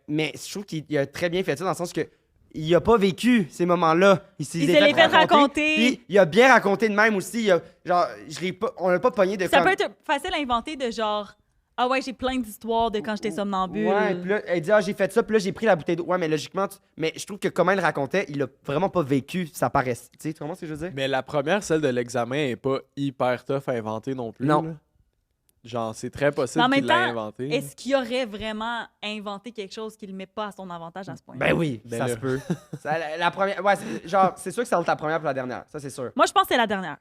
Mais je trouve qu'il a très bien fait ça dans le sens que. Il a pas vécu ces moments-là. Il Il se les fait raconter. Puis il a bien raconté de même aussi. Genre, on l'a pas pogné de Ça comme- peut être facile à inventer de genre, ah ouais, j'ai plein d'histoires de quand j'étais somnambule. Ouais, puis là, elle dit, ah, j'ai fait ça, puis là, j'ai pris la bouteille d'eau. Ouais, mais logiquement, mais je trouve que comment il le racontait, il a vraiment pas vécu, ça paraît. Tu sais, tu comprends ce que je veux dire? Mais la première, celle de l'examen, est pas hyper tough à inventer non plus. Non. là. Genre, c'est très possible En même qu'il l'ait temps, inventé. Est-ce qu'il aurait vraiment inventé quelque chose qu'il ne met pas à son avantage à ce point? Ben oui, Ben ça là. se peut. La première, ouais, genre, c'est sûr que c'est entre la première et la dernière, ça c'est sûr. Moi, je pense que c'est la dernière.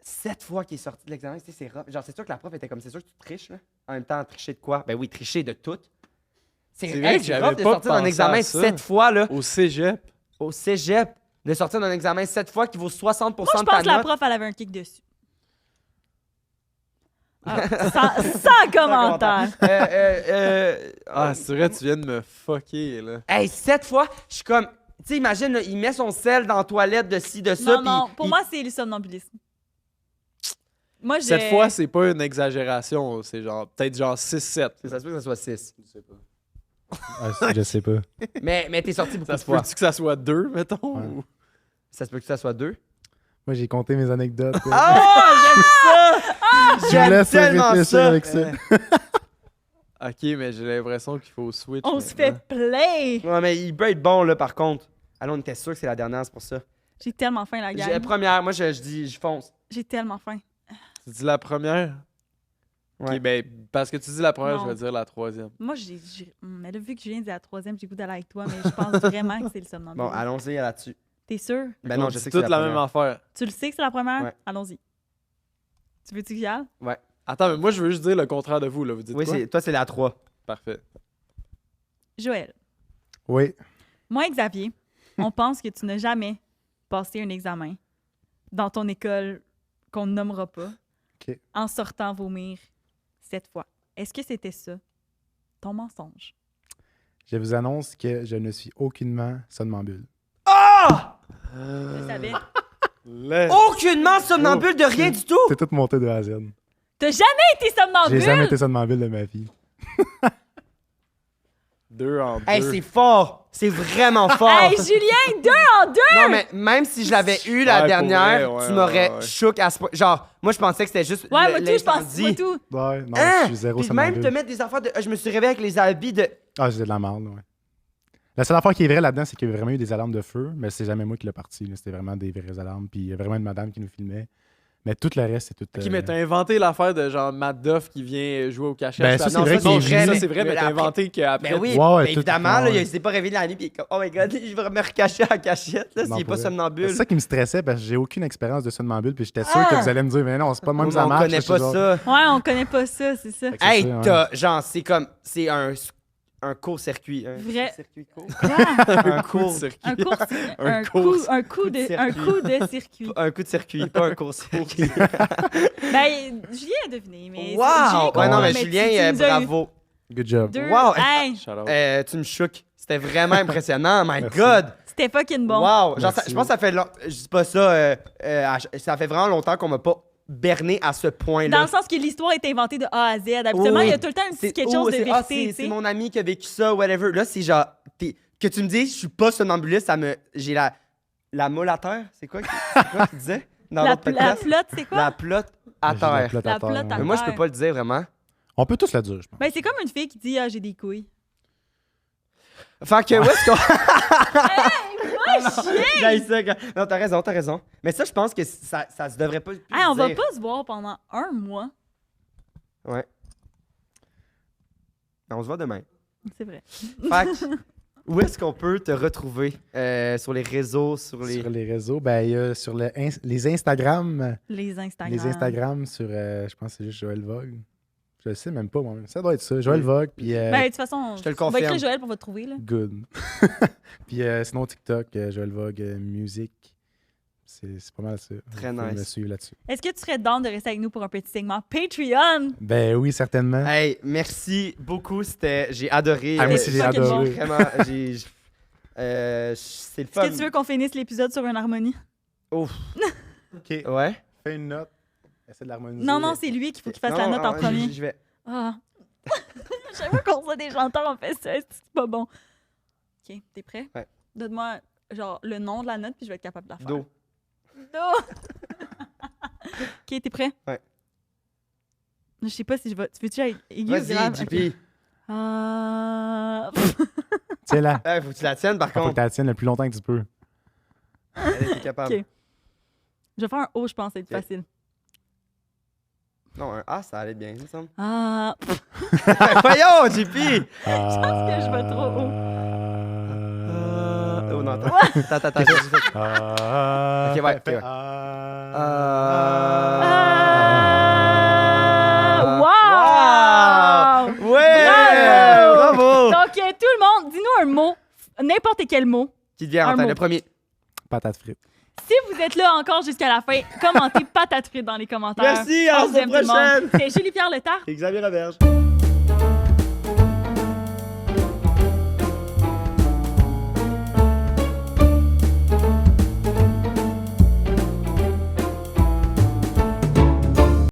7 fois qu'il est sorti de l'examen, tu sais, c'est rough. Genre, c'est sûr que la prof était comme, c'est sûr que tu triches, là. En même temps, tricher de quoi? Ben oui, tricher de tout. C'est vrai que c'est j'avais rough de pas sortir d'un pensé examen à ça. 7 fois, là, Au cégep. au cégep. De sortir d'un examen 7 fois qui vaut 60% Moi, je de ta pense que la note. prof, elle avait un kick dessus. Ah, sans commentaire. Ah, c'est vrai, tu viens de me fucker, là. Hey, 7 fois, je suis comme. Tu sais, imagine, là, il met son sel dans la toilette de ci, de ça. Non, puis non, pour il- moi, c'est le somnambulisme. Moi, j'ai... Cette fois, c'est pas une exagération. C'est genre, peut-être genre 6-7. Ça se peut que ça soit 6. Je sais pas. Ah, je sais pas. Mais t'es sorti beaucoup Ça de se fois. peut-tu que ça soit 2, mettons? Ouais. ou- Ça se peut que ça soit 2. Moi, j'ai compté mes anecdotes. Oh, j'aime ça! Je vous J'aime laisse tellement réfléchir ça! avec ça. Ok, mais j'ai l'impression qu'il faut switch. On se fait maintenant. play! Ouais, mais il peut être bon, là, par contre. Alors, on était sûr que c'est la dernière, c'est pour ça. J'ai tellement faim, la gang. Première, moi, je dis, je fonce. J'ai tellement faim. Tu dis la première? Ouais. Ok, ben, parce que tu dis la première, Non. je vais dire la troisième. Moi, mais là, vu que Julien dit la troisième, j'ai goût d'aller avec toi, mais je pense vraiment que c'est le somnambule. Bon, allons-y là-dessus. T'es sûr? Ben non, On je dit sais que c'est toute la même première. affaire. Tu le sais que c'est la première? Ouais. Allons-y. Tu veux-tu que j'y aille? Attends, mais moi, je veux juste dire le contraire de vous, là. Vous dites Oui, quoi? toi, c'est la 3. Parfait. Joël, Oui. moi et Xavier, on pense que tu n'as jamais passé un examen dans ton école qu'on ne nommera pas OK. en sortant vomir cette fois. Est-ce que c'était ça, ton mensonge? Je vous annonce que je ne suis aucunement somnambule. Ah! Je savais. Aucunement somnambule de rien du tout! C'est tout monté de A à Z. T'as jamais été somnambule? J'ai jamais été somnambule de ma vie. 2 en 2. Hey, c'est fort! C'est vraiment fort! Hey, Julien, 2 en 2! Non, mais même si je l'avais eu la Ouais, pour dernière, vrai, ouais, tu m'aurais ouais. choqué à ce point. Genre, moi, je pensais que c'était juste. Ouais, moi tout, je pense. l'incendie. Moi tout. Ouais, non, Hein? je suis zéro Puis même te somnambule. mettre des affaires de. Je me suis réveillé avec les habits de. Ah, j'ai de la merde, ouais. La seule affaire qui est vraie là-dedans, c'est qu'il y a vraiment eu des alarmes de feu, mais c'est jamais moi qui l'ai parti. là. C'était vraiment des vraies alarmes. Puis il y a vraiment une madame qui nous filmait. Mais tout le reste, c'est tout. Ok, mais t'as inventé l'affaire de genre Matt Duff qui vient jouer au cachette. Ben, ça, c'est non, vrai ça, qu'il est c'est venu. vrai, Ça, c'est vrai, mais t'as après- inventé qu'après. Ben oui, Ouais, mais tout- évidemment, là, ouais. il s'est pas réveillé la nuit, puis il est comme, oh my god, je vais me recacher à la cachette, là, Non, s'il est pour pas vrai. somnambule. C'est ça qui me stressait parce que j'ai aucune expérience de somnambule. Puis j'étais sûr Ah! que vous allez me dire, mais non, c'est pas de même On ça marche. connaît là, je pas suis genre- ça. Ouais, on connaît pas ça, c'est ça. Fait que c'est Hey, ça, ouais. t'as, genre, c'est comme, c'est un court-circuit. Un Vrai. circuit court. Un un coup de court. circuit. Un court, Un court- un coup de circuit. Un coup de circuit, pas un court-circuit. Ben, Julien a deviné, mais. Wow! Julien Ouais, non, comprend, mais tu Julien, nous as eu bravo. Good job. deux. Wow! Hey, Shout out. Tu me choques. C'était vraiment impressionnant. My Merci. God! c'était fucking bon. Wow! Genre, Merci. je pense que ça fait je dis pas ça, ça fait vraiment longtemps qu'on m'a pas berné à ce Dans point-là. le sens que l'histoire est inventée de A à Z. Habituellement, il y a tout le temps un petit quelque chose de vérité, tu c'est sais. mon ami qui a vécu ça, whatever. Là, c'est genre, que tu me dises, je suis pas somnambuliste, j'ai la molle à terre. C'est quoi que tu disais? Dans La l'autre podcast? flotte, c'est quoi? La plotte à J'ai la terre. flotte La à terre, flotte à ouais. Mais moi, je peux terre. pas le dire vraiment. On peut tous le dire, je pense. Ben, c'est comme une fille qui dit « Ah, j'ai des couilles Fait que, où est-ce qu'on. » Chien! J'ai ça. Non, t'as raison. Mais ça, je pense que ça se devrait pas. Plus Hey, on va dire. pas se voir pendant 1 mois. Ouais. On se voit demain. C'est vrai. Fait que, où est-ce qu'on peut te retrouver sur les réseaux, sur les. Sur les réseaux, ben, il y a sur les Instagram. Les Instagram. Les Instagram sur, je pense que c'est juste Joël Vogue. Je le sais même pas, moi. Ça doit être ça. Joël Vogue, puis Ben, de toute façon, Je te le on va écrire confirme. Joël pour te trouver, là. Good. Puis sinon, TikTok, Joël Vogue, musique. C'est pas mal ça. Très Vous pouvez nice. me suivre là-dessus. Est-ce que tu serais down de rester avec nous pour un petit segment Patreon? Ben oui, certainement. Hey, merci beaucoup. J'ai adoré. Ah, moi C'était aussi, j'ai fucking adoré. Vraiment, c'est le Est-ce fun. que tu veux qu'on finisse l'épisode sur une harmonie? Ouf. OK. Ouais. Fais une note. Essaie de l'harmoniser. Non, non, c'est lui qu'il faut qu'il fasse la Non, note en premier. Je vais. Ah. Chaque fois qu'on voit des chanteurs, on fait ça. C'est pas bon. OK, t'es prêt? Ouais. Donne-moi, genre, le nom de la note, puis je vais être capable de la faire. Do. Do! OK, t'es prêt? Ouais. Je sais pas si je vais... Tu veux-tu être aigu ou Vas-y, grave? JP. Ok. Ah. Tiens-la. Hey, faut que tu la tiennes, par Faut que contre. tu la tiennes le plus longtemps que tu peux. Elle est capable. Ok. Je vais faire un O, je pense, ça va être Ok. facile. Non, un A, ça allait bien, il me semble. Ah. Voyons, JP! Je pense que je vais trop haut. Oh non, attends, j'ai fait. Ok, ouais, ok, ouais. Ah! Wow! Ouais! Bravo! Donc, tout le monde, dis-nous un mot, n'importe quel mot. Qui te vient en Un tête, mot. le premier. Patate frite. Si vous êtes là encore jusqu'à la fin, commentez patate frite dans les commentaires. Merci, à la On vous aime tout le monde. prochaine. C'est Julie-Pierre Letard. Xavier Roberge.